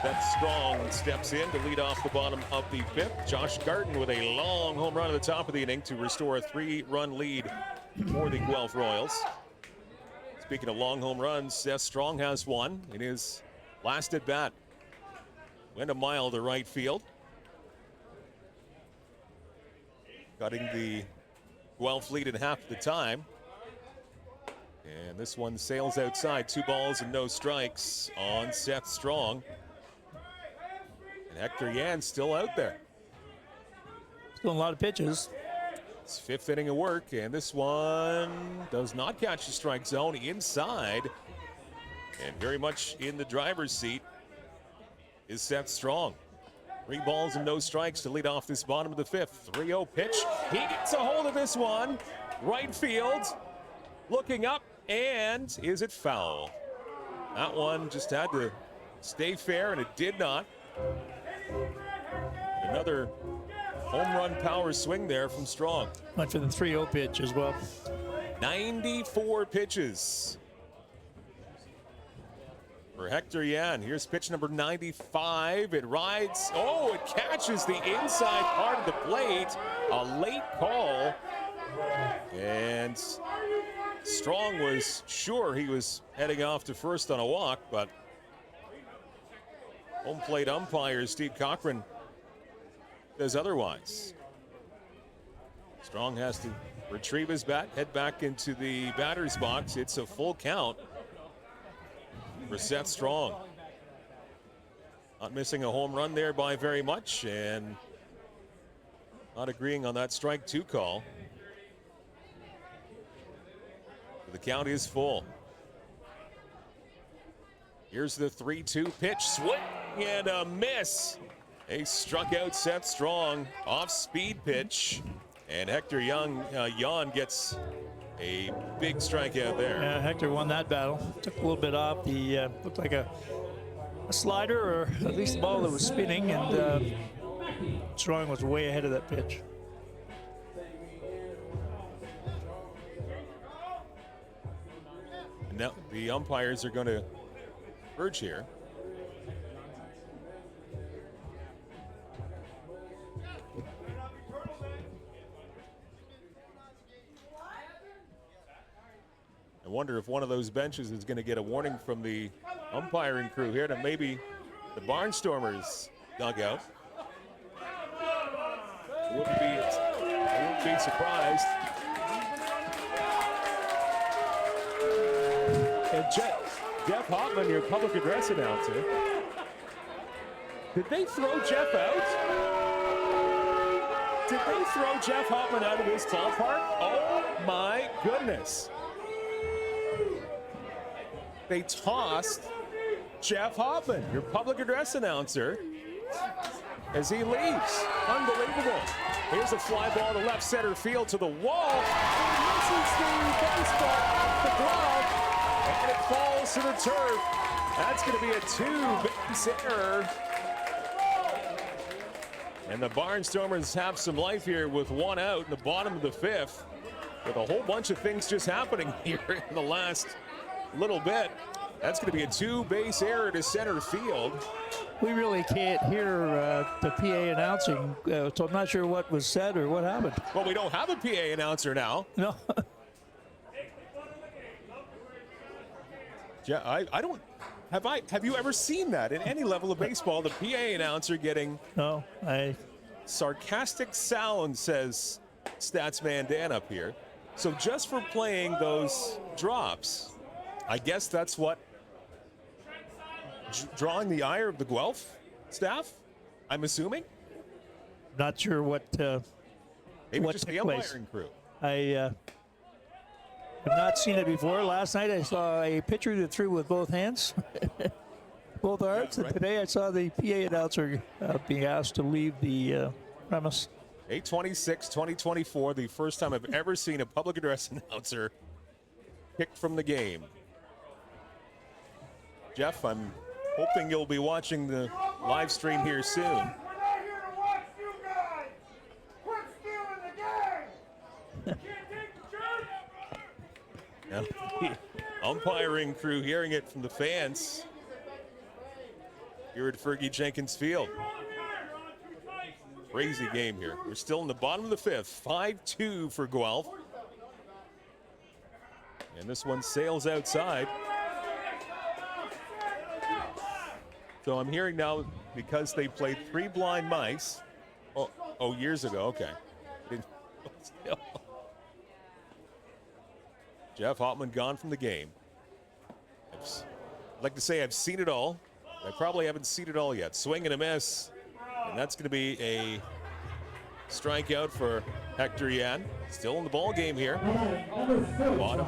Seth Strong steps in to lead off the bottom of the fifth. Josh Garten with a long home run at the top of the inning to restore a 3-run lead for the Guelph Royals. Speaking of long home runs, Seth Strong has one in his last at bat. Went a mile to right field. Cutting the Guelph lead in half the time. And this one sails outside. 2 balls and no strikes on Seth Strong. And Hector Yan still out there. Still a lot of pitches. It's 5th inning of work, and this one does not catch the strike zone inside. And very much in the driver's seat is Seth Strong. 3 balls and no strikes to lead off this bottom of the fifth. 3-0 pitch. He gets a hold of this one. Right field. Looking up, and is it foul? That one just had to stay fair, and it did not. Another home run power swing there from Strong. Went for the 3-0 pitch as well. 94 pitches for Hector Yan. Here's pitch number 95. It rides. Oh, it catches the inside part of the plate. A late call. And Strong was sure he was heading off to first on a walk, but home plate umpire Steve Cochran says otherwise. Strong has to retrieve his bat, head back into the batter's box. It's a full count for Seth Strong. Not missing a home run there by very much, and not agreeing on that strike 2 call. The count is full. Here's the 3-2 pitch. Swing and a miss. They struck out Seth Strong. Off-speed pitch. And Hector Yan gets a big strikeout there. Yeah, Hector won that battle. Took a little bit off. The looked like a slider, or at least a ball that was spinning, and Strong was way ahead of that pitch. And now the umpires are going to urge here. I wonder if one of those benches is going to get a warning from the umpiring crew here to maybe the Barnstormers dugout. I wouldn't be surprised. And Jeff Hoffman, your public address announcer. Did they throw Jeff out? Did they throw Jeff Hoffman out of this ballpark? Oh my goodness. They tossed Jeff Hoffman, your public address announcer, as he leaves. Unbelievable. Here's a fly ball to left center field to the wall. He misses the baseball off the glove, and it falls to the turf. That's going to be a 2-base error. And the Barnstormers have some life here with 1 out in the bottom of the fifth, with a whole bunch of things just happening here in the last little bit. That's going to be a 2-base error to center field. We really can't hear the PA announcing, so I'm not sure what was said or what happened. Well, we don't have a PA announcer now. No. Yeah, I don't. Have you ever seen that in any level of baseball? The PA announcer getting No, sarcastic sound, says Statsman Dan up here. So just for playing those drops, I guess that's what drawing the ire of the Guelph staff, I'm assuming. Not sure what Maybe what just took the place. umpiring crew. I have not seen it before. Last night I saw a pitcher that threw with both hands, both arms. Yeah, right. And today I saw the PA announcer being asked to leave the premise. 8/26/2024, the first time I've ever seen a public address announcer kicked from the game. Jeff, I'm hoping you'll be watching the live stream here soon. We're not here to watch you guys. Quit stealing the game. You can't do Now, the umpiring crew hearing it from the fans here at Fergie Jenkins Field. Crazy game here. We're still in the bottom of the fifth. 5-2 for Guelph. And this one sails outside. So I'm hearing now, because they played 3 blind mice. Oh, years ago. Okay. Jeff Hoffman gone from the game. I'd like to say I've seen it all. I probably haven't seen it all yet. Swing and a miss. And that's going to be a strikeout for Hector Yan. Still in the ball game here. Number 45,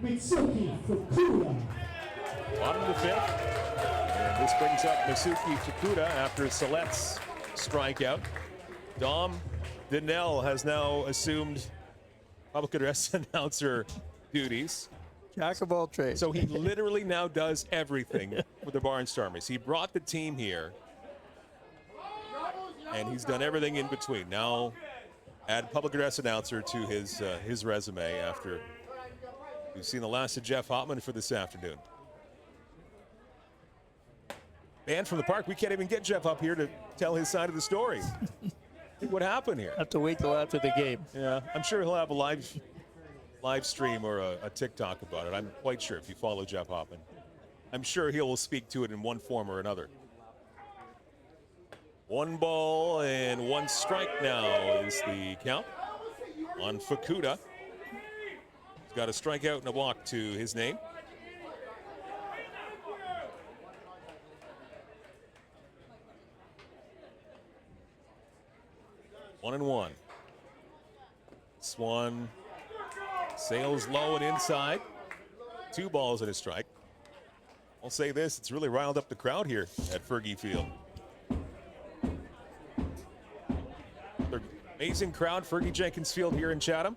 Mitsuki Fukuda. Bottom of the fifth. And this brings up Mitsuki Fukuda after Salet's strikeout. Dom Dinell has now assumed public address announcer duties. Jack of all trades. So he literally now does everything with the Barnstormers. He brought the team here, and he's done everything in between. Now, add public address announcer to his resume after we've seen the last of Jeff Hoffman for this afternoon. Man from the park, we can't even get Jeff up here to tell his side of the story. What happened here? Have to wait till after the game. Yeah, I'm sure he'll have a live stream or a TikTok about it. I'm quite sure if you follow Jeff Hoffman. I'm sure he will speak to it in one form or another. 1 ball and 1 strike now is the count on Fukuda. He's got a strikeout and a walk to his name. One and one. This one sails low and inside. 2 balls and a strike. I'll say this, it's really riled up the crowd here at Fergie Field. Amazing crowd, Fergie Jenkins Field here in Chatham.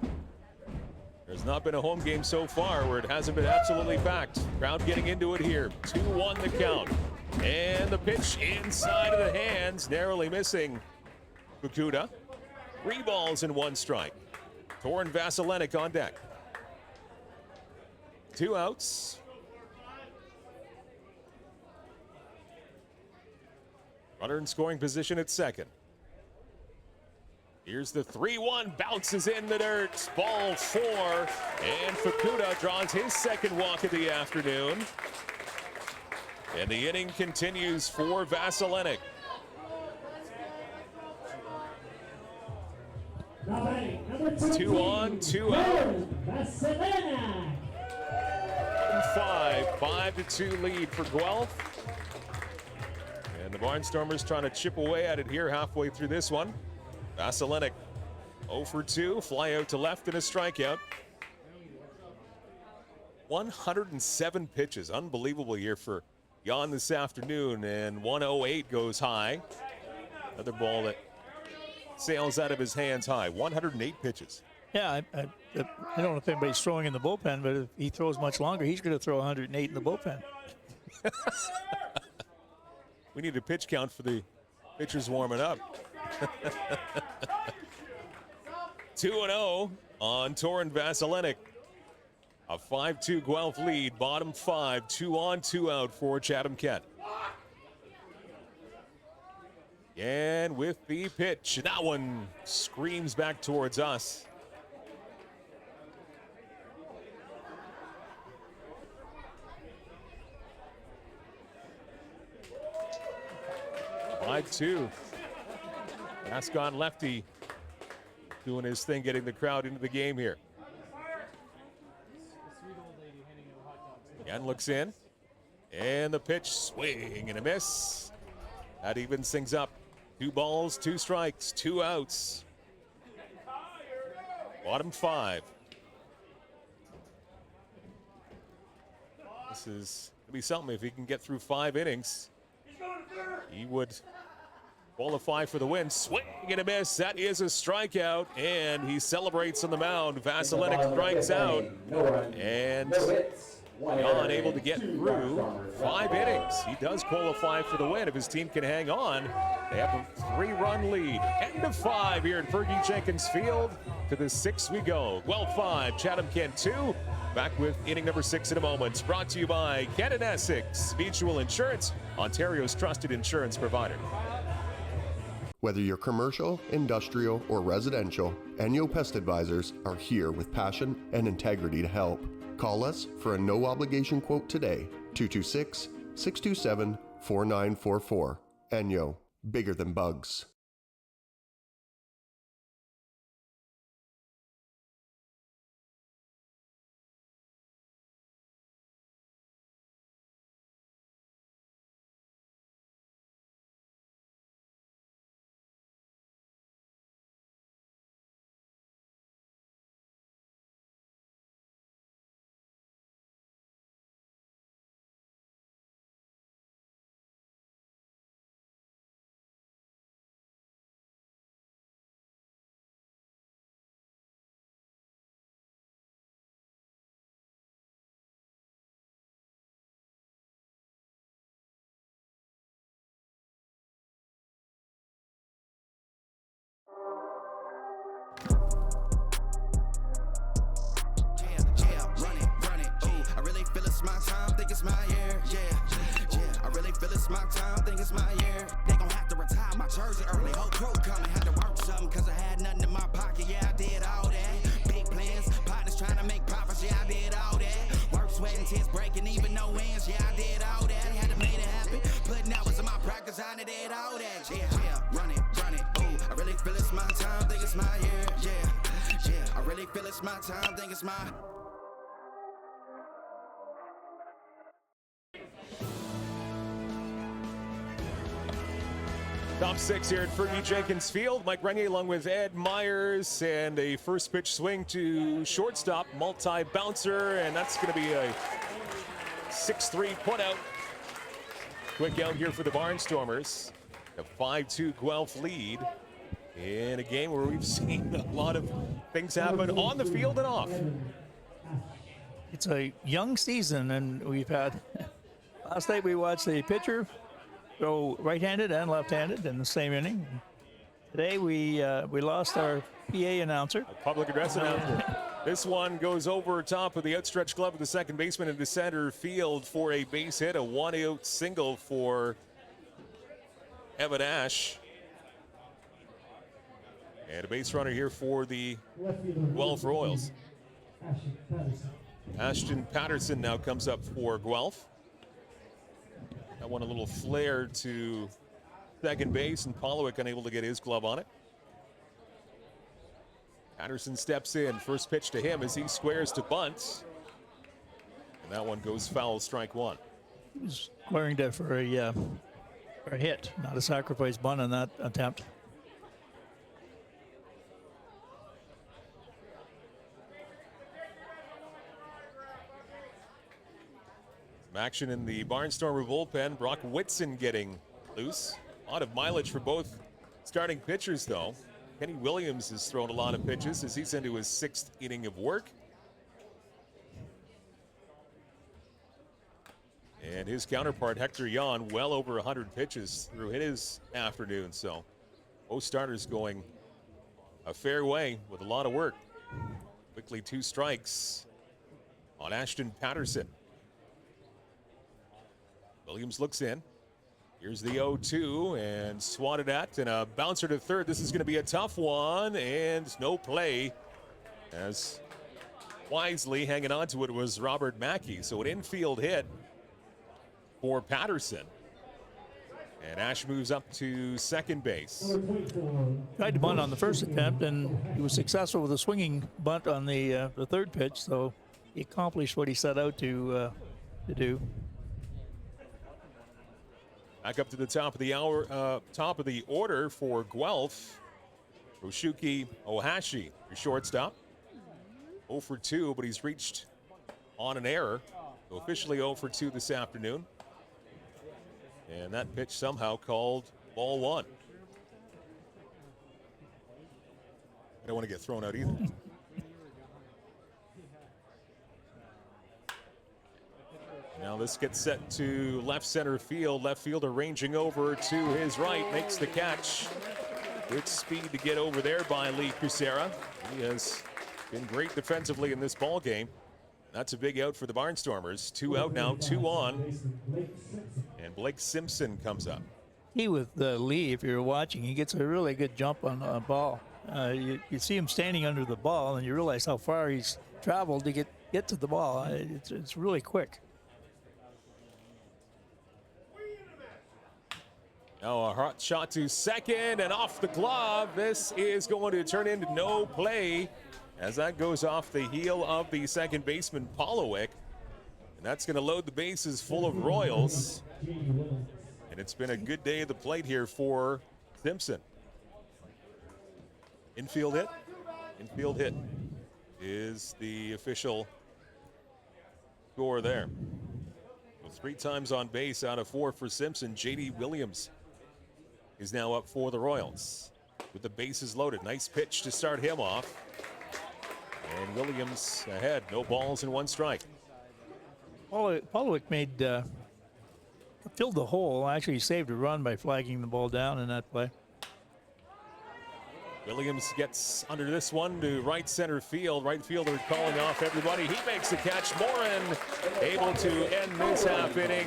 There's not been a home game so far where it hasn't been absolutely packed. Crowd getting into it here. 2-1 the count. And the pitch inside of the hands, narrowly missing Fukuda. 3 balls and 1 strike. Torin Vasilenik on deck. 2 outs. Runner in scoring position at second. Here's the 3-1, bounces in the dirt, ball 4, and Fukuda draws his second walk of the afternoon. And the inning continues for Vasilenik. Number 2 on, 2 out. 5-2 lead for Guelph. And the Barnstormers trying to chip away at it here halfway through this one. Vasilenik 0 for 2, fly out to left and a strikeout. 107 pitches, unbelievable year for Jan this afternoon, and 108 goes high. Another ball that sails out of his hands high. 108 pitches. Yeah, I don't know if anybody's throwing in the bullpen, but if he throws much longer, he's going to throw 108 in the bullpen. We need a pitch count for the pitchers warming up. 2-0 on Torin Vasilenik. A 5-2 Guelph lead, bottom 5, 2 on, 2 out for Chatham-Kent. And with the pitch, that one screams back towards us. Wide 2. Ascon lefty doing his thing, getting the crowd into the game here. Again looks in. And the pitch, swing and a miss. That evens things up. 2 balls, 2 strikes, 2 outs. Bottom 5. This is going to be something. If he can get through 5 innings, he would qualify for the win. Swing and a miss. That is a strikeout, and he celebrates on the mound. Vasilenik strikes out, and Jan able to get through 5 innings. He does qualify for the win if his team can hang on. They have a 3-run lead. End of 5 here at Fergie Jenkins Field. To the 6th we go. Guelph 5, Chatham-Kent 2. Back with inning number 6 in a moment. Brought to you by Canada Essex Mutual Insurance, Ontario's trusted insurance provider. Whether you're commercial, industrial, or residential, Enyo Pest Advisors are here with passion and integrity to help. Call us for a no-obligation quote today, 226-627-4944. Enyo, bigger than bugs. It's my time, think it's my year, yeah. I really feel it's my time, think it's my year. They gon' have to retire my jersey early. Whole crew coming, had to work something, cause I had nothing in my pocket, yeah, I did all that. Big plans, partners trying to make profits, yeah, I did all that. Work, sweat, and tears breaking, even no wins, yeah, I did all that. Had to make it happen, putting hours in my practice, I did all that, yeah. Run it, ooh. I really feel it's my time, think it's my year, yeah. I really feel it's my time, think it's my. Top 6 here at Fergie Jenkins Field. Mike Renier along with Ed Myers, and a first pitch swing to shortstop, multi-bouncer, and that's going to be a 6-3 putout. Quick out here for the Barnstormers. A 5-2 Guelph lead in a game where we've seen a lot of things happen on the field and off. It's a young season, and we've had. Last night we watched the pitcher throw right-handed and left-handed in the same inning. Today we lost our PA announcer. A public address announcer. This one goes over top of the outstretched glove of the second baseman into center field for a base hit, a 1-out single for Evan Ash. And a base runner here for the Guelph Royals. Ashton Patterson now comes up for Guelph. That one a little flare to second base, and Polowick unable to get his glove on it. Patterson steps in. First pitch to him as he squares to bunt. And that one goes foul, strike one. He was squaring to for a hit, not a sacrifice bunt on that attempt. Action in the Barnstormer bullpen. Brock Whitson getting loose. A lot of mileage for both starting pitchers, though. Kenny Williams has thrown a lot of pitches as he's into his 6th inning of work. And his counterpart, Hector Jan, well over 100 pitches through his afternoon. So both starters going a fair way with a lot of work. Quickly 2 strikes on Ashton Patterson. Williams looks in. Here's the 0-2 and swatted at, and a bouncer to third. This is going to be a tough one, and no play, as wisely hanging on to it was Robert Mackey. So an infield hit for Patterson. And Ash moves up to second base. Tried to bunt on the first attempt, and he was successful with a swinging bunt on the third pitch, so he accomplished what he set out to do. Back up to the top of the hour, top of the order for Guelph. Roshuki Ohashi, your shortstop. 0 for 2, but he's reached on an error. So officially 0 for 2 this afternoon. And that pitch somehow called ball 1. I don't want to get thrown out either. Now this gets set to left center field. Left fielder ranging over to his right, makes the catch. Good speed to get over there by Lee Crucera. He has been great defensively in this ball game. That's a big out for the Barnstormers. 2 out now, 2 on. And Blake Simpson comes up. He with Lee, if you're watching, he gets a really good jump on a ball. You see him standing under the ball, and you realize how far he's traveled to get to the ball. It's really quick. Now a hot shot to second and off the glove. This is going to turn into no play as that goes off the heel of the second baseman, Polowick. And that's going to load the bases full of Royals. And it's been a good day at the plate here for Simpson. Infield hit. Infield hit is the official score there. Well, 3 times on base out of 4 for Simpson. J.D. Williams is now up for the Royals with the bases loaded. Nice pitch to start him off. And Williams ahead. No balls and 1 strike. Polowick filled the hole. Actually, he saved a run by flagging the ball down in that play. Williams gets under this one to right center field. Right fielder calling off everybody. He makes the catch. Morin able to end this half inning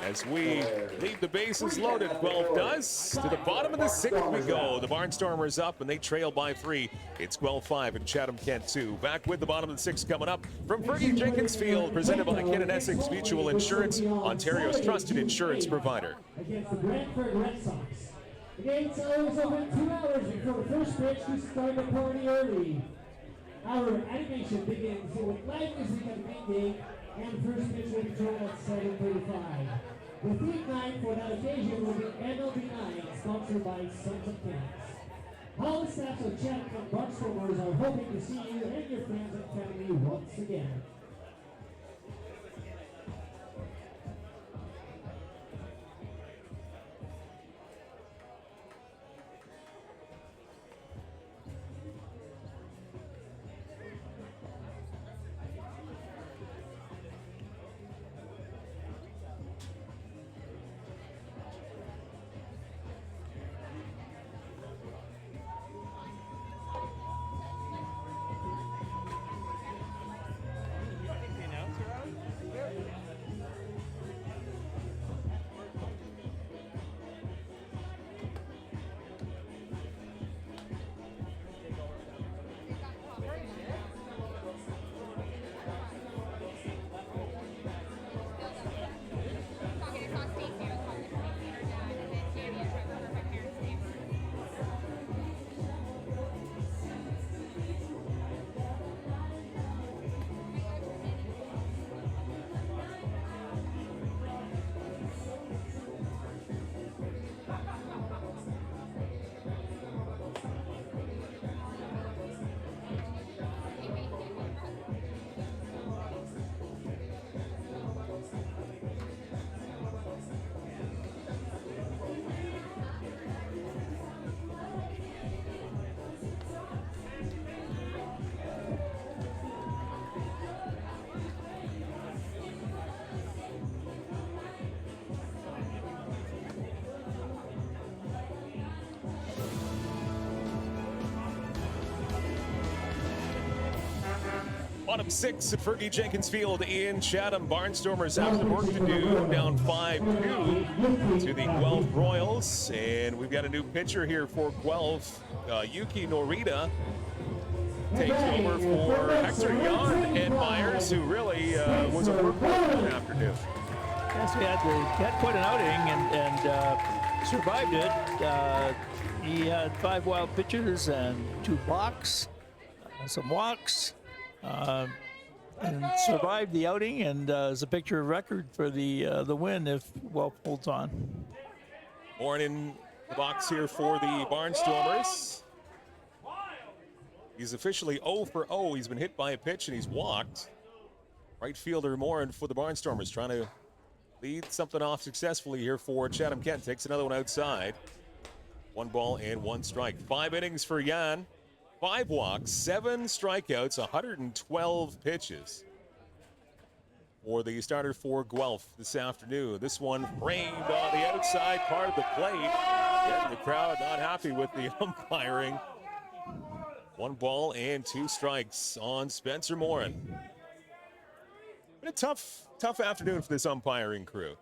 as we leave the bases loaded. Guelph does. To the bottom of the 6th we go. The Barnstormers up and they trail by 3. It's Guelph 5 and Chatham-Kent 2. Back with the bottom of the 6th coming up from Fergie Jenkins Field, presented by Ken and Essex Mutual Insurance, Ontario's trusted insurance provider. Against the Brantford Red Sox. The game is over 2 hours before the first pitch to start the party early. Our animation begins with live music at the main gate, and the first pitch will be thrown at 7:35. The theme night for that occasion will be MLB Night, sponsored by Chatham-Kent. All the staff of Chatham-Kent Barnstormers are hoping to see you and your friends and family once again. Bottom 6 at Fergie Jenkins Field in Chatham. Barnstormers have some work to do. Down 5-2 to the Guelph Royals. And we've got a new pitcher here for Guelph. Yuki Norita takes over for Hector Yarn and Myers, who really was a workhorse this afternoon. Yes, he had quite an outing and survived it. He had 5 wild pitches and 2 balks, some walks. And survived the outing, and is a picture of record for the win if Guelph holds on. Morin in the box here for the Barnstormers. He's officially 0 for 0. He's been hit by a pitch and he's walked. Right fielder Morin for the Barnstormers trying to lead something off successfully here for Chatham-Kent. Takes another one outside. 1 ball and 1 strike. 5 innings for Jan. 5 walks, 7 strikeouts, 112 pitches for the starter for Guelph this afternoon. This one framed on the outside part of the plate. And the crowd not happy with the umpiring. 1 ball and 2 strikes on Spencer Morin. Been a tough afternoon for this umpiring crew.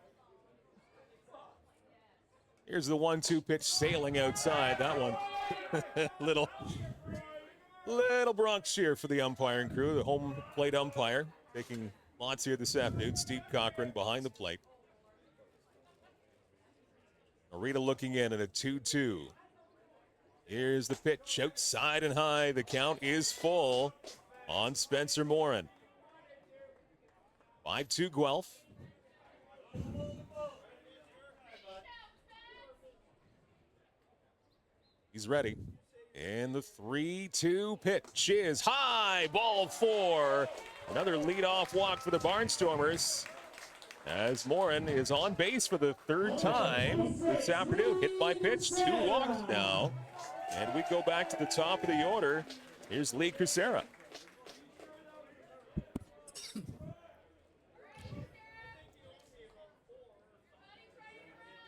Here's the 1-2 pitch sailing outside. That one, little Bronx cheer for the umpiring crew. The home plate umpire taking lots here this afternoon. Steve Cochran behind the plate. Norita looking in at a 2-2. Here's the pitch outside and high. The count is full on Spencer Morin. 5-2 Guelph. He's ready. And the 3-2 pitch is high. Ball 4. Another leadoff walk for the Barnstormers. As Morin is on base for the 3rd time this afternoon. Hit by pitch, 2 walks now. And we go back to the top of the order. Here's Lee Crisera.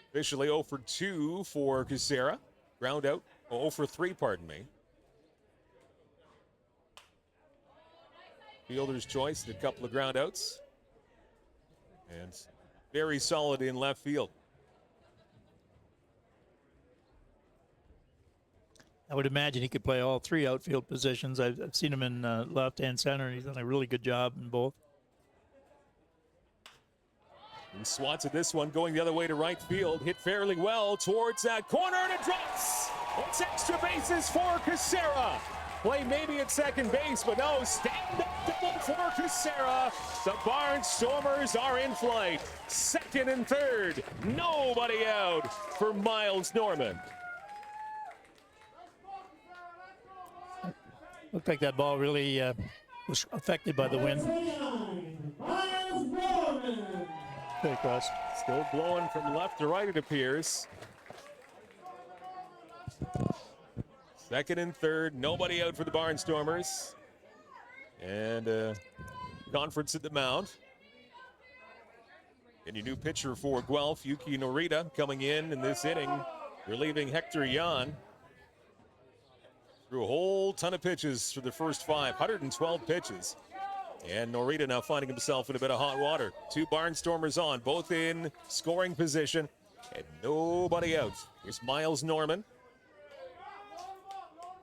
Officially 0 for 2 for Crisera. Ground out. 0 for 3, pardon me. Fielder's choice, a couple of ground outs. And very solid in left field. I would imagine he could play all 3 outfield positions. I've seen him in left and center, and he's done a really good job in both. He swats at this one, going the other way to right field. Hit fairly well towards that corner, and it drops. It's extra bases for Crisera. Play maybe at second base, but no, stand-up double for Crisera. The Barnstormers are in flight. 2nd and 3rd, nobody out for Miles Norman. Looked like that ball really was affected by the wind. Good cross. Still blowing from left to right, it appears. 2nd and 3rd, nobody out for the Barnstormers. And conference at the mound. And your new pitcher for Guelph, Yuki Norita, coming in this inning, relieving Hector Yan. Threw a whole ton of pitches for the first 5, 112 pitches. And Norita now finding himself in a bit of hot water. 2 Barnstormers on, both in scoring position, and nobody out. Here's Miles Norman.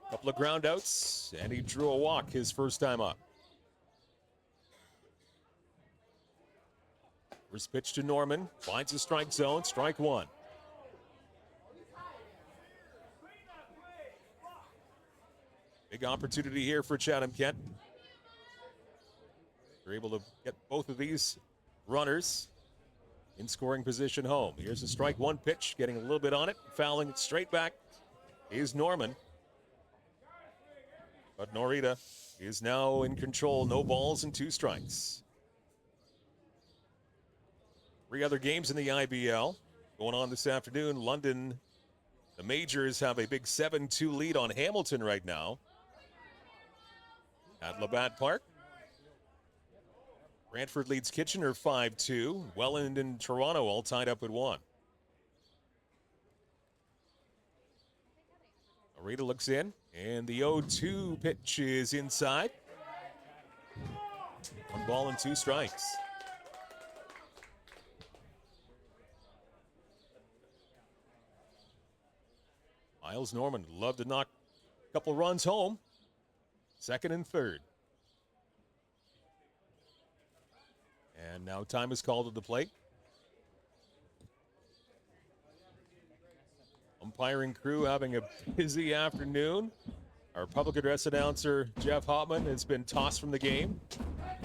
Couple of ground outs, and he drew a walk his first time up. First pitch to Norman, finds a strike zone, strike 1. Big opportunity here for Chatham-Kent. They're able to get both of these runners in scoring position home. Here's a strike 1 pitch, getting a little bit on it, fouling it straight back is Norman. But Norita is now in control, no balls and 2 strikes. 3 other games in the IBL going on this afternoon. London, the Majors have a big 7-2 lead on Hamilton right now at Labatt Park. Brantford leads Kitchener 5-2. Welland and Toronto all tied up at 1. Norita looks in, and the 0-2 pitch is inside. 1 ball and 2 strikes. Miles Norman would love to knock a couple runs home. 2nd and 3rd. And now time is called at the plate. Umpiring crew having a busy afternoon. Our public address announcer, Jeff Hopman, has been tossed from the game. I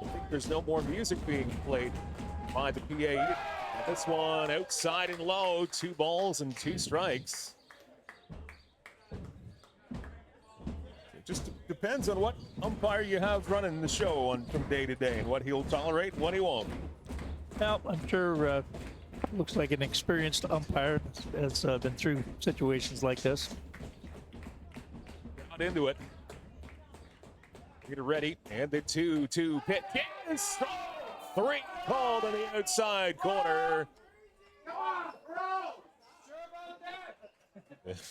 think there's no more music being played by the PA. This one outside and low, 2 balls and 2 strikes. It just depends on what umpire you have running the show from day to day and what he'll tolerate and what he won't. Well, I'm sure looks like an experienced umpire has been through situations like this. Got into it. Get it ready. And the 2-2 pitch is three called on the outside corner.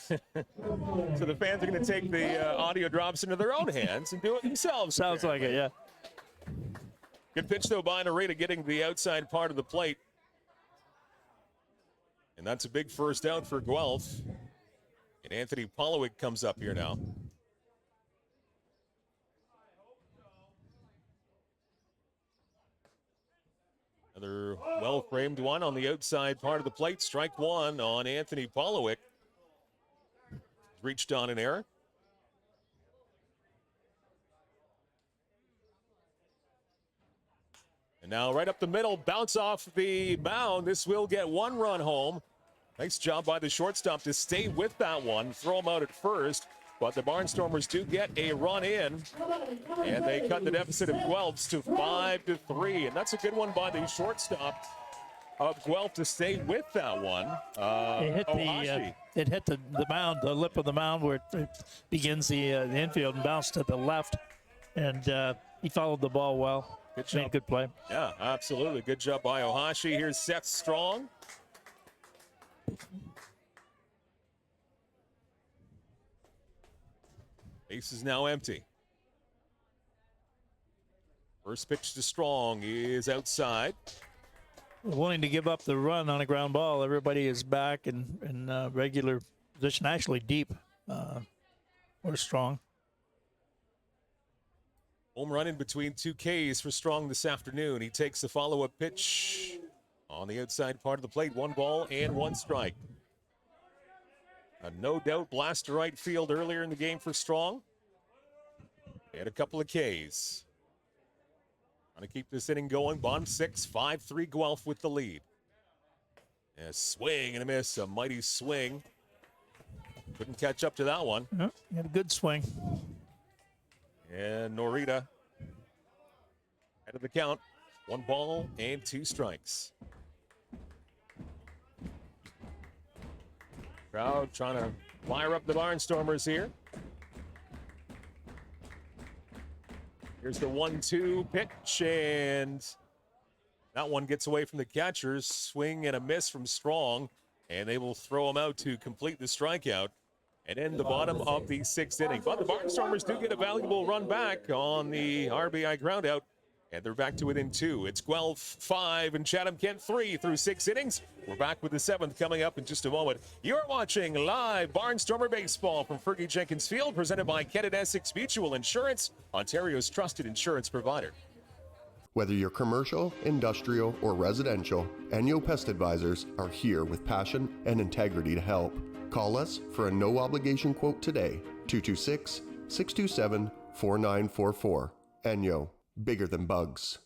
So the fans are going to take the audio drops into their own hands and do it themselves. Sounds like it, yeah. Good pitch, though, by Narita, getting the outside part of the plate. And that's a big first out for Guelph. And Anthony Polowick comes up here now. Another well-framed one on the outside part of the plate. Strike one on Anthony Polowick. Reached on an error. And now right up the middle, bounce off the mound. This will get one run home. Nice job by the shortstop to stay with that one, throw him out at first. But the Barnstormers do get a run in, and they cut the deficit of Guelph's to 5-3. And that's a good one by the shortstop of Guelph to stay with that one. It hit the mound, the lip of the mound where it begins the infield and bounced to the left. And he followed the ball well. Good job. Made a good play. Yeah, absolutely. Good job by Ohashi. Here's Seth Strong. Base is now empty. First pitch to Strong is outside. Willing to give up the run on a ground ball. Everybody is back in regular position, actually deep or Strong. Home run in between two Ks for Strong this afternoon. He takes the follow-up pitch on the outside part of the plate. 1 ball and 1 strike. A no-doubt blast to right field earlier in the game for Strong. And a couple of Ks. Trying to keep this inning going. Bottom 6, 5-3 Guelph with the lead. A swing and a miss, a mighty swing. Couldn't catch up to that one. Yeah, he had a good swing. And Norita head of the count. 1 ball and 2 strikes. Crowd trying to fire up the Barnstormers here. Here's the 1-2 pitch, and that one gets away from the catchers. Swing and a miss from Strong, and they will throw him out to complete the strikeout and end the bottom of the 6th inning. But the Barnstormers do get a valuable run back on the RBI groundout, and they're back to within 2. It's Guelph 5 and Chatham-Kent 3 through 6 innings. We're back with the 7th coming up in just a moment. You're watching live Barnstormer Baseball from Fergie Jenkins Field, presented by Kent & Essex Mutual Insurance, Ontario's trusted insurance provider. Whether you're commercial, industrial, or residential, Enyo Pest Advisors are here with passion and integrity to help. Call us for a no-obligation quote today, 226-627-4944. Enyo, bigger than bugs.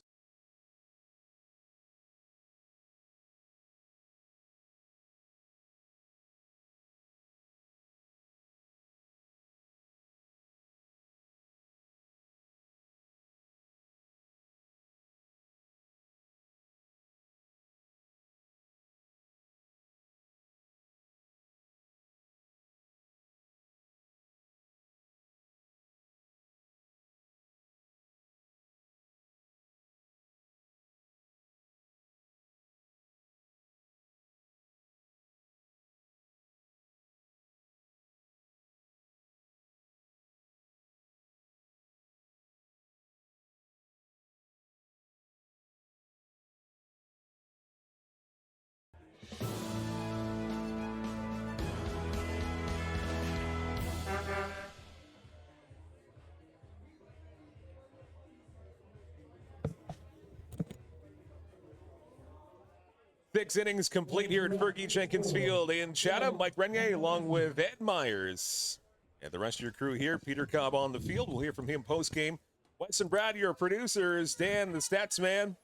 Six innings complete here at Fergie Jenkins Field in Chatham. Mike Renier along with Ed Myers. And the rest of your crew here. Peter Cobb on the field. We'll hear from him post-game. Wes and Brad, your producers. Dan, the stats man.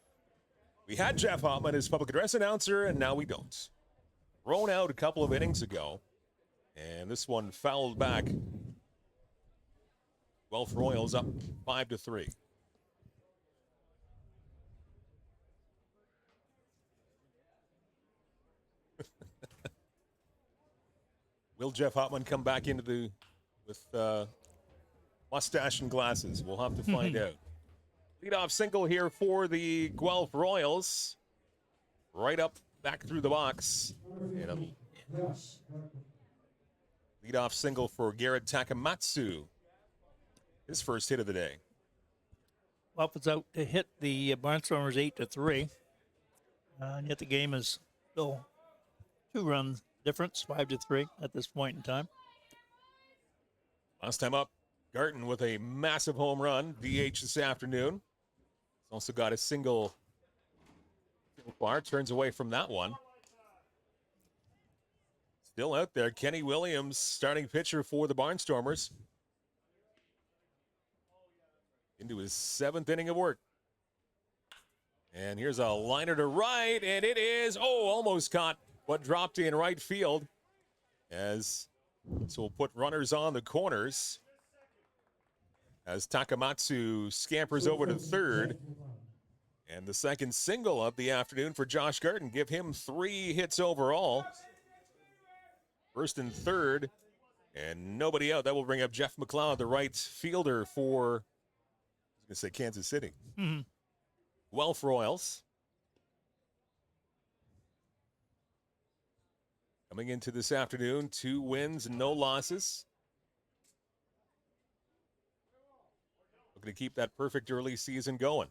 We had Jeff Hoffman as public address announcer, and now we don't. Thrown out a couple of innings ago. And this one fouled back. Guelph Royals up 5-3. Will Jeff Hoffman come back with mustache and glasses? We'll have to find out. Leadoff single here for the Guelph Royals. Right up, back through the box. And a leadoff single for Garrett Takamatsu. His first hit of the day. Guelph is out to hit the Barnstormers 8-3. And yet the game is still 2-run difference, 5-3 at this point in time. Last time up, Garton with a massive home run, DH this afternoon. He's also got a single bar, turns away from that one. Still out there, Kenny Williams, starting pitcher for the Barnstormers. Into his 7th inning of work. And here's a liner to right, and it is, almost caught, but dropped in right field. As this will put runners on the corners. As Takamatsu scampers over to third. And the second single of the afternoon for Josh Garton. Give him 3 hits overall. First and third. And nobody out. That will bring up Jeff McLeod, the right fielder for, I was going to say Kansas City. Guelph Royals. Coming into this afternoon, 2 wins and no losses. Looking to keep that perfect early season going.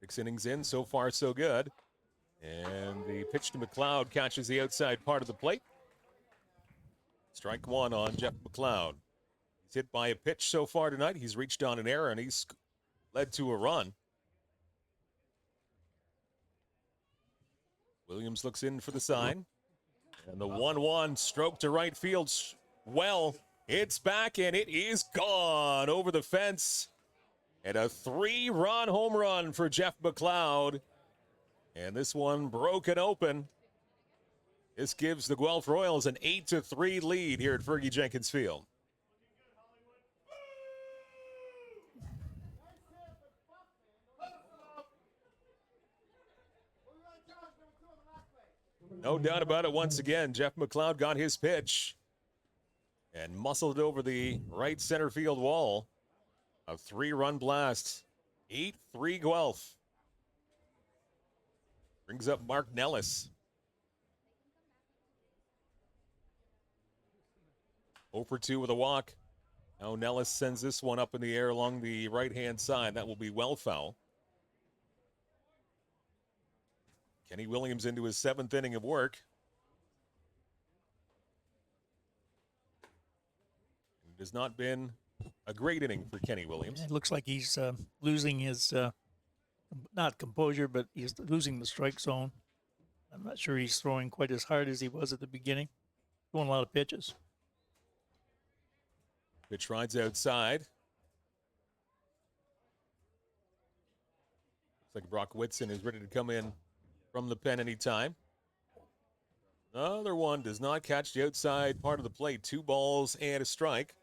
6 innings in, so far so good. And the pitch to McLeod catches the outside part of the plate. Strike 1 on Jeff McLeod. He's hit by a pitch so far tonight. He's reached on an error, and he's led to a run. Williams looks in for the sign. And the 1-1 stroke to right field. Well, it's back, and it is gone over the fence. And a 3-run home run for Jeff McLeod. And this one broken open. This gives the Guelph Royals an 8-3 lead here at Fergie Jenkins Field. No doubt about it once again. Jeff McLeod got his pitch and muscled it over the right center field wall. A 3-run blast. 8-3 Guelph. Brings up Mark Nellis. 0 for 2 with a walk. Now Nellis sends this one up in the air along the right-hand side. That will be well foul. Kenny Williams into his 7th inning of work. It has not been a great inning for Kenny Williams. It looks like he's losing his, not composure, but he's losing the strike zone. I'm not sure he's throwing quite as hard as he was at the beginning. Throwing a lot of pitches. Pitch rides outside. Looks like Brock Whitson is ready to come in from the pen anytime. Another one does not catch the outside part of the plate. 2 balls and a strike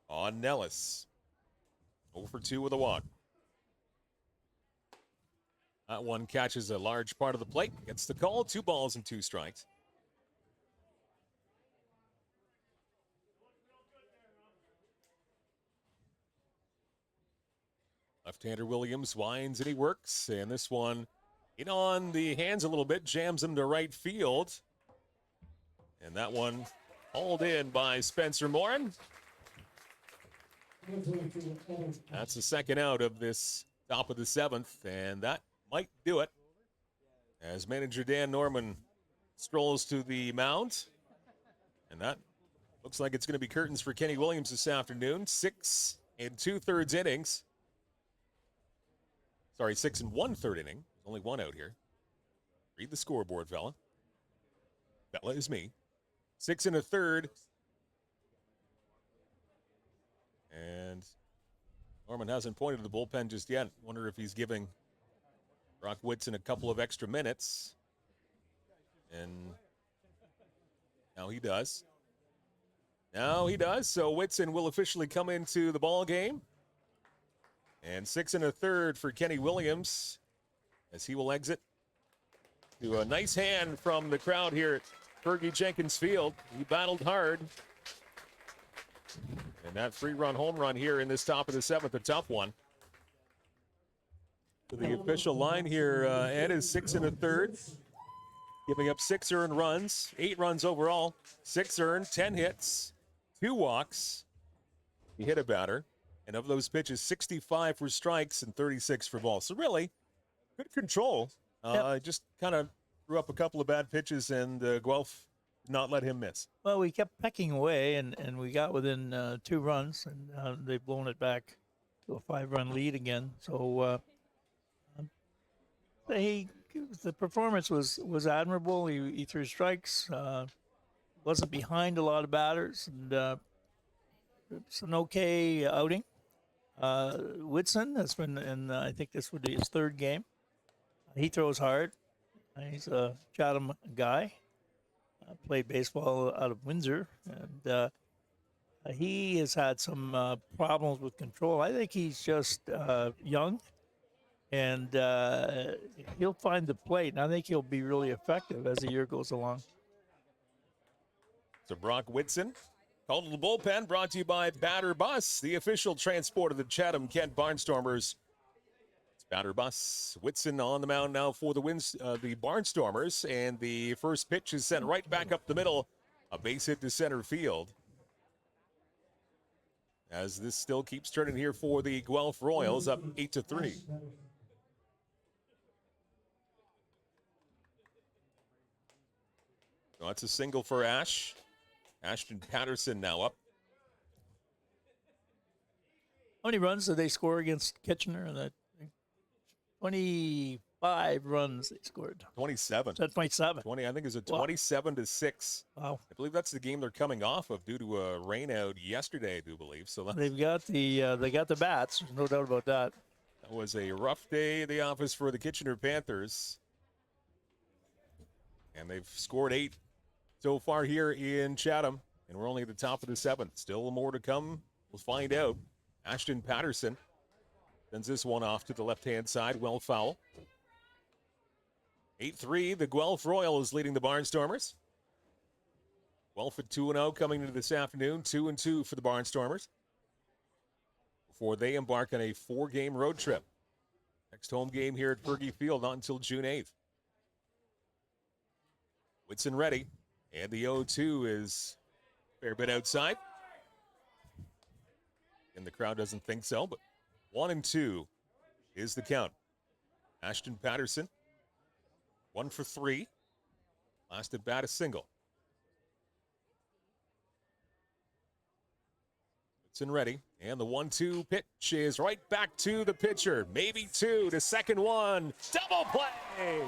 on Nellis. 0 for 2 with a walk. That one catches a large part of the plate. Gets the call. 2 balls and 2 strikes. Left-hander Williams winds and he works. And this one in on the hands a little bit, jams him to right field. And that one hauled in by Spencer Morin. That's the second out of this top of the 7th, and that might do it. As manager Dan Norman strolls to the mound. And that looks like it's going to be curtains for Kenny Williams this afternoon. 6 2/3 innings. Sorry, 6 1/3 inning. Only 1 out here. Read the scoreboard, fella. Fella is me. 6 1/3. And Norman hasn't pointed to the bullpen just yet. Wonder if he's giving Brock Whitson a couple of extra minutes. And now he does. So Whitson will officially come into the ball game. And 6 1/3 for Kenny Williams as he will exit to a nice hand from the crowd here at Fergie Jenkins Field. He battled hard. And that 3-run home run here in this top of the 7th, a tough one. The official line here, Ed, is 6 1/3, giving up 6 earned runs, 8 runs overall, 6 earned, 10 hits, 2 walks. He hit a batter, and of those pitches, 65 for strikes and 36 for balls. So really, good control. Just kind of threw up a couple of bad pitches, and Guelph did not let him miss. Well, we kept pecking away, and we got within 2 runs, and they've blown it back to a 5-run lead again. So the performance was admirable. He threw strikes, wasn't behind a lot of batters, and it's an okay outing. Whitson has been in, I think this would be his 3rd game. He throws hard. He's a Chatham guy. Played baseball out of Windsor, and he has had some problems with control. I think he's just young, and he'll find the plate, and I think he'll be really effective as the year goes along. So Brock Whitson called to the bullpen, brought to you by Batter Bus, the official transport of the Chatham-Kent Barnstormers. It's Batter Bus. Whitson on the mound now for the Barnstormers, and the first pitch is sent right back up the middle, a base hit to center field. As this still keeps turning here for the Guelph Royals, up 8-3. Well, that's a single for Ashton Patterson now up. How many runs did they score against Kitchener? 25 runs they scored. 27. That's 27. 20. I think it's a 27-6. Wow. I believe that's the game they're coming off of due to a rain out yesterday, I do believe. So They've got the bats. There's no doubt about that. that was a rough day at the office for the Kitchener Panthers. And they've scored 8 so far here in Chatham, and we're only at the top of the 7th. Still more to come. We'll find out. Ashton Patterson sends this one off to the left-hand side. Well foul. 8-3. The Guelph Royals leading the Barnstormers. Guelph at 2-0 coming into this afternoon. 2-2 for the Barnstormers before they embark on a 4-game road trip. Next home game here at Fergie Field not until June 8th. Whitson ready. And the 0-2 is a fair bit outside. And the crowd doesn't think so, but 1-2 is the count. Ashton Patterson, 1 for 3. Last at bat, a single. Whitson ready. And the 1-2 pitch is right back to the pitcher. Maybe 2 to second one. Double play!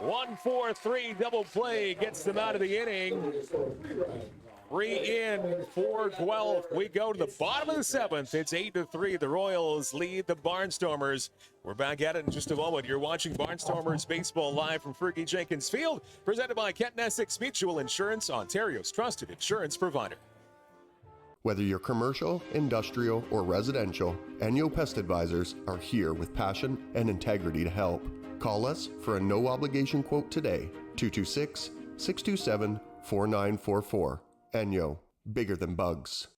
1-4-3 double play gets them out of the inning. 3 in for Guelph. We go to the bottom of the 7th. It's 8-3. The Royals lead the Barnstormers. We're back at it in just a moment. You're watching Barnstormers Baseball live from Fergie Jenkins Field, presented by Kent and Essex Mutual Insurance, Ontario's trusted insurance provider. Whether you're commercial, industrial, or residential, Enyo Pest Advisors are here with passion and integrity to help. Call us for a no-obligation quote today, 226-627-4944. Enyo, bigger than bugs.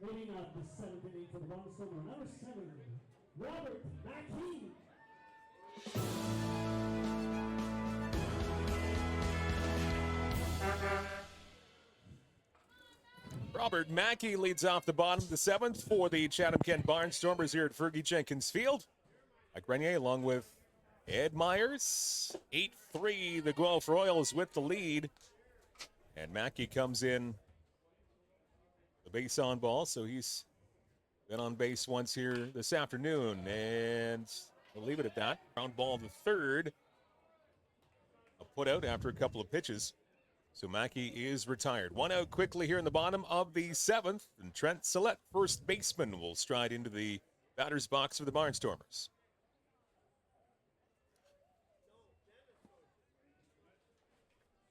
Leading up the seventh inning for the Barnstormer, number 7, Robert Mackey. Robert Mackey leads off the bottom of the 7th for the Chatham-Kent Barnstormers here at Fergie Jenkins Field. Mike Grenier along with Ed Myers. 8-3, the Guelph Royals with the lead. And Mackey comes in the base on ball, so he's been on base once here this afternoon. And we'll leave it at that. Ground ball the third. A put out after a couple of pitches. So Mackey is retired. One out quickly here in the bottom of the 7th. And Trent Sillett, first baseman, will stride into the batter's box for the Barnstormers.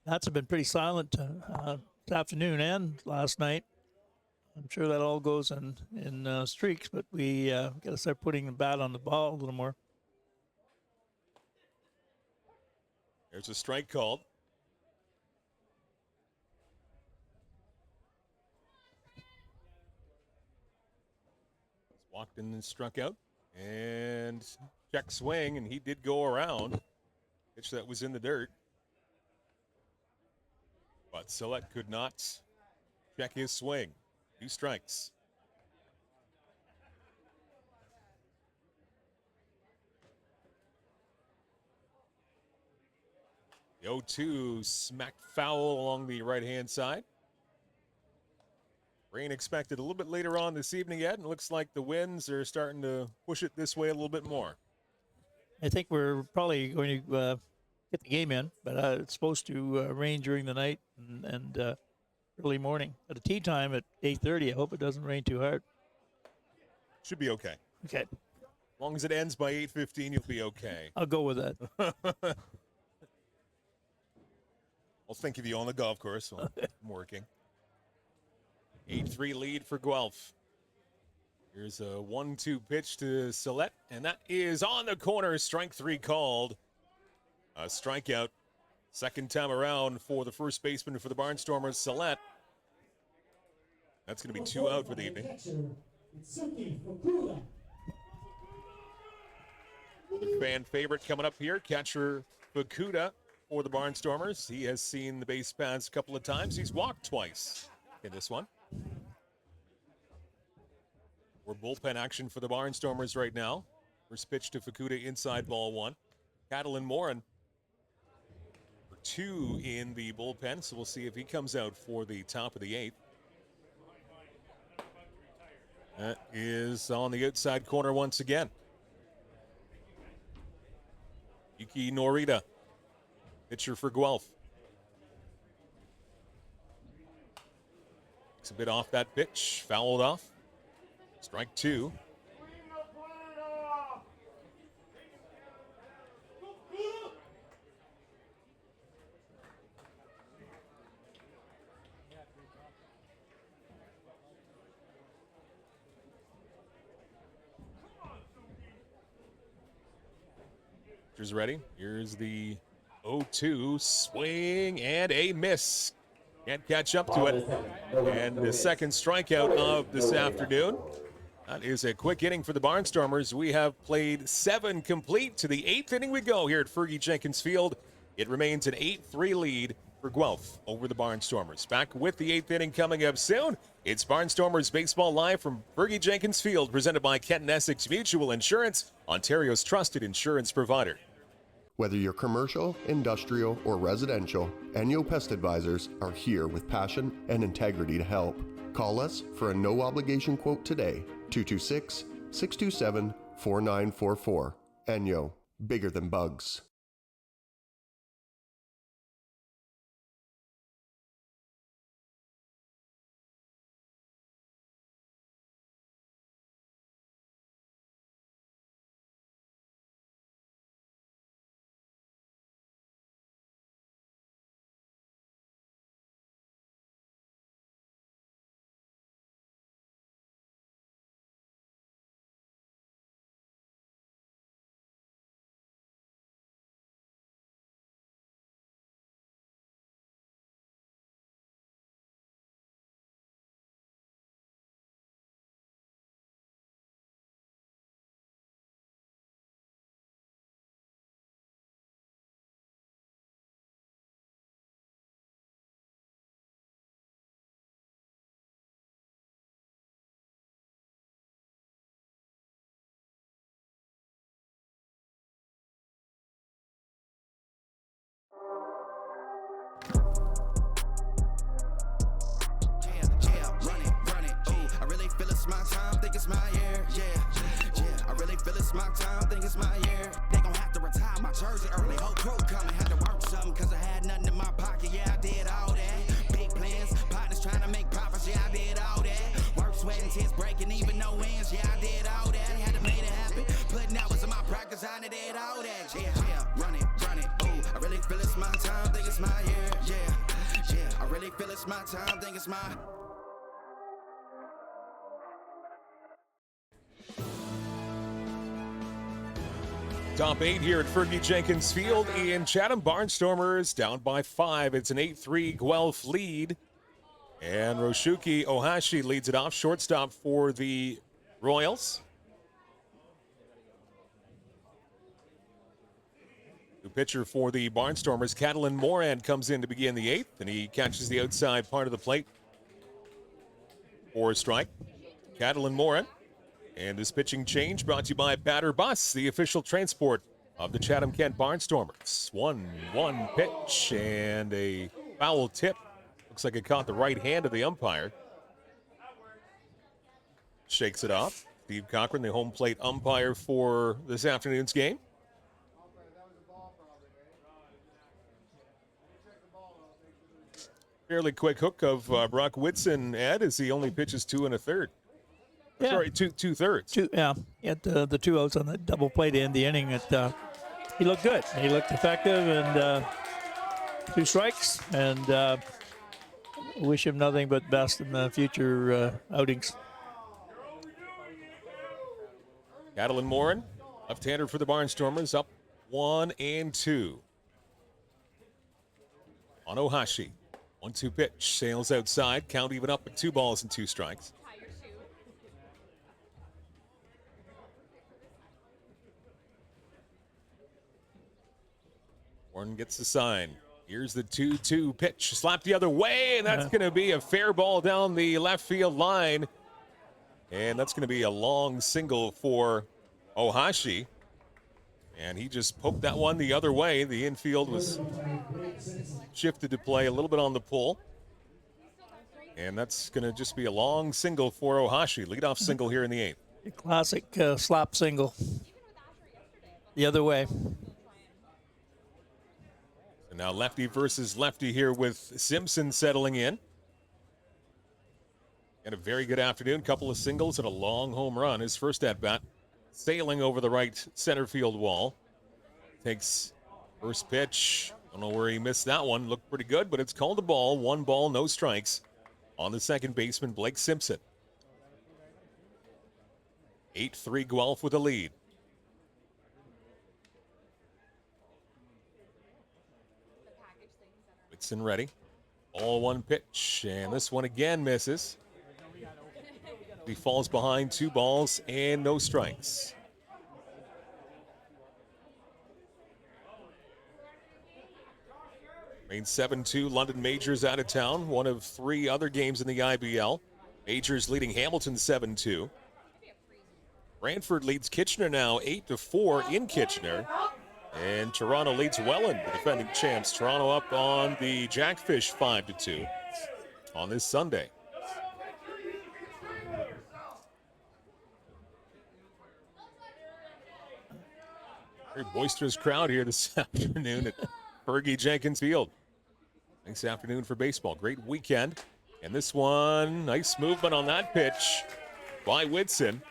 Bats have been pretty silent this afternoon and last night. I'm sure that all goes in streaks, but we got to start putting the bat on the ball a little more. There's a strike called. Walked in and struck out. And check swing, and he did go around. Pitch that was in the dirt. But Sillett could not check his swing. 2 strikes. The 0-2 smacked foul along the right-hand side. Rain expected a little bit later on this evening yet, and it looks like the winds are starting to push it this way a little bit more. I think we're probably going to get the game in, but it's supposed to rain during the night and early morning. At a tea time at 8:30, I hope it doesn't rain too hard. Should be okay. Okay. As long as it ends by 8:15, you'll be okay. I'll go with that. I'll think of you on the golf course while I'm working. 8-3 lead for Guelph. Here's a 1-2 pitch to Sillett, and that is on the corner. Strike 3 called. A strikeout. Second time around for the first baseman for the Barnstormers, Sillett. That's going to be 2 out for the evening. The fan favorite coming up here, catcher Fukuda for the Barnstormers. He has seen the base paths a couple of times. He's walked twice in this one. We're bullpen action for the Barnstormers right now. First pitch to Fukuda inside ball 1. Catalin Morin for 2 in the bullpen, so we'll see if he comes out for the top of the 8th. That is on the outside corner once again. Yuki Norita, pitcher for Guelph. It's a bit off that pitch, fouled off. Strike 2. Pitcher's ready. Here's the 0-2 swing and a miss. Can't catch up to it. And the second strikeout of this afternoon. That is a quick inning for the Barnstormers. We have played 7 complete. To the 8th inning we go here at Fergie Jenkins Field. It remains an 8-3 lead for Guelph over the Barnstormers. Back with the 8th inning coming up soon. It's Barnstormers Baseball Live from Fergie Jenkins Field, presented by Kent and Essex Mutual Insurance, Ontario's trusted insurance provider. Whether you're commercial, industrial, or residential, Enyo Pest Advisors are here with passion and integrity to help. Call us for a no-obligation quote today, 226-627-4944. Enyo, bigger than bugs. it's my time, think it's my year. They gon' have to retire my jersey early. Whole crew coming, had to work something, cause I had nothing in my pocket. Yeah, I did all that. Big plans, partners trying to make profits. Yeah, I did all that. Work, sweat, and tears breaking, even no wins. Yeah, I did all that. Had to make it happen. Putting hours in my practice, I did all that. Yeah, run it. Ooh, I really feel it's my time, think it's my year. Yeah, I really feel it's my time, think it's my. Top 8 here at Fergie Jenkins Field in Chatham. Barnstormers down by 5. It's an 8-3 Guelph lead. And Roshuki Ohashi leads it off. Shortstop for the Royals. The pitcher for the Barnstormers, Catalin Moran, comes in to begin the 8th, and he catches the outside part of the plate for a strike. Catalin Moran. And this pitching change brought to you by Batter Bus, the official transport of the Chatham-Kent Barnstormers. 1-1 pitch and a foul tip. Looks like it caught the right hand of the umpire. Shakes it off. Steve Cochran, the home plate umpire for this afternoon's game. Fairly quick hook of Brock Whitson, Ed, as he only pitches 2 1/3. Yeah. Sorry, two thirds. He had the 2 outs on the double play to end the inning. He looked good. He looked effective, and 2 strikes. And wish him nothing but best in the future outings. Catalin Moran, left-hander for the Barnstormers, up 1-2. On Ohashi. 1-2 pitch, sails outside. Count even up at 2 balls and 2 strikes. Warren gets the sign. Here's the 2-2 pitch. Slapped the other way, and that's going to be a fair ball down the left field line. And that's going to be a long single for Ohashi. And he just poked that one the other way. The infield was shifted to play a little bit on the pull. And that's going to just be a long single for Ohashi. Leadoff single here in the 8th. A classic slap single. The other way. And now lefty versus lefty here with Simpson settling in. And a very good afternoon. Couple of singles and a long home run. His first at-bat, sailing over the right center field wall. Takes first pitch. Don't know where he missed that one. Looked pretty good, but it's called a ball. 1 ball, no strikes on the second baseman, Blake Simpson. 8-3 Guelph with a lead. Whitson ready. All 1 pitch, and this one again misses. He falls behind 2 balls and no strikes. Remains 7-2. London Majors out of town. One of 3 other games in the IBL. Majors leading Hamilton 7-2. Brantford leads Kitchener now 8-4 in Kitchener. And Toronto leads Welland, the defending champs. Toronto up on the Jackfish 5-2 on this Sunday. Very boisterous crowd here this afternoon at Fergie Jenkins Field. Nice afternoon for baseball. Great weekend. And this one, nice movement on that pitch by Whitson.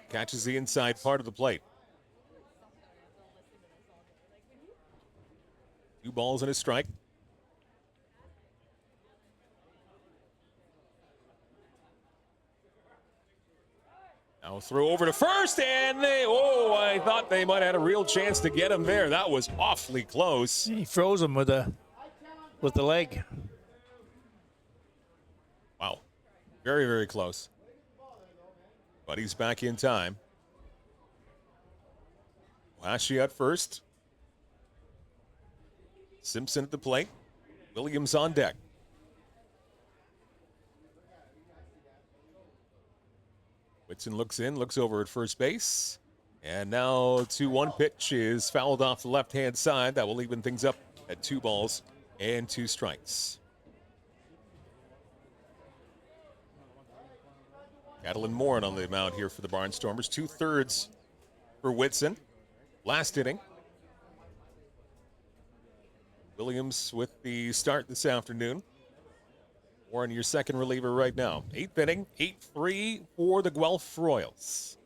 Catches the inside part of the plate. 2 balls and a strike. Now throw over to first, and I thought they might have had a real chance to get him there. That was awfully close. He froze him with the leg. Wow. Very, very close. But he's back in time. Ohashi at first. Simpson at the plate. Williams on deck. Whitson looks in, looks over at first base. And now 2-1 pitch is fouled off the left-hand side. That will even things up at 2 balls and 2 strikes. Catalin Moran on the mound here for the Barnstormers. 2/3 for Whitson. Last inning. Williams with the start this afternoon. Warren, your second reliever right now. 8th inning, 8-3 for the Guelph Royals.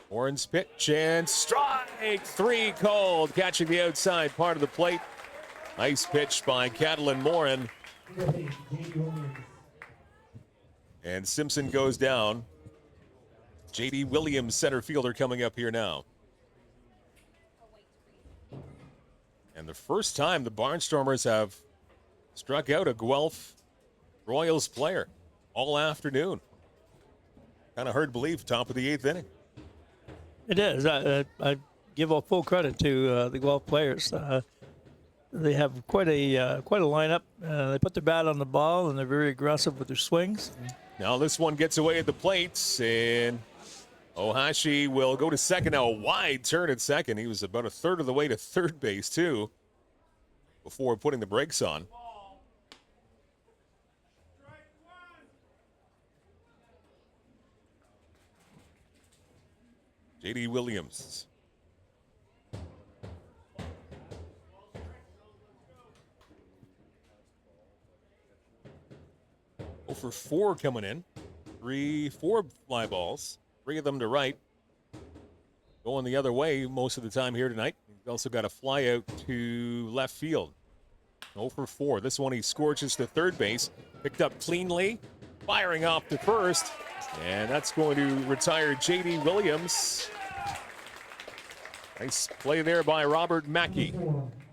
Warren's pitch and strike 3 called, catching the outside part of the plate. Nice pitch by Catalin Morin. And Simpson goes down. J.D. Williams, center fielder, coming up here now. And the first time the Barnstormers have struck out a Guelph Royals player all afternoon. Kind of hard to believe, top of the 8th inning. It is. I give all full credit to the Guelph players. They have quite a lineup. They put their bat on the ball, and they're very aggressive with their swings. Now this one gets away at the plate, and Ohashi will go to second. Now a wide turn at second. He was about a third of the way to third base, too, before putting the brakes on. J.D. Williams. Oh for 4 coming in. 4 fly balls. 3 of them to right. Going the other way most of the time here tonight. He's also got a fly out to left field. 0 for 4. This one he scorches to third base. Picked up cleanly. Firing off to first. And that's going to retire J.D. Williams. Nice play there by Robert Mackey.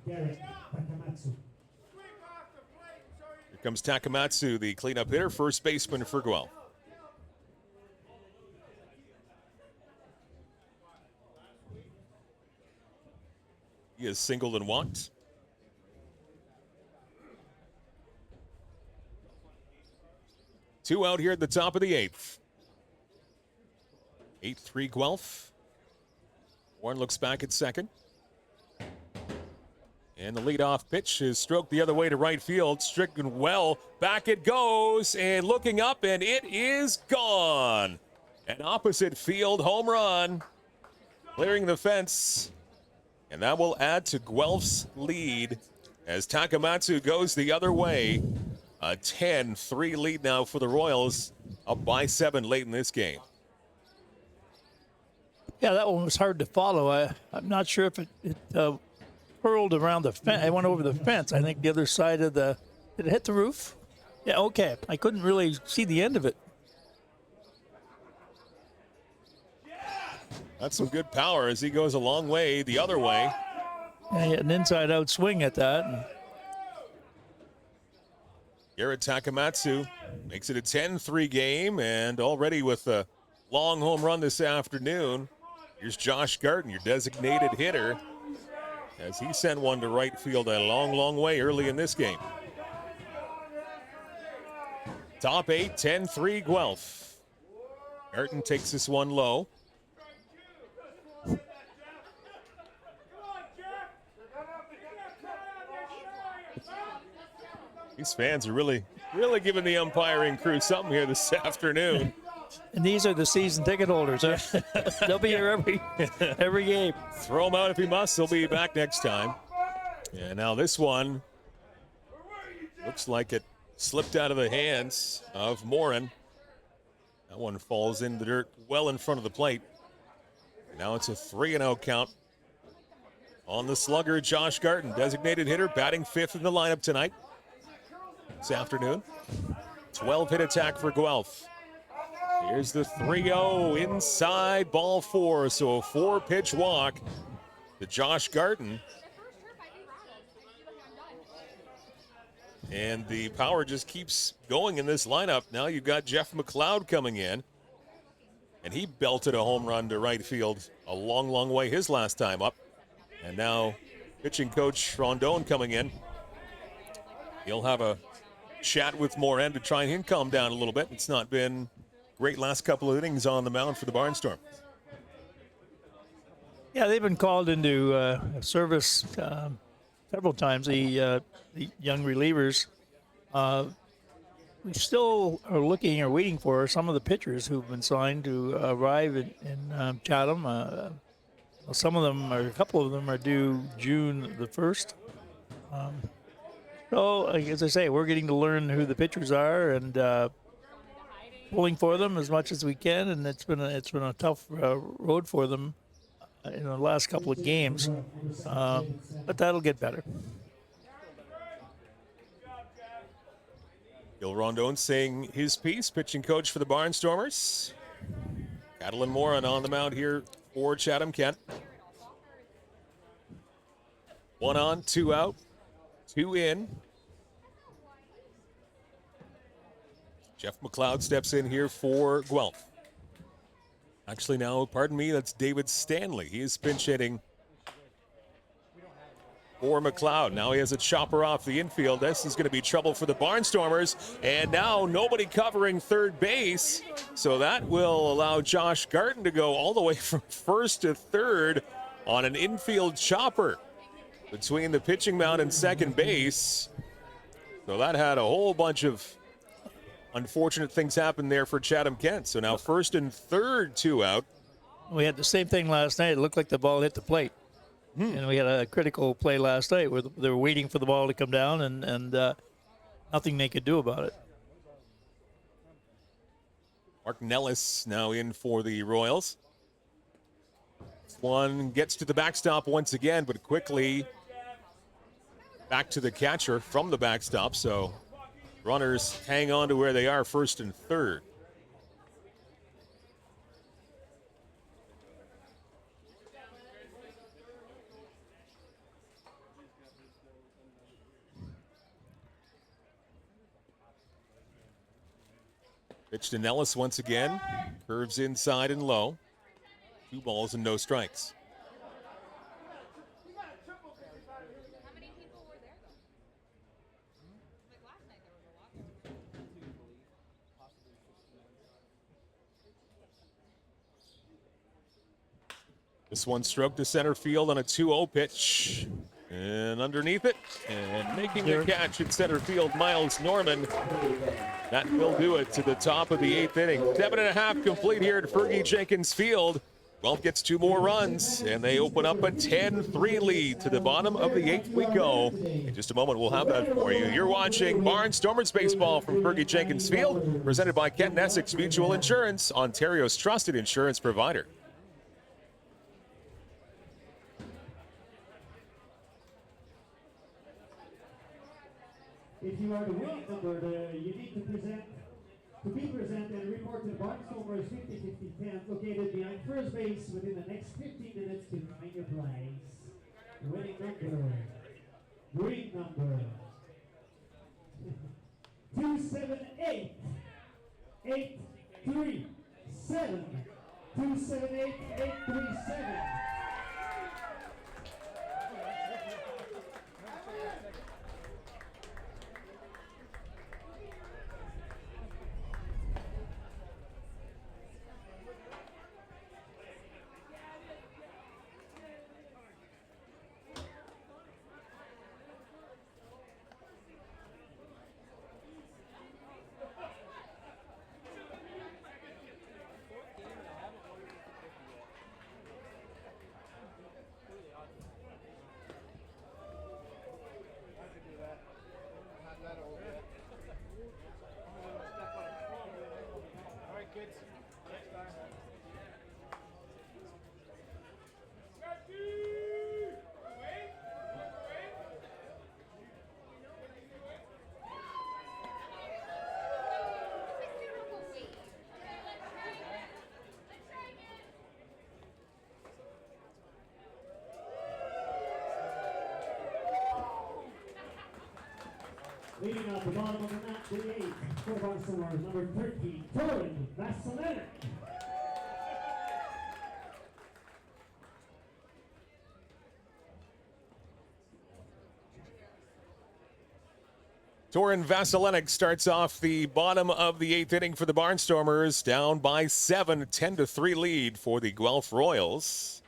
Here comes Takamatsu, the cleanup hitter, first baseman for Guelph. He is singled and walked. Two out here at the top of the 8th. 8-3 Guelph. Warren looks back at second. And the leadoff pitch is stroked the other way to right field. Stricken well. Back it goes. And looking up, and it is gone. An opposite field home run. Clearing the fence. And that will add to Guelph's lead as Takamatsu goes the other way. A 10-3 lead now for the Royals. Up by 7 late in this game. Yeah, that one was hard to follow. I'm not sure if it hurled around the fence. It went over the fence. I think the other side of the... Did it hit the roof? Yeah, okay. I couldn't really see the end of it. That's some good power as he goes a long way the other way. Yeah, he had an inside-out swing at that. Garrett Takamatsu makes it a 10-3 game, and already with a long home run this afternoon, here's Josh Garten, your designated hitter, as he sent one to right field a long, long way early in this game. Top 8, 10-3 Guelph. Garten takes this one low. These fans are really giving the umpiring crew something here this afternoon. And these are the season ticket holders. Huh? They'll be here every game. Throw them out if he must. They'll be back next time. And now this one looks like it slipped out of the hands of Morin. That one falls in the dirt well in front of the plate. Now it's a 3-0 count on the slugger, Josh Garten, designated hitter, batting 5th in the lineup tonight. This afternoon. 12-hit attack for Guelph. Here's the 3-0 inside ball 4. So a 4-pitch walk to Josh Garten. And the power just keeps going in this lineup. Now you've got Jeff McLeod coming in. And he belted a home run to right field a long, long way his last time up. And now pitching coach Rondon coming in. He'll have a chat with Morin to try and calm down a little bit. It's not been great last couple of innings on the mound for the Barnstorm. Yeah, they've been called into service several times, the young relievers. we still are looking or waiting for some of the pitchers who've been signed to arrive in Chatham. Some of them, or a couple of them, are due June the 1st. So, as I say, we're getting to learn who the pitchers are and pulling for them as much as we can. And it's been a tough road for them in the last couple of games, but that'll get better. Gil Rondon saying his piece, pitching coach for the Barnstormers. Catalin Moran on the mound here for Chatham-Kent. 1 on, 2 out, 2 in. Jeff McLeod steps in here for Guelph. Actually, now, pardon me, that's David Stanley. He is pinch hitting for McLeod. Now he has a chopper off the infield. This is going to be trouble for the Barnstormers. And now nobody covering third base. So that will allow Josh Garten to go all the way from first to third on an infield chopper between the pitching mound and second base. So that had a whole bunch of unfortunate things happen there for Chatham-Kent. So now first and third, 2 out. We had the same thing last night. It looked like the ball hit the plate. And we had a critical play last night where they were waiting for the ball to come down and nothing they could do about it. Mark Nellis now in for the Royals. This one gets to the backstop once again, but quickly back to the catcher from the backstop. So runners hang on to where they are, first and third. Pitch to Nellis once again. Curves inside and low. 2 balls and no strikes. This one stroked to center field on a 2-0 pitch. And underneath it, and making the catch in center field, Miles Norman. That will do it to the top of the 8th inning. 7.5 complete here at Fergie Jenkins Field. Guelph gets 2 more runs, and they open up a 10-3 lead. To the bottom of the 8th we go. In just a moment, we'll have that for you. You're watching Barnstormers Baseball from Fergie Jenkins Field, presented by Kent and Essex Mutual Insurance, Ontario's trusted insurance provider. If you are the winning number, you need to be present and report to the Barnstormers 50-50-10 located behind first base within the next 15 minutes to find your prize. The winning number, green number 278 837 278 837. Leading out the bottom of the 8 for Barnstormers, number 13, Torin Vasilevich. Torin Vasilevich starts off the bottom of the 8th inning for the Barnstormers, down by 7, 10-3 lead for the Guelph Royals.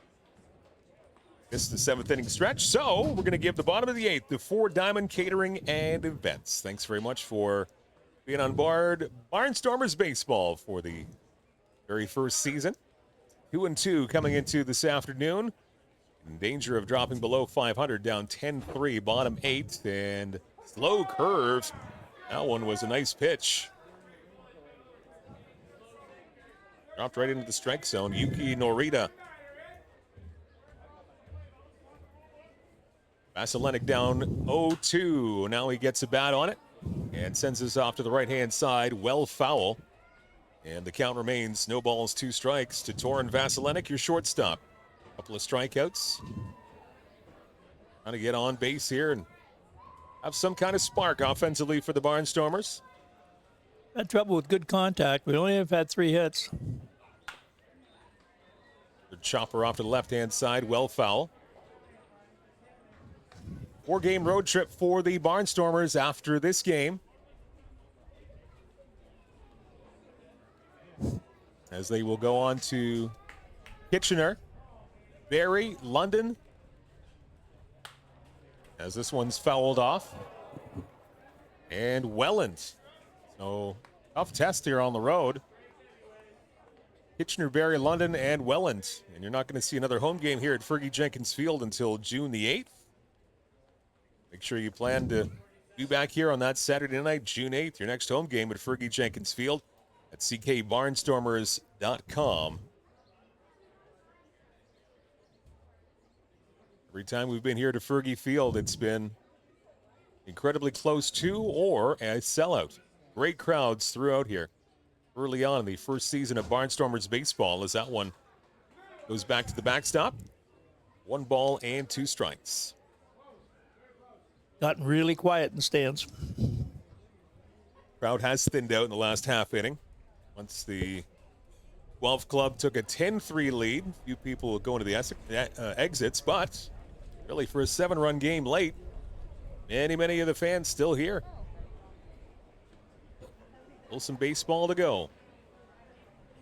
This is the 7th inning stretch, so we're going to give the bottom of the 8th to 4 Diamond Catering and Events. Thanks very much for being on board Barnstormers baseball for the very first season. 2-2 coming into this afternoon. In danger of dropping below 500, down 10-3, bottom 8, and slow curve. That one was a nice pitch. Dropped right into the strike zone. Yuki Norita. Vasilenic down 0-2. Now he gets a bat on it and sends this off to the right-hand side. Well foul. And the count remains no balls, 2 strikes to Torin Vasilenic, your shortstop. Couple of strikeouts. Trying to get on base here and have some kind of spark offensively for the Barnstormers. Had trouble with good contact. We only have had 3 hits. The chopper off to the left-hand side, well foul. 4-game road trip for the Barnstormers after this game, as they will go on to Kitchener, Barrie, London, as this one's fouled off, and Welland. So tough test here on the road. Kitchener, Barrie, London, and Welland. And you're not going to see another home game here at Fergie Jenkins Field until June the 8th. Make sure you plan to be back here on that Saturday night, June 8th, your next home game at Fergie Jenkins Field at ckbarnstormers.com. Every time we've been here to Fergie Field, it's been incredibly close to or a sellout. Great crowds throughout here early on in the first season of Barnstormers baseball, as that one goes back to the backstop. 1 ball and 2 strikes. Gotten really quiet in the stands. Crowd has thinned out in the last half inning. Once the Guelph club took a 10-3 lead, a few people going to the exits, but really for a 7-run game late, many of the fans still here. Still some baseball to go.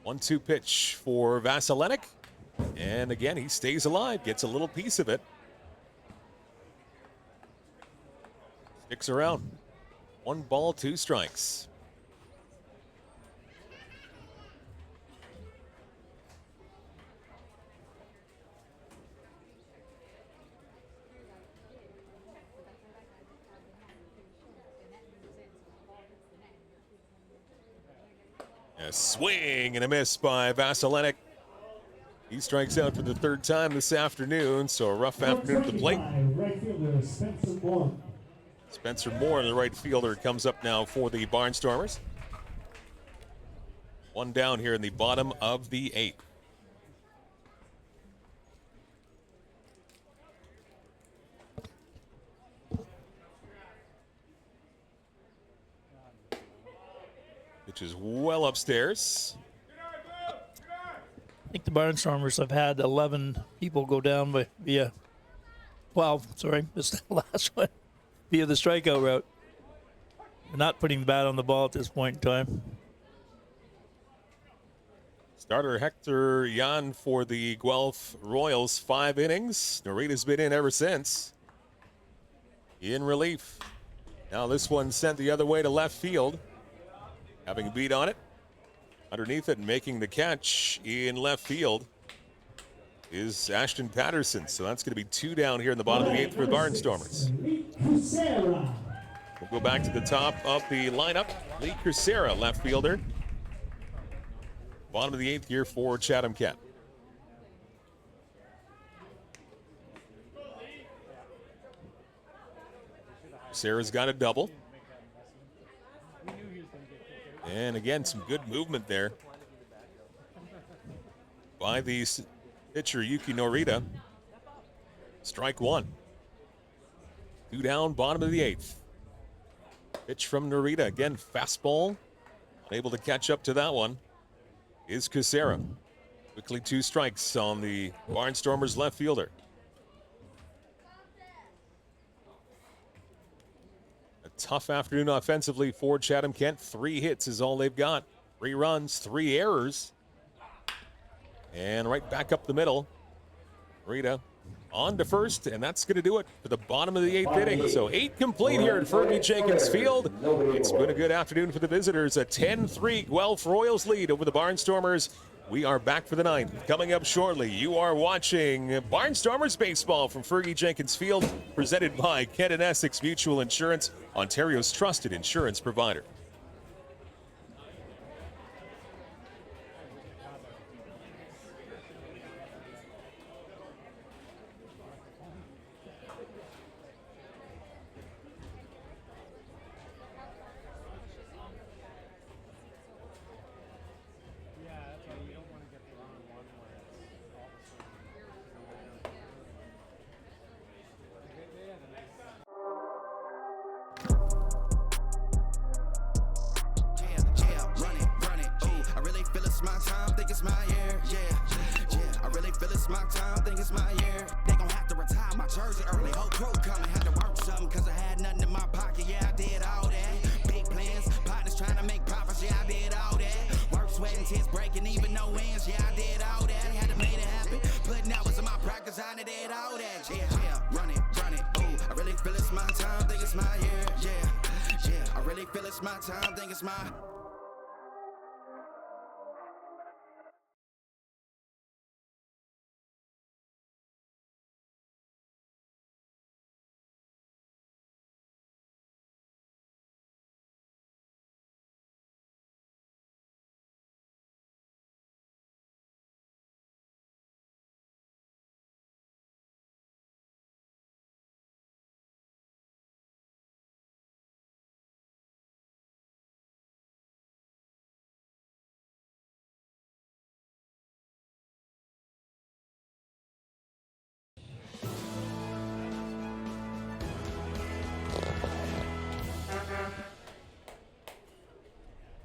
1-2 pitch for Vasilenic. And again, he stays alive, gets a little piece of it. Sticks around. 1 ball, 2 strikes. A swing and a miss by Vasilenic. He strikes out for the 3rd time this afternoon, so a rough afternoon at the plate. Right fielder Spencer Moore. Spencer Moore, the right fielder, comes up now for the Barnstormers. 1 down here in the bottom of the 8th. Which is well upstairs. I think the Barnstormers have had 11 people go down via 12, sorry, this is the last one, via the strikeout route. They're not putting the bat on the ball at this point in time. Starter Hector Jan for the Guelph Royals, 5 innings. Norita's been in ever since. In relief. Now this one sent the other way to left field. Having a beat on it. Underneath it and making the catch in left field is Ashton Patterson. So that's going to be 2 down here in the bottom of the 8th for the Barnstormers. We'll go back to the top of the lineup. Lee Crucera, left fielder. Bottom of the 8th here for Chatham-Kent. Crucera's got a double. And again, some good movement there by the pitcher, Yuki Norita. Strike 1. 2 down, bottom of the 8th. Pitch from Norita. Again, fastball. Unable to catch up to that one is Crucera. Quickly 2 strikes on the Barnstormers left fielder. Tough afternoon offensively for Chatham-Kent. 3 hits is all they've got. 3 runs, 3 errors. And right back up the middle. Rita on to first, and that's going to do it for the bottom of the 8th inning. So 8 complete here at Fergie Jenkins Field. It's been a good afternoon for the visitors. A 10-3 Guelph Royals lead over the Barnstormers. We are back for the 9th. Coming up shortly, you are watching Barnstormers Baseball from Fergie Jenkins Field, presented by Kent and Essex Mutual Insurance, Ontario's trusted insurance provider.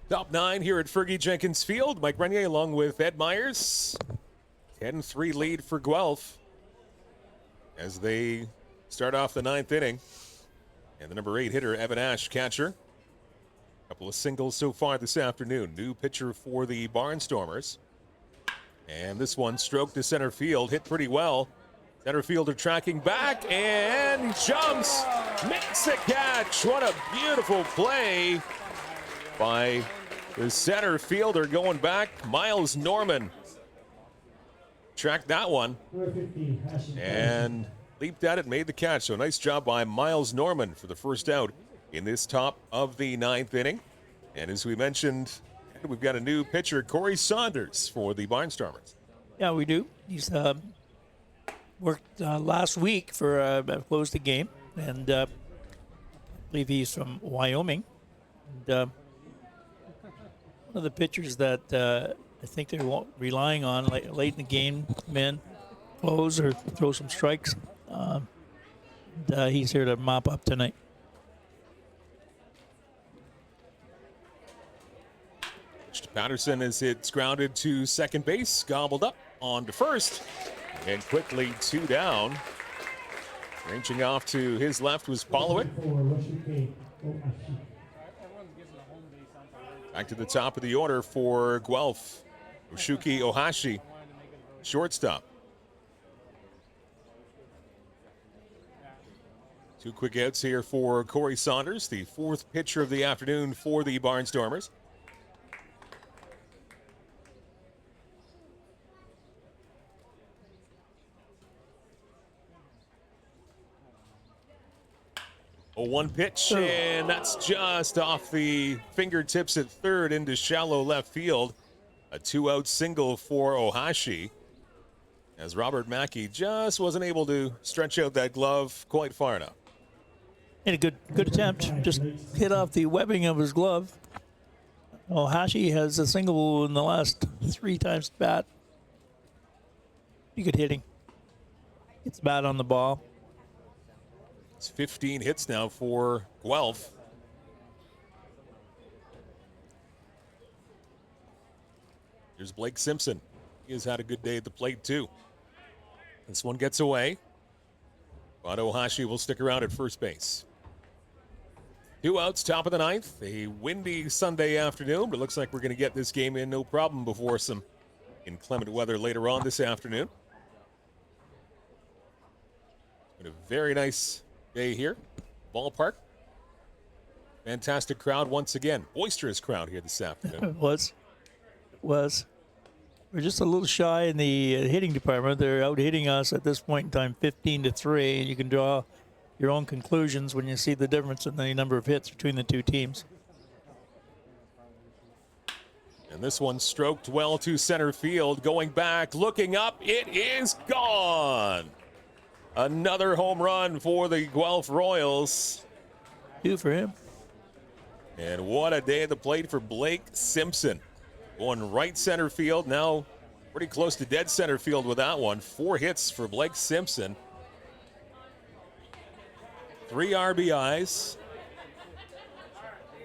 Top 9 here at Fergie Jenkins Field. Mike Renier along with Ed Myers. 10-3 lead for Guelph as they start off the 9th inning. And the number 8 hitter, Evan Ash, catcher. A couple of singles so far this afternoon. New pitcher for the Barnstormers. And this one stroked to center field, hit pretty well. Center fielder tracking back and he jumps, makes the catch. What a beautiful play by the center fielder going back. Miles Norman tracked that one and leaped at it, made the catch. So nice job by Miles Norman for the first out in this top of the 9th inning. And as we mentioned, we've got a new pitcher, Corey Saunders, for the Barnstormers. Yeah, we do. He's worked last week for closed the game, and I believe he's from Wyoming. And one of the pitchers that I think they're relying on late in the game, come in, close, or throw some strikes. He's here to mop up tonight. Patterson as it's grounded to second base, gobbled up on to first, and quickly 2 down. Ranging off to his left was Pollowick. Back to the top of the order for Guelph. Oshuki Ohashi, shortstop. 2 quick outs here for Corey Saunders, the 4th pitcher of the afternoon for the Barnstormers. A 1 pitch, and that's just off the fingertips at third into shallow left field. A 2-out single for Ohashi, as Robert Mackey just wasn't able to stretch out that glove quite far enough. And a good attempt, just hit off the webbing of his glove. Ohashi has a single in the last 3 times bat. Pretty good hitting. Gets the bat on the ball. It's 15 hits now for Guelph. Here's Blake Simpson. He has had a good day at the plate, too. This one gets away. But Ohashi will stick around at first base. 2 outs, top of the 9th. A windy Sunday afternoon, but it looks like we're going to get this game in no problem before some inclement weather later on this afternoon. And a very nice day here. Ballpark. Fantastic crowd once again. Boisterous crowd here this afternoon. was. We're just a little shy in the hitting department. They're out hitting us at this point in time 15-3. And you can draw your own conclusions when you see the difference in the number of hits between the two teams. And this one stroked well to center field. Going back, looking up, it is gone. Another home run for the Guelph Royals. Two for him. And what a day at the plate for Blake Simpson. Going right center field, now pretty close to dead center field with that one. 4 hits for Blake Simpson. 3 RBIs.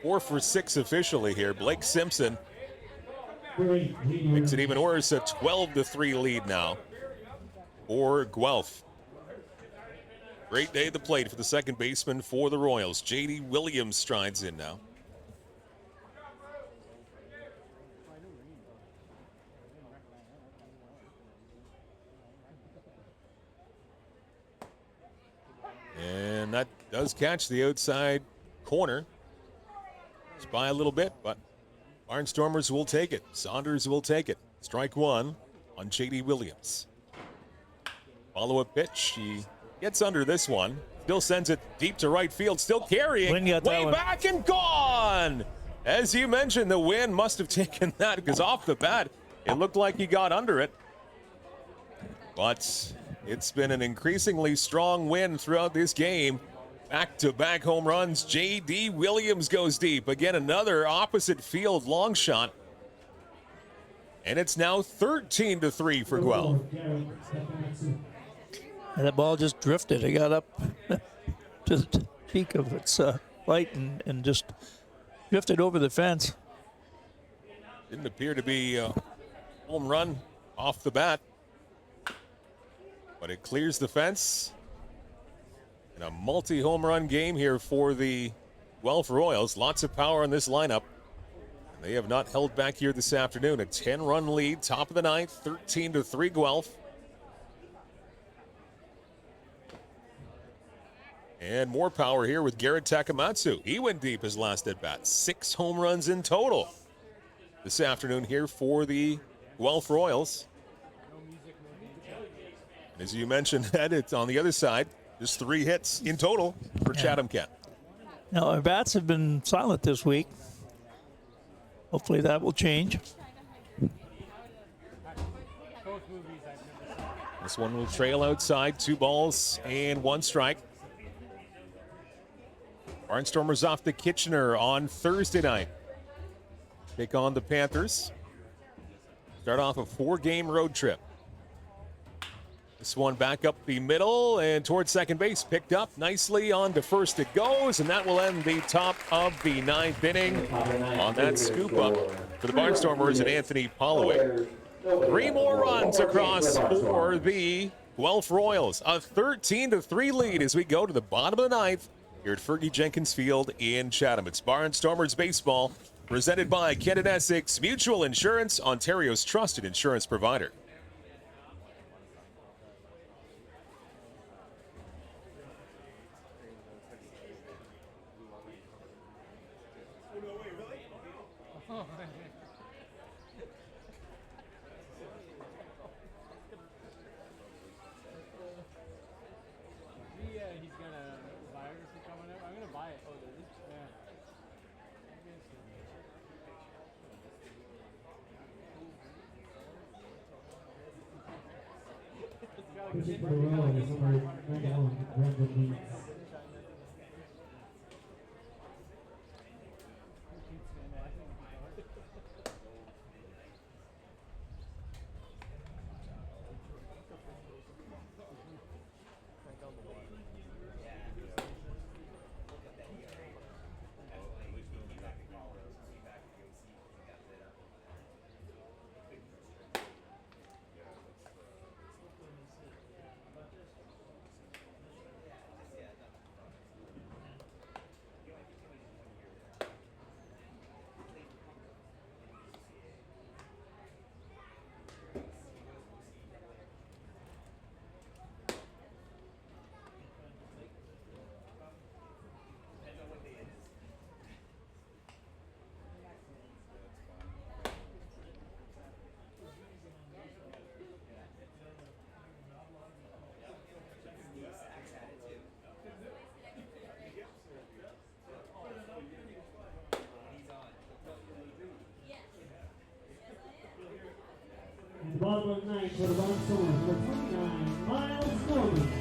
4 for 6 officially here. Blake Simpson makes it even worse, a 12-3 lead now for Guelph. Great day at the plate for the second baseman for the Royals. J.D. Williams strides in now. And that does catch the outside corner. It's by a little bit, but Barnstormers will take it. Saunders will take it. Strike one on J.D. Williams. Follow-up pitch. He gets under this one. Still sends it deep to right field. Still carrying. Way back and gone. As you mentioned, the wind must have taken that because off the bat, it looked like he got under it. But it's been an increasingly strong wind throughout this game. Back-to-back home runs. J.D. Williams goes deep. Again, another opposite field long shot. And it's now 13-3 for Guelph. And that ball just drifted. It got up to the peak of its flight and just drifted over the fence. Didn't appear to be a home run off the bat. But it clears the fence. And a multi-home run game here for the Guelph Royals. Lots of power in this lineup. And they have not held back here this afternoon. A 10-run lead, top of the ninth, 13-3 Guelph. And more power here with Garrett Takamatsu. He went deep his last at-bat. 6 home runs in total this afternoon here for the Guelph Royals. And as you mentioned, Ed, it's on the other side. Just 3 hits in total for Chatham-Kent. Now, our bats have been silent this week. Hopefully that will change. This one will trail outside. 2 balls and 1 strike. Barnstormers off to Kitchener on Thursday night. Take on the Panthers. Start off a 4-game road trip. This one back up the middle and towards second base. Picked up nicely on to first it goes, and that will end the top of the 9th inning on that scoop up for the Barnstormers and Anthony Polloway. 3 more runs across for the Guelph Royals. A 13-3 lead as we go to the bottom of the 9th here at Fergie Jenkins Field in Chatham. It's Barnstormers baseball presented by Kent and Essex Mutual Insurance, Ontario's trusted insurance provider. Pitching for the Royals, number 91, Brendan Leeds. bottom of the ninth for the Barnstormers, number 29, Miles Norman.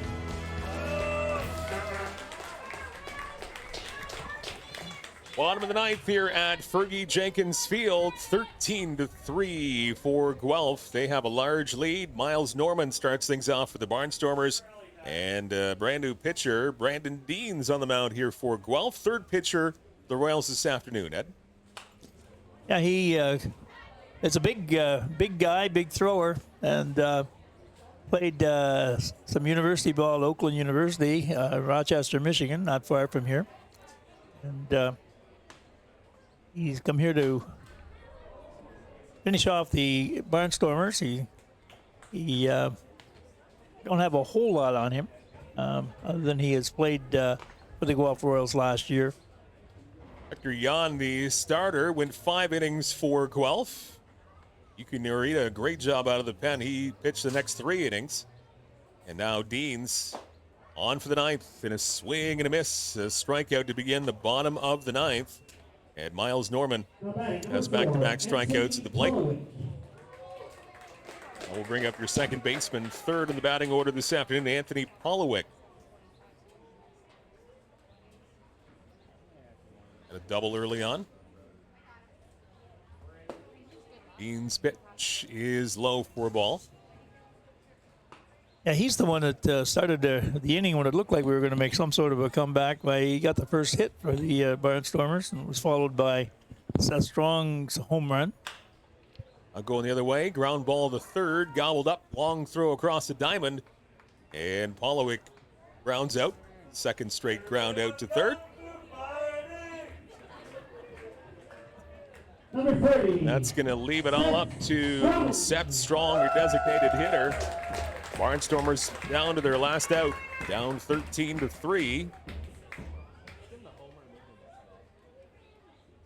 Bottom of the ninth here at Fergie Jenkins Field, 13-3 for Guelph. They have a large lead. Miles Norman starts things off for the Barnstormers. And brand new pitcher, Brandon Deans on the mound here for Guelph. Third pitcher, the Royals this afternoon, Ed. Yeah, he is a big guy, big thrower, and played some university ball at Oakland University, Rochester, Michigan, not far from here. And he's come here to finish off the Barnstormers. He don't have a whole lot on him, other than he has played for the Guelph Royals last year. Hector Jan, the starter, went 5 innings for Guelph. Yuki Norita, a great job out of the pen. He pitched the next 3 innings. And now Deans on for the ninth in a swing and a miss. A strikeout to begin the bottom of the ninth. And Miles Norman has back-to-back strikeouts at the plate. We'll bring up your second baseman, third in the batting order this afternoon, Anthony Polowick. A double early on. Dean's pitch is low for a ball. Yeah, he's the one that started the inning when it looked like we were going to make some sort of a comeback. He got the first hit for the Barnstormers, and it was followed by Seth Strong's home run. Going the other way, ground ball to third, gobbled up, long throw across the diamond, and Polowick grounds out. Second straight ground out to third. Number 30. That's going to leave it all up to Seth Strong, your designated hitter. Barnstormers down to their last out, down 13-3.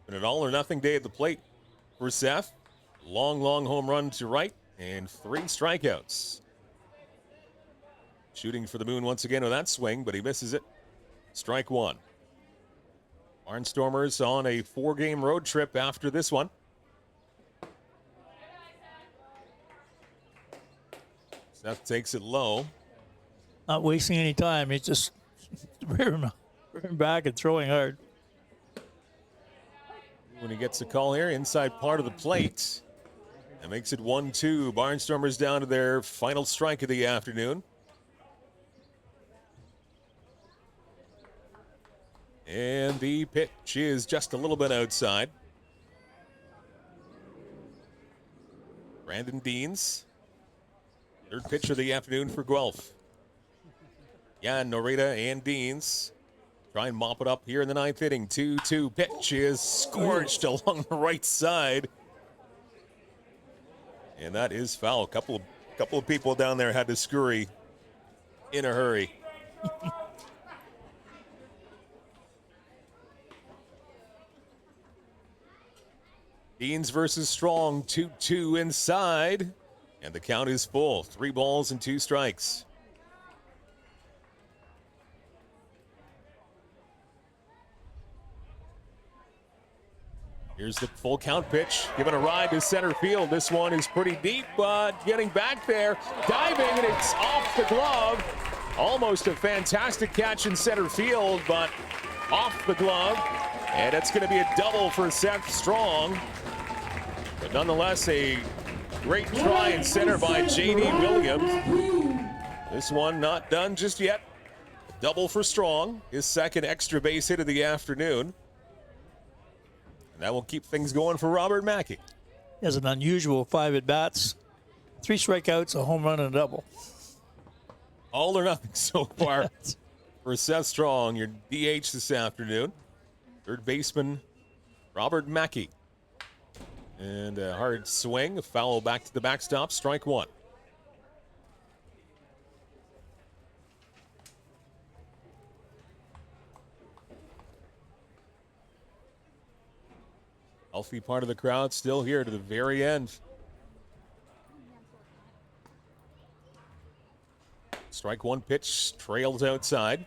And an all-or-nothing day at the plate for Seth. Long home run to right, and 3 strikeouts. Shooting for the moon once again with that swing, but he misses it. Strike 1. Barnstormers on a 4-game road trip after this one. Seth takes it low. Not wasting any time. He's just rearing back and throwing hard. When he gets the call here, inside part of the plate. That makes it 1-2. Barnstormers down to their final strike of the afternoon. And the pitch is just a little bit outside. Brandon Deans, third pitch of the afternoon for Guelph. Jan, Norita, and Deans try and mop it up here in the ninth inning. 2-2 pitch is scorched along the right side. And that is foul. Couple of people down there had to scurry in a hurry. Deans versus Strong, 2-2 inside. And the count is full. 3 balls and 2 strikes. Here's the full count pitch, giving a ride to center field. This one is pretty deep, but getting back there, diving, and it's off the glove. Almost a fantastic catch in center field, but off the glove. And it's going to be a double for Seth Strong. But nonetheless, a great try in center by J.D. Williams. This one not done just yet. Double for Strong, his second extra base hit of the afternoon. And that will keep things going for Robert Mackey. He has an unusual 5 at-bats, 3 strikeouts, a home run, and a double. All or nothing so far for Seth Strong, your DH this afternoon. Third baseman, Robert Mackey. And a hard swing, a foul back to the backstop, strike 1. Healthy part of the crowd still here to the very end. Strike 1 pitch, trails outside.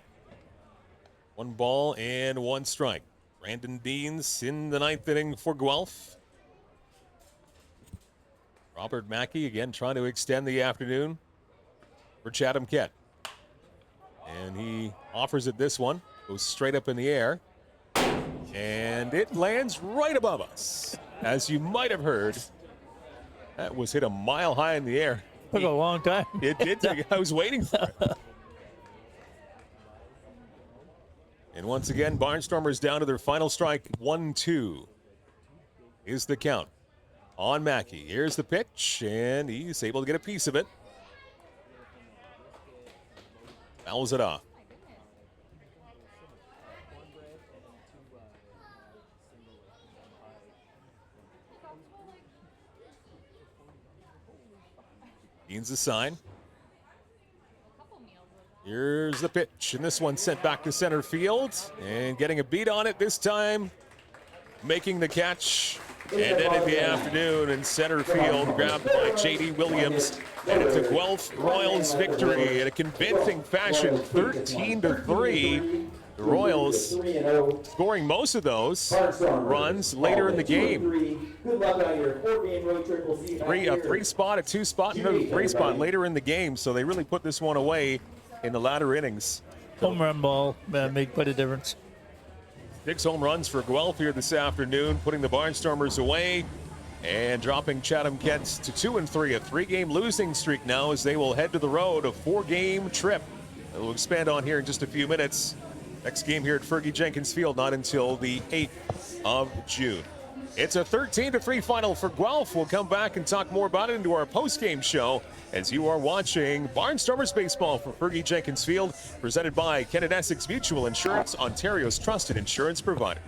1 ball and 1 strike. Brandon Deans in the ninth inning for Guelph. Robert Mackey again trying to extend the afternoon for Chatham-Kent. And he offers it this one. Goes straight up in the air. And it lands right above us. As you might have heard, that was hit a mile high in the air. Took a long time. It did take, I was waiting for it. And once again, Barnstormers down to their final strike. 1-2 is the count on Mackey. Here's the pitch, and he's able to get a piece of it. Fouls it off. Means the sign. Here's the pitch, and this one sent back to center field, and getting a beat on it this time, making the catch, and ending the afternoon in center field, grabbed by J.D. Williams, and it's a Guelph Royals victory in a convincing fashion, 13-3. The Royals scoring most of those runs later in the game. Good luck on your 4-game road trip. We'll see you A 3-spot, a 2-spot, and a 3-spot later in the game, so they really put this one away in the latter innings. Home run ball made quite a difference. 6 home runs for Guelph here this afternoon, putting the Barnstormers away and dropping Chatham-Kent to 2-3, a 3-game losing streak now as they will head to the road, a 4-game trip that we'll expand on here in just a few minutes. Next game here at Fergie Jenkins Field, not until the 8th of June. It's a 13-3 final for Guelph. We'll come back and talk more about it into our post-game show as you are watching Barnstormers baseball for Fergie Jenkins Field, presented by Ken and Essex Mutual Insurance, Ontario's trusted insurance provider.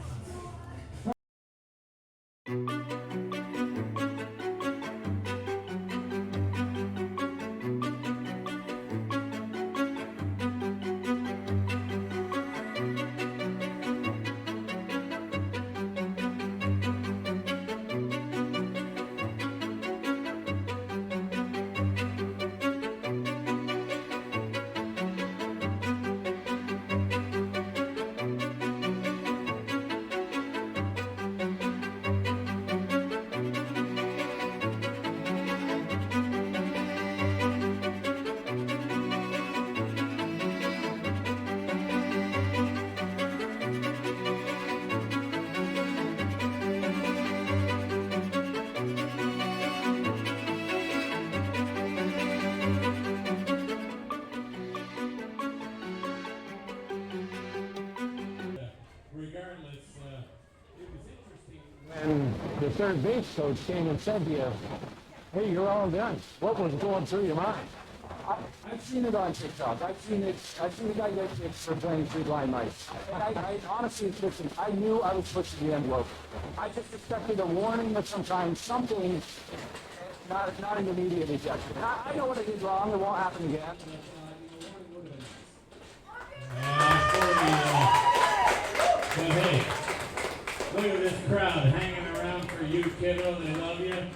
And the third base coach came and said to you, hey, you're all done. What was going through your mind? I've seen it on TikTok. I've seen a guy get kicked for playing 3-line mice. And I honestly, listen, I knew I was pushing the envelope. I just expected a warning of some kind, something, not an immediate ejection. I know what I did wrong. It won't happen again. But hey, look at this crowd hanging around for you, kiddo. They love you, and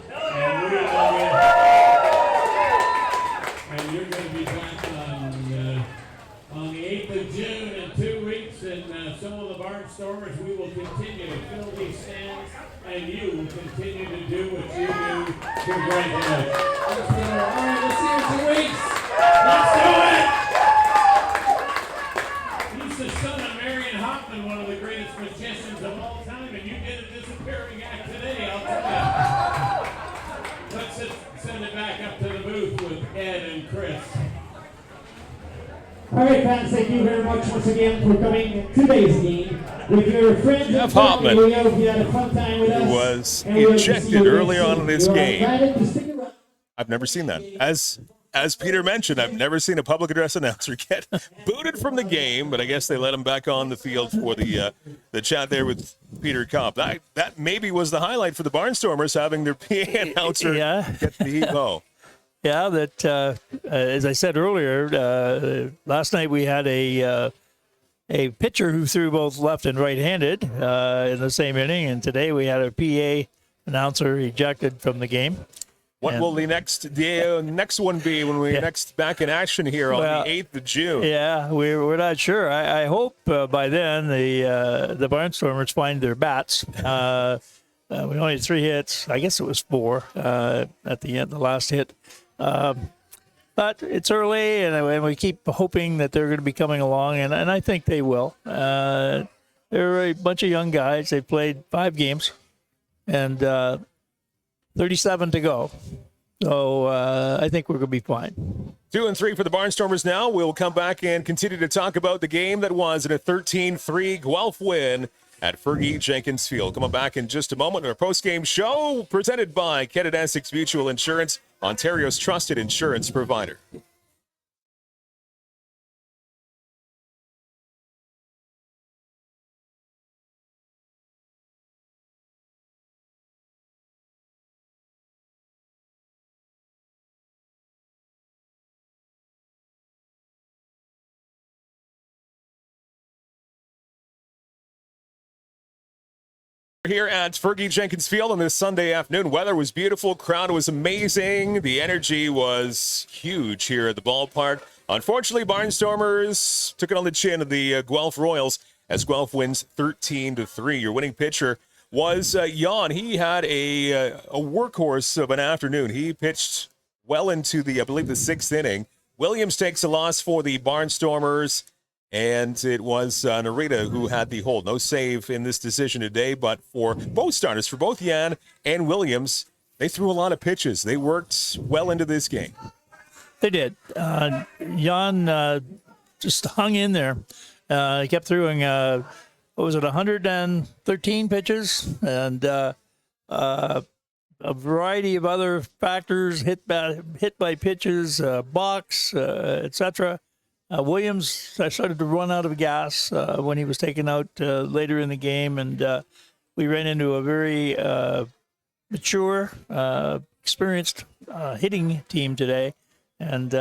we love you. And you're going to be back on the 8th of June in 2 weeks, and some of the Barnstormers, we will continue to fill these stands, and you will continue to do what you do. Congratulations. All right, we'll see you in 2 weeks. Let's do it. He's the son of Marion Hoffman, one of the greatest magicians of all time, and you did a disappearing act today, I'll tell you. Let's send it back up to the booth with Ed and Chris. All right, fans, thank you very much once again for coming to today's game with your friends. Jeff Hoffman, we hope you had a fun time with us. who was ejected early on in this game. I've never seen that. As Peter mentioned, I've never seen a public address announcer get booted from the game, but I guess they let him back on the field for the chat there with Peter Kopp. That maybe was the highlight for the Barnstormers, having their PA announcer get the heave-ho. Yeah, that as I said earlier, last night we had a pitcher who threw both left and right-handed in the same inning, and today we had a PA announcer ejected from the game. What will the next one be when we next back in action here on the 8th of June? Yeah, we're not sure. I hope by then the Barnstormers find their bats. We only had 3 hits. I guess it was 4 at the end, the last hit. But it's early, and we keep hoping that they're going to be coming along, and I think they will. They're a bunch of young guys. They've played 5 games, and 37 to go. So I think we're going to be fine. 2-3 for the Barnstormers now. We'll come back and continue to talk about the game that was in a 13-3 Guelph win at Fergie Jenkins Field. Coming back in just a moment. Our post-game show presented by Canada Essex Mutual Insurance, Ontario's trusted insurance provider. Here at Fergie Jenkins Field on this Sunday afternoon. Weather was beautiful. Crowd was amazing. The energy was huge here at the ballpark. Unfortunately, Barnstormers took it on the chin of the Guelph Royals as Guelph wins 13-3. Your winning pitcher was Jan. He had a workhorse of an afternoon. He pitched well into the, I believe, the 6th inning. Williams takes a loss for the Barnstormers. And it was Narita who had the hold. No save in this decision today, but for both starters, for both Jan and Williams, they threw a lot of pitches. They worked well into this game. They did. Jan just hung in there. He kept throwing, 113 pitches, and a variety of other factors, hit by pitches, balks, etc. Williams started to run out of gas when he was taken out later in the game, and we ran into a very mature, experienced hitting team today, and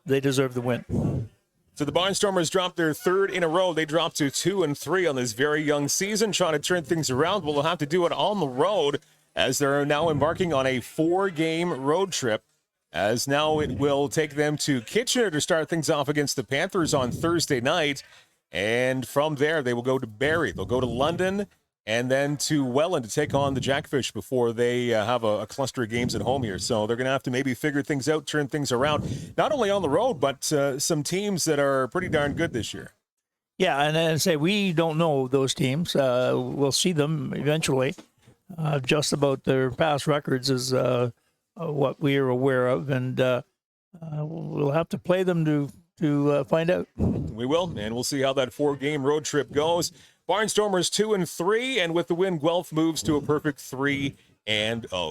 they deserve the win. So the Barnstormers dropped their 3rd in a row. They dropped to 2-3 on this very young season, trying to turn things around. We'll have to do it on the road as they're now embarking on a 4-game road trip. As now it will take them to Kitchener to start things off against the Panthers on Thursday night. And from there, they will go to Barrie. They'll go to London and then to Welland to take on the Jackfish before they have a cluster of games at home here. So they're going to have to maybe figure things out, turn things around, not only on the road, but some teams that are pretty darn good this year. Yeah, and I say we don't know those teams. We'll see them eventually. Just about their past records is what we are aware of, and we'll have to play them to find out. We will, and we'll see how that 4-game road trip goes. Barnstormers 2-3, and with the win, Guelph moves to a perfect 3-0.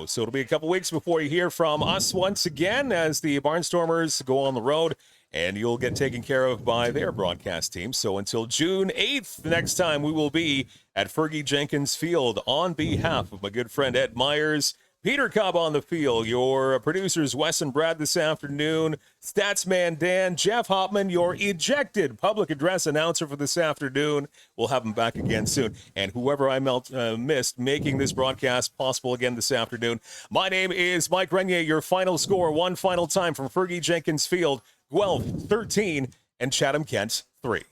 So it'll be a couple weeks before you hear from us once again as the Barnstormers go on the road, and you'll get taken care of by their broadcast team. So until June 8th, the next time we will be at Fergie Jenkins Field on behalf of my good friend Ed Myers, Peter Cobb on the field, your producers Wes and Brad this afternoon, Statsman Dan, Jeff Hopman, your ejected public address announcer for this afternoon. We'll have him back again soon. And whoever I missed making this broadcast possible again this afternoon. My name is Mike Renier. Your final score, one final time from Fergie Jenkins Field, Guelph 13 and Chatham-Kent 3.